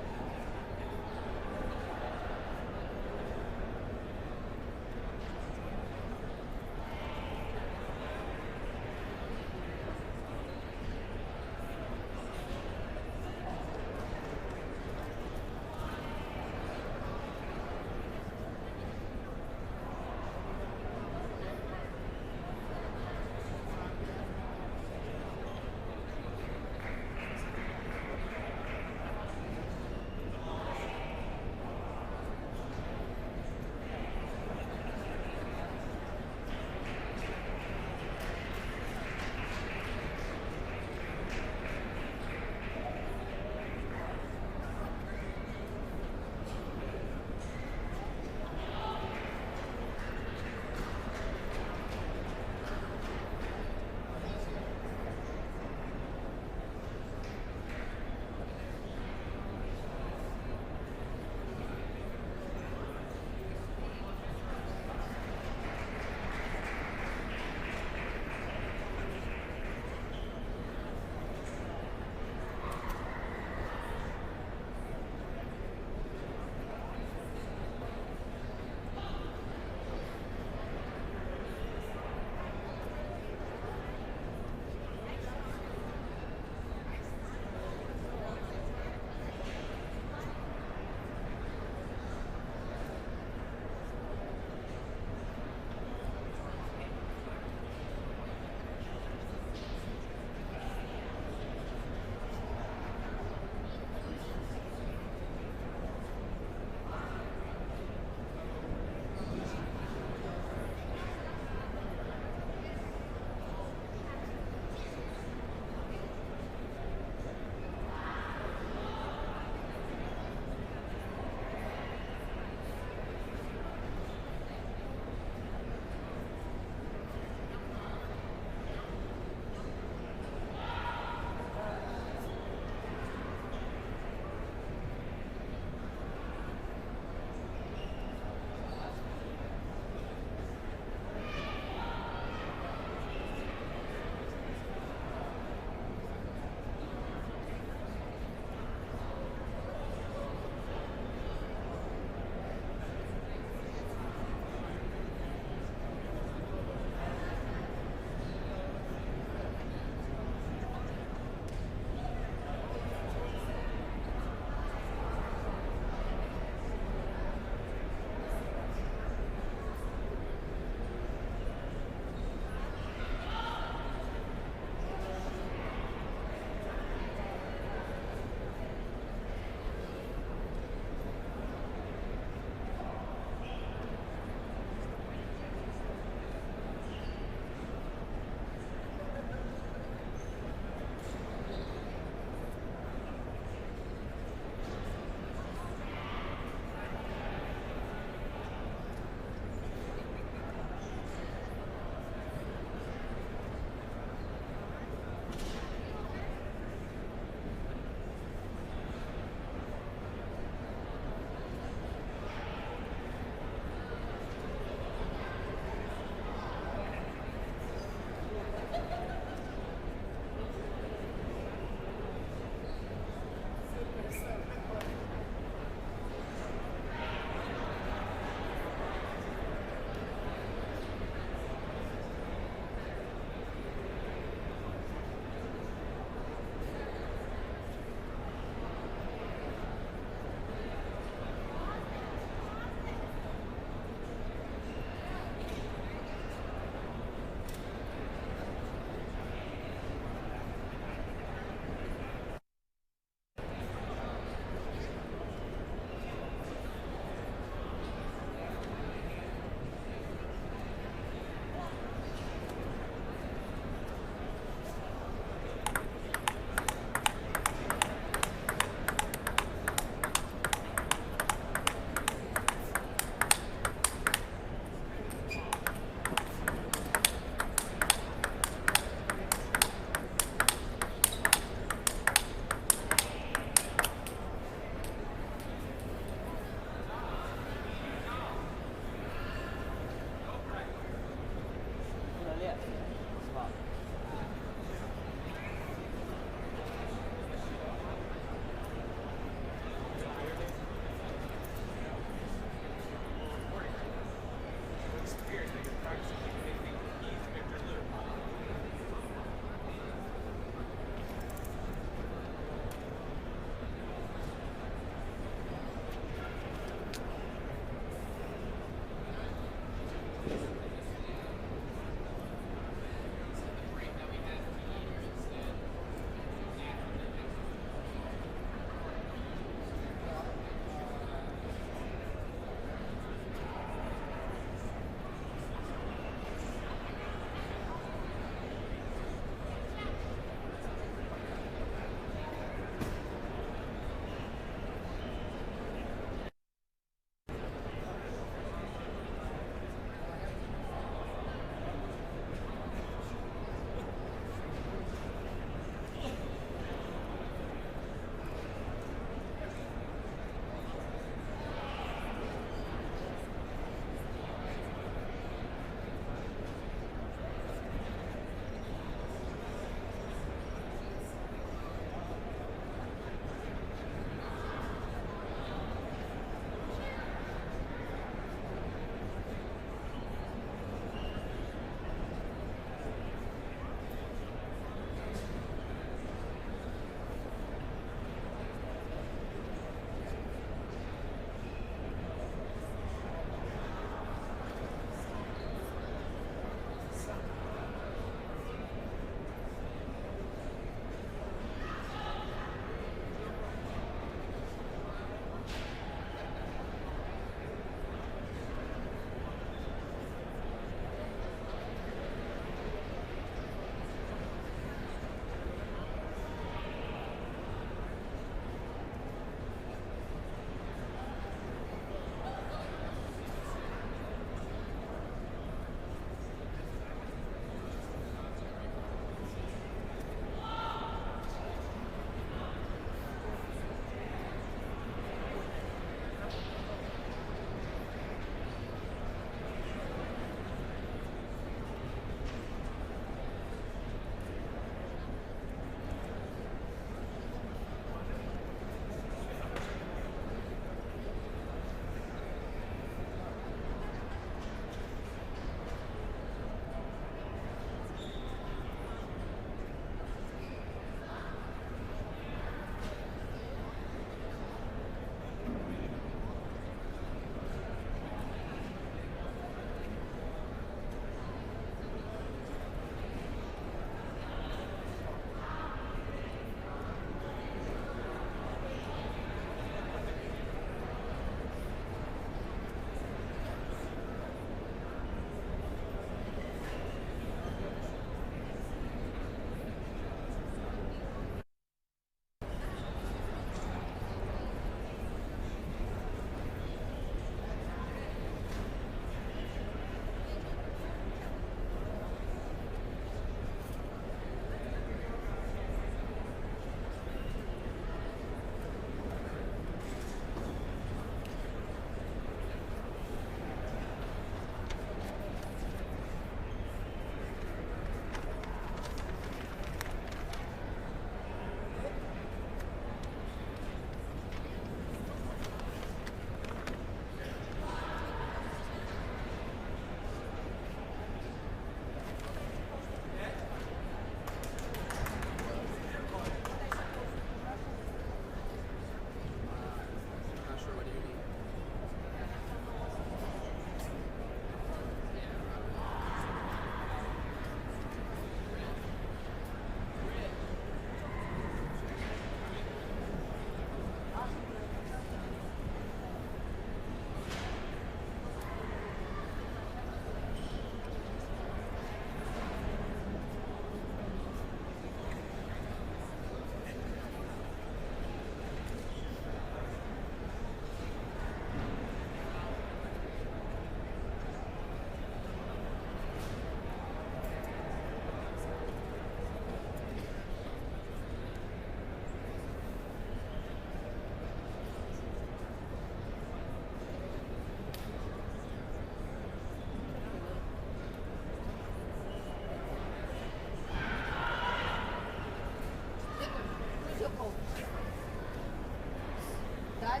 Dad,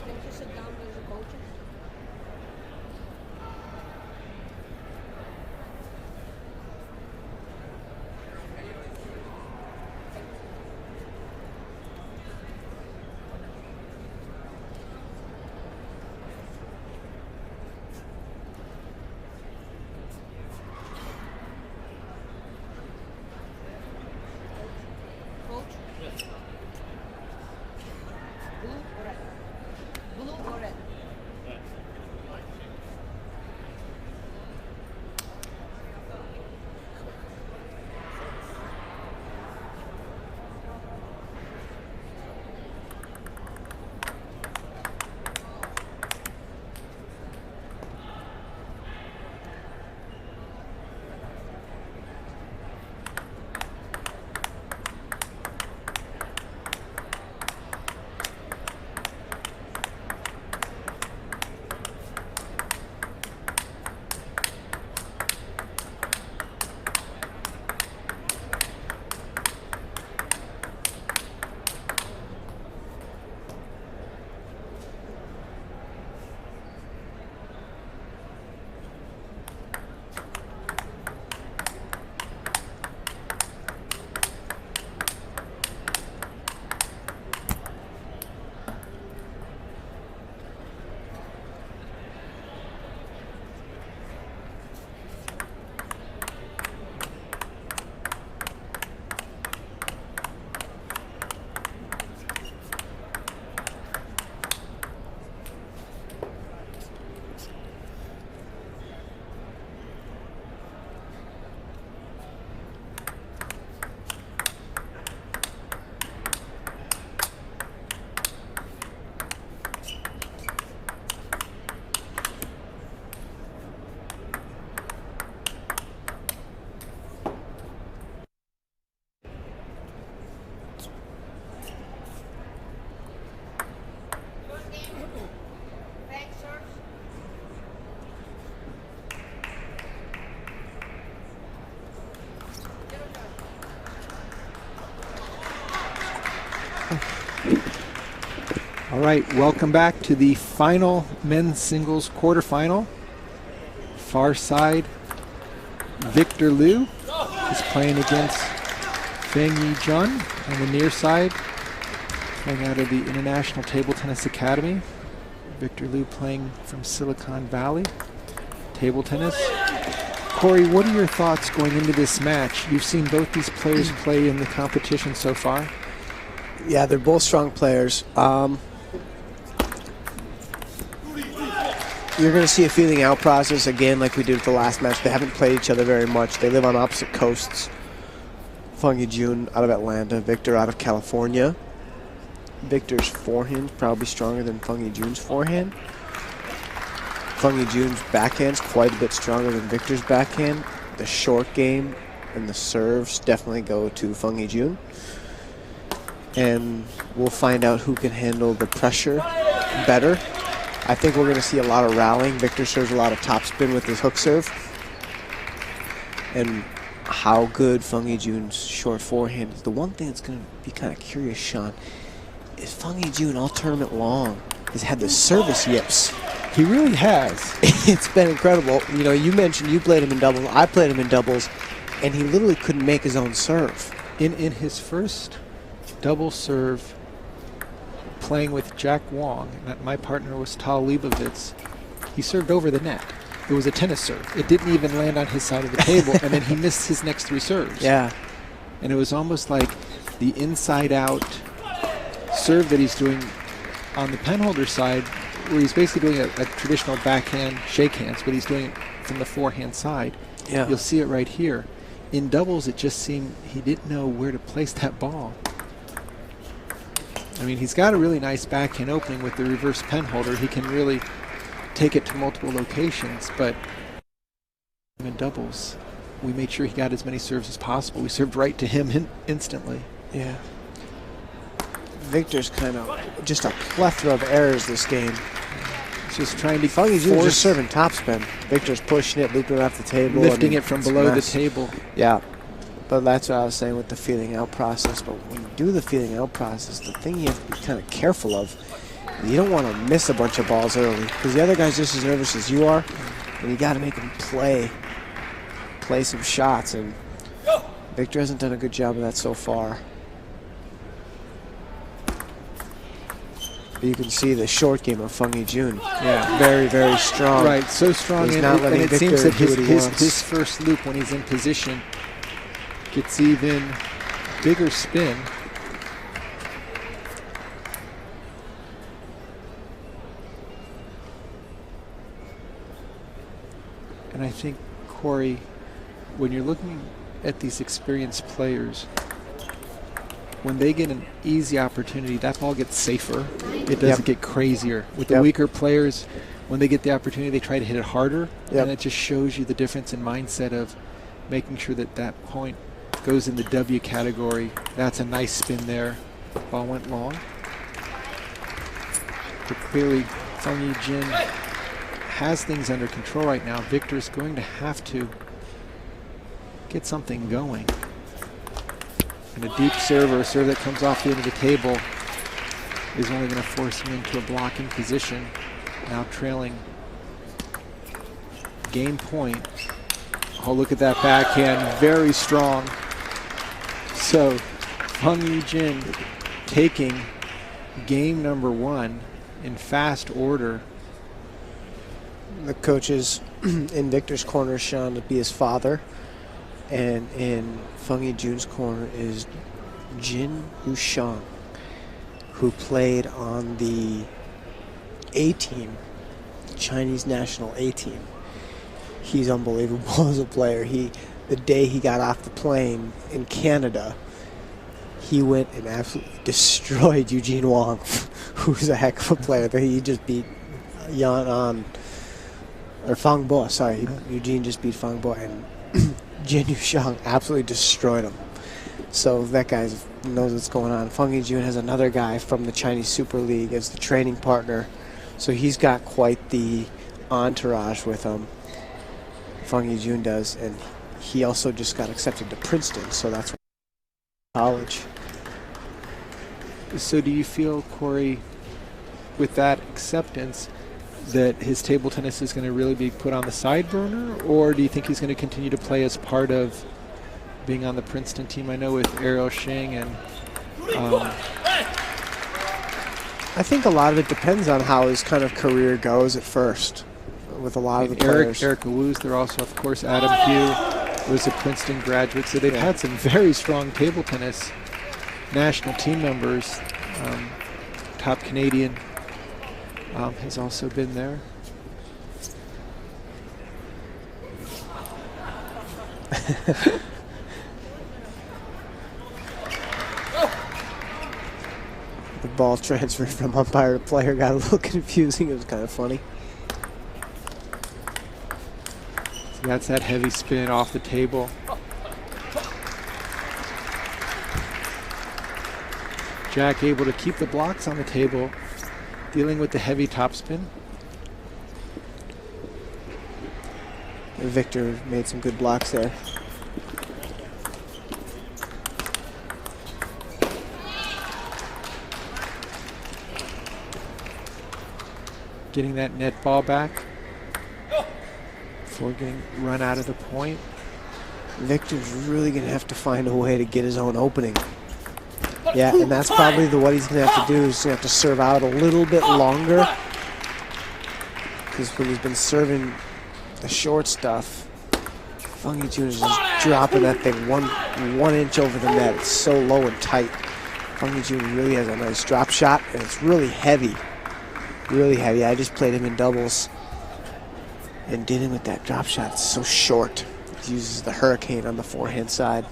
can you sit down with the coaches? Coach? Blue or red? Blue or red? Feng serves. All right, welcome back to the final men's singles quarterfinal. Far side, Victor Liu is playing against Feng Yijun. On the near side, playing out of the International Table Tennis Academy. Victor Liu playing from Silicon Valley. Table tennis. Corey, what are your thoughts going into this match? You've seen both these players play in the competition so far. Yeah, they're both strong players. You're going to see a feeling out process again like we did with the last match. They haven't played each other very much. They live on opposite coasts. Feng Yijun out of Atlanta, Victor out of California. Victor's forehand probably stronger than Feng Yijun's forehand. Feng Yijun's backhand's quite a bit stronger than Victor's backhand. The short game and the serves definitely go to Feng Yijun. And we'll find out who can handle the pressure better. I think we're going to see a lot of rallying. Victor serves a lot of topspin with his hook serve. And how good Feng Yijun's short forehand is. The one thing that's going to be kind of curious, Sean, is Feng Yijun all tournament long has had the service yips. He really has. It's been incredible. You know, you mentioned you played him in doubles. I played him in doubles, and he literally couldn't make his own serve. In his first double serve, playing with Jack Wang, and my partner was Tal Leibovitz, he served over the net. It was a tennis serve. It didn't even land on his side of the table, and then he missed his next three serves. Yeah. And it was almost like the inside-out serve that he's doing on the penholder side, where he's basically doing a traditional backhand shake hands, but he's doing it from the forehand side. Yeah. You'll see it right here. In doubles, it just seemed he didn't know where to place that ball. I mean, he's got a really nice backhand opening with the reverse penholder. He can really take it to multiple locations, but in doubles, we made sure he got as many serves as possible. We served right to him instantly. Yeah. Victor's kind of just a plethora of errors this game. He's just trying to Feng Yijun's just serving topspin. Victor's pushing it, looping it off the table. Lifting it from below the table. Yeah. But that's what I was saying with the feeling out process. But when you do the feeling out process, the thing you have to be kind of careful of, you don't want to miss a bunch of balls early because the other guy's just as nervous as you are, and you got to make him play some shots. And Victor hasn't done a good job of that so far. But you can see the short game of Feng Yijun. Yeah. Very, very strong. Right, so strong. He's And not it, letting and it Victor seems that do what he wants. his first loop when he's in position gets even bigger spin. And I think, Corey, when you're looking at these experienced players, when they get an easy opportunity, that ball gets safer. It doesn't get crazier. With the weaker players, when they get the opportunity, they try to hit it harder. And it just shows you the difference in mindset of making sure that that point goes in the W category. That's a nice spin there. Ball went long. But clearly, Feng Yijun has things under control right now. Victor's going to have to get something going. And a deep serve or a serve that comes off the end of the table is only going to force him into a blocking position. Now trailing. Game point. Oh, look at that backhand. Very strong. So, Feng Yijun taking game number 1 in fast order. The coaches in Victor's corner is shown to be his father. And in Feng Yijun's corner is Jin Yushang, who played on the A-team, Chinese national A-team. He's unbelievable as a player. The day he got off the plane in Canada, he went and absolutely destroyed Eugene Wang, who's a heck of a player. He just beat Fang Bo, sorry. Eugene just beat Fang Bo, and Jin Yushang absolutely destroyed him. So that guy knows what's going on. Feng Yijun has another guy from the Chinese Super League as the training partner. So he's got quite the entourage with him. Feng Yijun does, and he also just got accepted to Princeton, so that's college. So do you feel, Corey, with that acceptance, that his table tennis is going to really be put on the side burner, or do you think he's going to continue to play as part of being on the Princeton team? I know with Ariel Sheng and I think a lot of it depends on how his kind of career goes at first with a lot of the players. Erica Wu's there also, of course. Adam Hugh was a Princeton graduate, so they've had some very strong table tennis national team members. Top Canadian has also been there. The ball transfer from umpire to player got a little confusing. It was kind of funny. So that's that heavy spin off the table. Jack able to keep the blocks on the table, dealing with the heavy topspin. Victor made some good blocks there. Getting that net ball back before getting run out of the point. Victor's really going to have to find a way to get his own opening. Yeah, and that's probably what he's going to have to do. He's going to have to serve out a little bit longer. Because when he's been serving the short stuff, Feng Yijun is just dropping that thing one inch over the net. It's so low and tight. Feng Yijun really has a nice drop shot, and it's really heavy. Really heavy. I just played him in doubles and did him with that drop shot. It's so short. He uses the hurricane on the forehand side.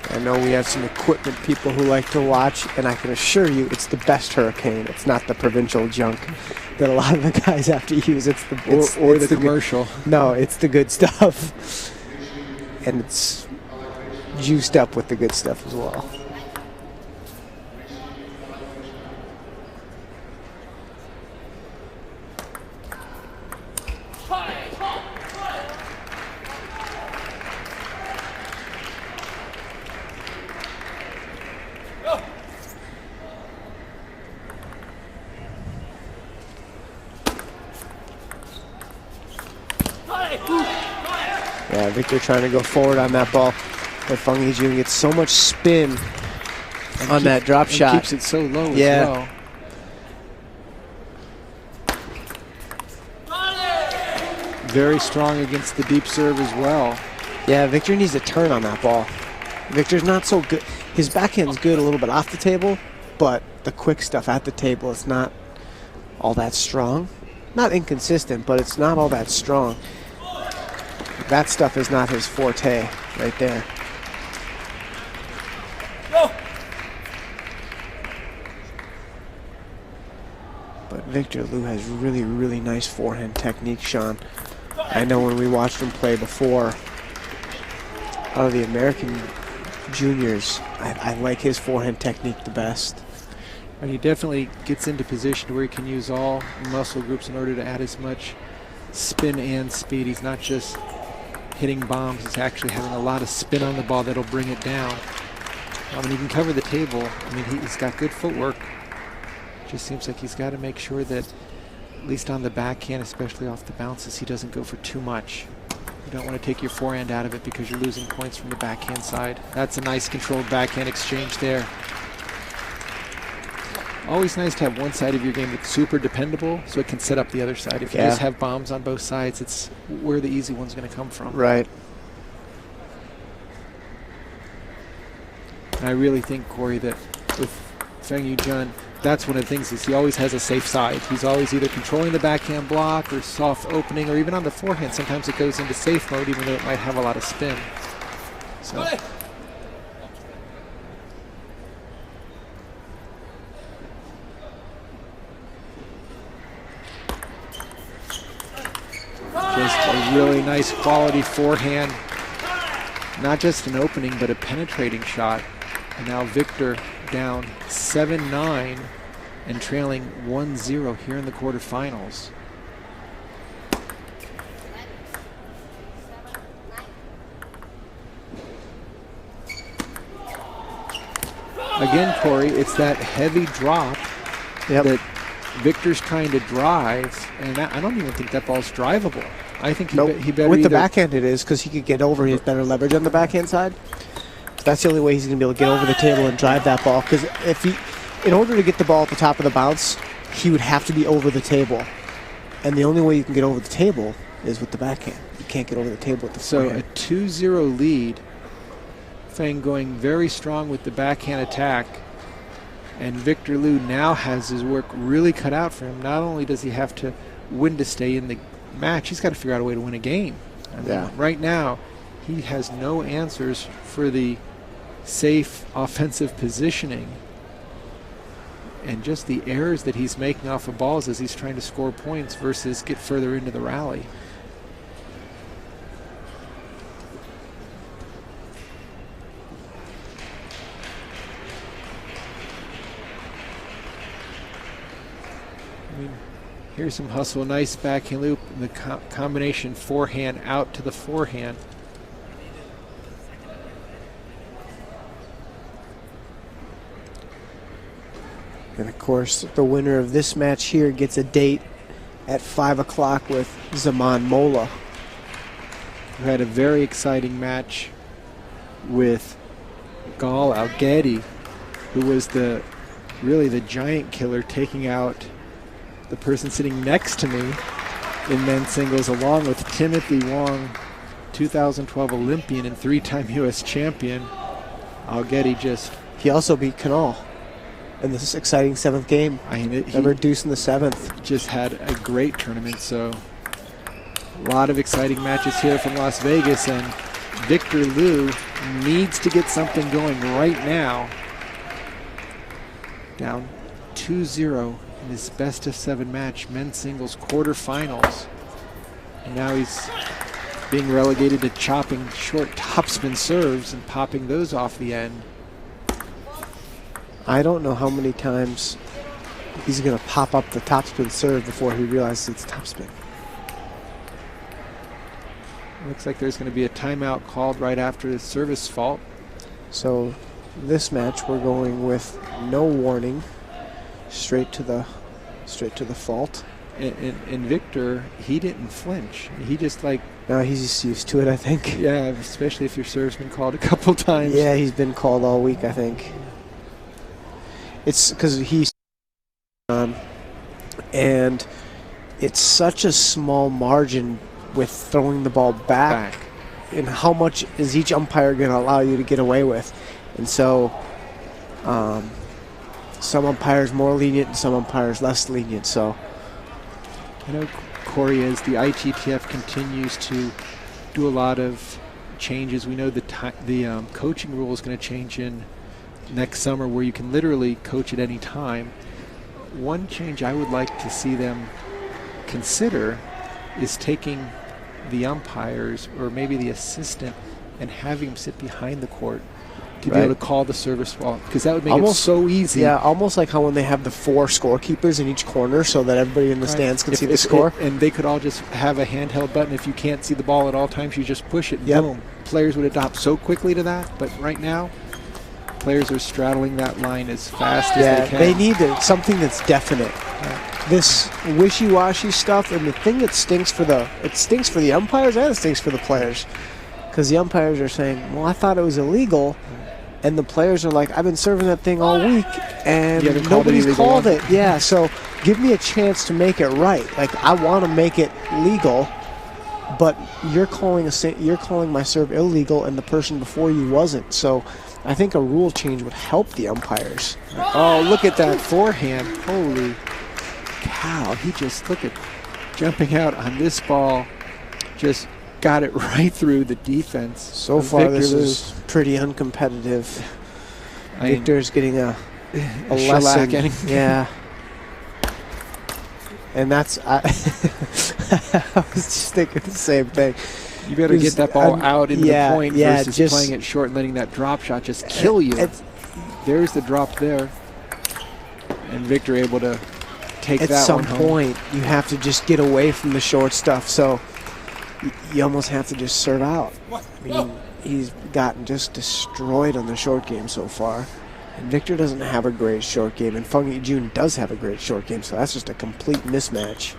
I know we have some equipment people who like to watch, and I can assure you it's the best hurricane. It's not the provincial junk that a lot of the guys have to use. It's the commercial. No, it's the good stuff. And it's juiced up with the good stuff as well. Yeah, Victor trying to go forward on that ball. But Feng Yijun gets so much spin on that drop shot. Keeps it so low as Yeah. well. Very strong against the deep serve as well. Yeah, Victor needs to turn on that ball. Victor's not so good. His backhand's good a little bit off the table, but the quick stuff at the table is not all that strong. Not inconsistent, but it's not all that strong. That stuff is not his forte right there. But Victor Liu has really, really nice forehand technique, Sean. I know when we watched him play before, out of the American juniors, I like his forehand technique the best. And he definitely gets into position where he can use all muscle groups in order to add as much spin and speed. He's not just hitting bombs, he's actually having a lot of spin on the ball that'll bring it down. I mean, he can cover the table. I mean, he's got good footwork. Just seems like he's got to make sure that, at least on the backhand, especially off the bounces, he doesn't go for too much. You don't want to take your forehand out of it because you're losing points from the backhand side. That's a nice controlled backhand exchange there. Always nice to have one side of your game that's super dependable so it can set up the other side. If you just have bombs on both sides, it's where the easy one's going to come from. Right. And I really think, Corey, that with Feng Yijun, that's one of the things is he always has a safe side. He's always either controlling the backhand block or soft opening, or even on the forehand. Sometimes it goes into safe mode, even though it might have a lot of spin. So. Just a really nice quality forehand. Not just an opening, but a penetrating shot. And now Victor down 7-9 and trailing 1-0 here in the quarterfinals. Again, Corey, it's that heavy drop that Victor's trying to drive, and I don't even think that ball's drivable. I think he better with the backhand it is, because he could get over. He has better leverage on the backhand side. So that's the only way he's going to be able to get over the table and drive that ball. Because if he, in order to get the ball at the top of the bounce, he would have to be over the table. And the only way you can get over the table is with the backhand. You can't get over the table with the forehand. So a 2-0 lead. Feng going very strong with the backhand attack. And Victor Liu now has his work really cut out for him. Not only does he have to win to stay in the match, he's got to figure out a way to win a game. I mean, right now, he has no answers for the safe offensive positioning. And just the errors that he's making off of balls as he's trying to score points versus get further into the rally. I mean, here's some hustle. Nice backhand loop. And the combination forehand out to the forehand. And of course, the winner of this match here gets a date at 5 o'clock with Zaman Mola, who had a very exciting match with Gal Algedi, who was really the giant killer, taking out the person sitting next to me in men's singles, along with Timothy Wang, 2012 Olympian and 3-time U.S. champion. Algedi he also beat Canal in this exciting 7th game. I mean, he reduced in the 7th. Just had a great tournament, so a lot of exciting matches here from Las Vegas, and Victor Liu needs to get something going right now. Down 2-0 in his best of 7 match, men's singles quarterfinals. And now he's being relegated to chopping short topspin serves and popping those off the end. I don't know how many times he's going to pop up the topspin serve before he realizes it's topspin. Looks like there's going to be a timeout called right after the service fault. So this match we're going with no warning, straight to the fault. And Victor, he didn't flinch. He just like, No, he's just used to it, I think. yeah, especially if your serve's been called a couple times. Yeah, he's been called all week, I think. It's because he's and it's such a small margin with throwing the ball back. And how much is each umpire going to allow you to get away with? And so some umpires more lenient and some umpires less lenient. So I know, Corey, as the ITTF continues to do a lot of changes, we know the coaching rule is going to change in next summer, where you can literally coach at any time. One change I would like to see them consider is taking the umpires or maybe the assistant and having them sit behind the court to be able to call the service ball, because that would make it so easy. Yeah, almost like how when they have the 4 scorekeepers in each corner so that everybody in the stands can see the score. And they could all just have a handheld button. If you can't see the ball at all times, you just push it and boom. Players would adopt so quickly to that, but right now players are straddling that line as fast as they can. They need something that's definite. This wishy-washy stuff, and the thing that stinks for the umpires and it stinks for the players, because the umpires are saying, well, I thought it was illegal, and the players are like, I've been serving that thing all week and nobody's called it. Yeah, so give me a chance to make it right. Like, I want to make it legal, but you're calling my serve illegal and the person before you wasn't. So I think a rule change would help the umpires. Oh, look at that forehand. Holy cow. He just, look at jumping out on this ball. Just got it right through the defense. So far, this is pretty uncompetitive. Victor's getting a lesson. Yeah. And that's, I was just thinking the same thing. You better get that ball out into the point versus just playing it short and letting that drop shot just kill you. There's the drop there. And Victor able to take that one home. At some point, you have to just get away from the short stuff. So you almost have to just serve out. I mean, he's gotten just destroyed on the short game so far. And Victor doesn't have a great short game, and Feng Yijun does have a great short game, so that's just a complete mismatch.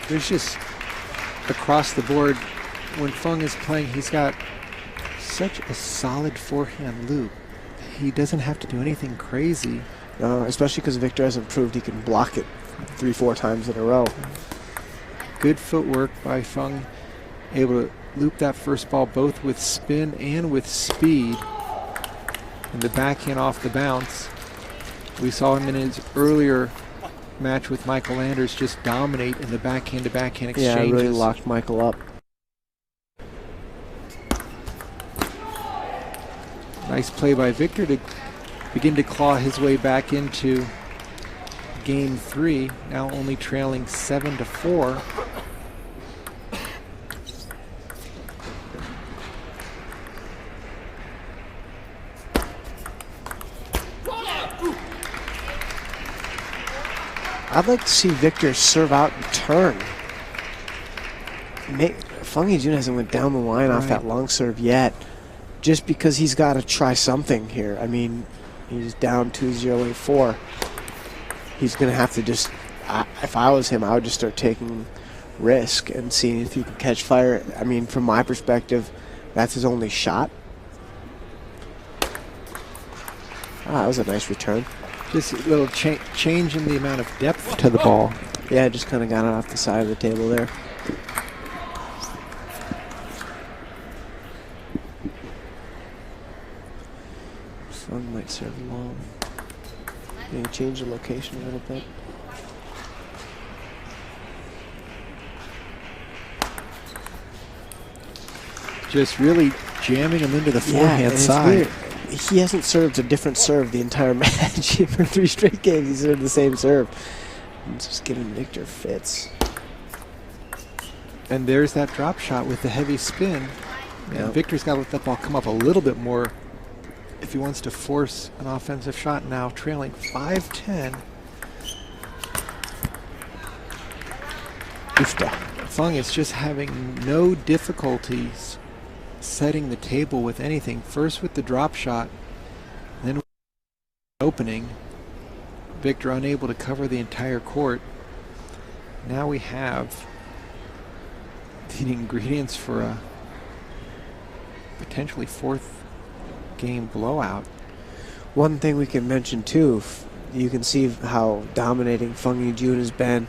There's just, across the board, when Feng is playing, he's got such a solid forehand loop. He doesn't have to do anything crazy. No, especially because Victor hasn't proved he can block it 3-4 times in a row. Good footwork by Feng, able to loop that first ball both with spin and with speed. And the backhand off the bounce. We saw him in his earlier match with Michael Anders just dominate in the backhand-to-backhand exchanges. Yeah, really locked Michael up. Nice play by Victor to begin to claw his way back into game 3, now only trailing 7-4. I'd like to see Victor serve out and turn. Feng Yijun hasn't went down the line off that long serve yet, just because he's got to try something here. I mean, he's down 2-0, 8-4. He's going to have to just, if I was him, I would just start taking risk and seeing if he can catch fire. I mean, from my perspective, that's his only shot. That was a nice return. Just a little change in the amount of depth to the ball. Yeah, just kind of got it off the side of the table there. Feng might serve long. Maybe change the location a little bit. Just really jamming him into the forehand side. He hasn't served a different serve the entire match. For 3 straight games, he served the same serve. I'm just giving Victor fits. And there's that drop shot with the heavy spin. And Victor's got to let that ball come up a little bit more if he wants to force an offensive shot, now trailing 5-10. Feng is just having no difficulties setting the table with anything. First with the drop shot, then with the opening. Victor unable to cover the entire court. Now we have the ingredients for a potentially fourth game blowout. One thing we can mention too, you can see how dominating Feng Yijun has been,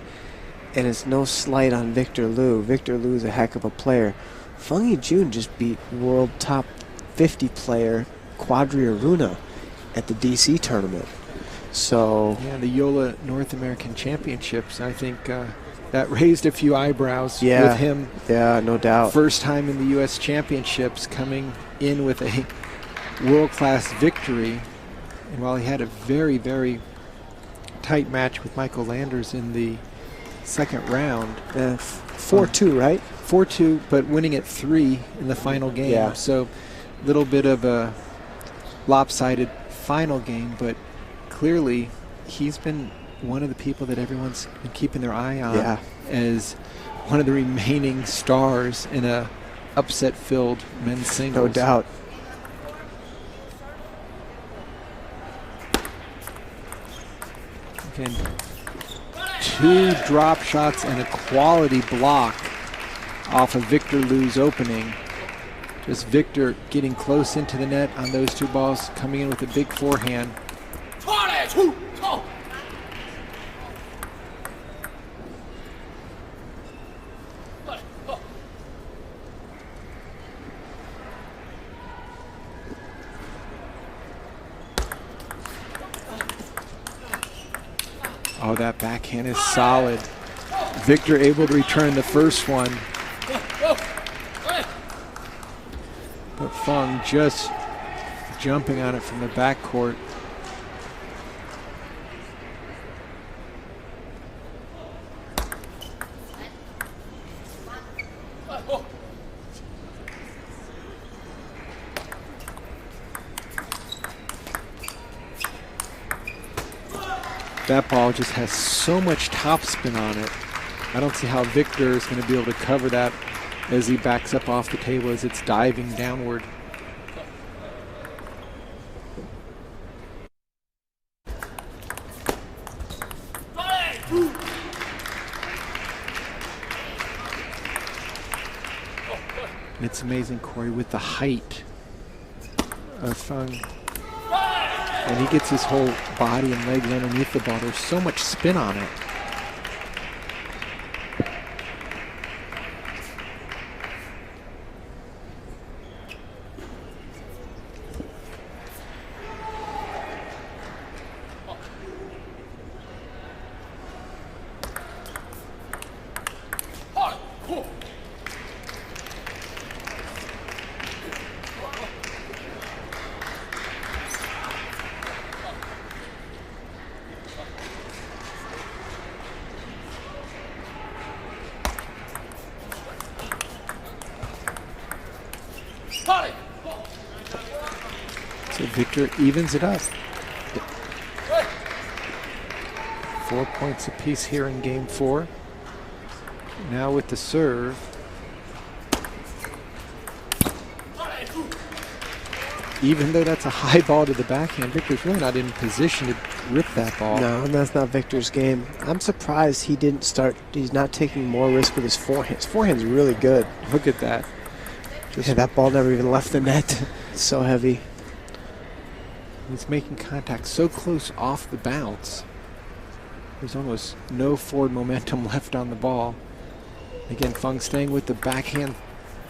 and it's no slight on Victor Liu. Victor Liu is a heck of a player. Feng Yijun just beat world top 50 player Quadriaruna at the DC tournament. So yeah, the Yola North American Championships, I think that raised a few eyebrows with him. Yeah, no doubt. First time in the U.S. Championships, coming in with a world-class victory. And while he had a very, very tight match with Michael Landers in the second round. 4-2, right? 4-2, but winning at 3 in the final game. Yeah. So a little bit of a lopsided final game, but clearly he's been one of the people that everyone's been keeping their eye on as one of the remaining stars in a upset-filled men's singles. No doubt. Again, 2 drop shots and a quality block off of Victor Liu's opening. Just Victor getting close into the net on those 2 balls, coming in with a big forehand. Oh, that backhand is solid. Victor able to return the first one. But Feng just jumping on it from the backcourt. That ball just has so much topspin on it. I don't see how Victor is going to be able to cover that as he backs up off the table as it's diving downward. And it's amazing, Corey, with the height of Feng. When he gets his whole body and legs underneath the ball, there's so much spin on it. So Victor evens it up. 4 points apiece here in game 4. Now with the serve. Even though that's a high ball to the backhand, Victor's really not in position to rip that ball. No, and that's not Victor's game. I'm surprised he didn't start. He's not taking more risk with his forehand. His forehand's really good. Look at that. Yeah, that ball never even left the net. It's so heavy. He's making contact so close off the bounce. There's almost no forward momentum left on the ball. Again, Feng staying with the backhand,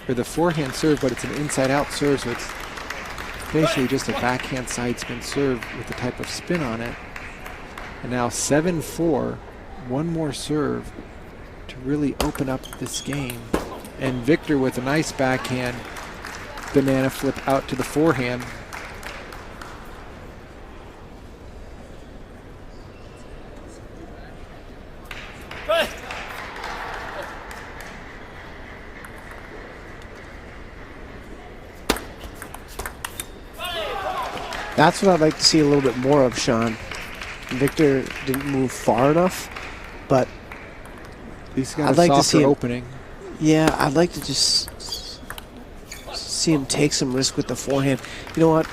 or the forehand serve, but it's an inside-out serve, so it's basically just a backhand side spin serve with the type of spin on it. And now 7-4, one more serve to really open up this game. And Victor with a nice backhand banana flip out to the forehand. That's what I'd like to see a little bit more of, Sean. Victor didn't move far enough, but He's got I'd like to see him opening. Yeah, I'd like to just see him take some risk with the forehand. You know what?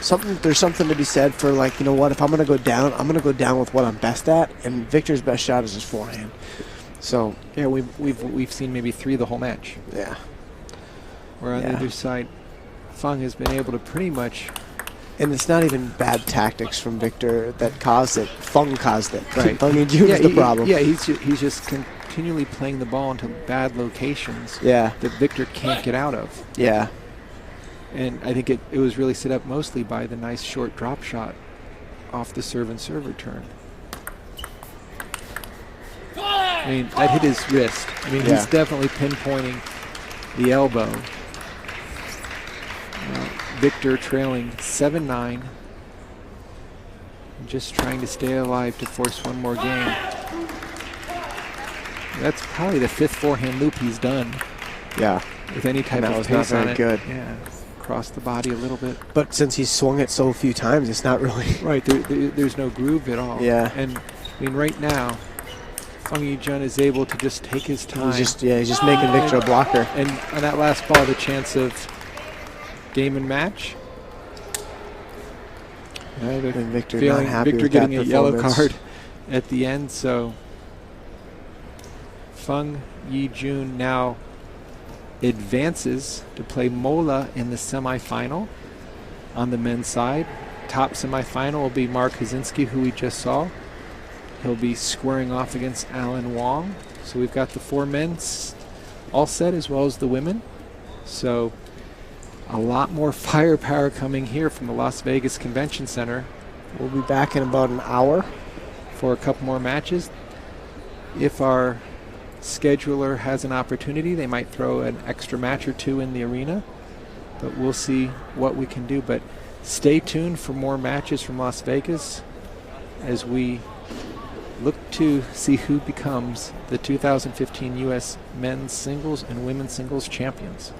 There's something to be said for, like, you know what? If I'm going to go down, I'm going to go down with what I'm best at, and Victor's best shot is his forehand. So Yeah, we've seen maybe 3 the whole match. yeah, Where on the other side, Feng has been able to pretty much. and it's not even bad tactics from Victor that caused it. Feng caused it. Right. Feng Yijun is the problem. Yeah, he's just continually playing the ball into bad locations Yeah. that Victor can't get out of. Yeah. And I think it was really set up mostly by the nice short drop shot off the serve and serve return. I mean, that hit his wrist. I mean, he's definitely pinpointing the elbow. Victor trailing 7-9. Just trying to stay alive to force one more game. That's probably the 5th forehand loop he's done Yeah. with any type And that of was not pace on very it. good. Yeah, across the body a little bit. But since he's swung it so few times, it's not really. Right, there's no groove at all. Yeah. And I mean, right now, Feng Yijun is able to just take his time. He's just making Victor a blocker. And on that last ball, the chance of game and match. And Victor not happy Victor with getting that a yellow performance. card at the end, so Feng Yijun now advances to play Mola in the semifinal on the men's side. Top semifinal will be Mark Hazinski, who we just saw. He'll be squaring off against Alan Wang. So we've got the 4 men all set, as well as the women. So a lot more firepower coming here from the Las Vegas Convention Center We'll be back in about an hour. for a couple more matches. If our scheduler has an opportunity, they might throw an extra match or 2 in the arena, but we'll see what we can do. But stay tuned for more matches from Las Vegas as we look to see who becomes the 2015 U.S. men's singles and women's singles champions.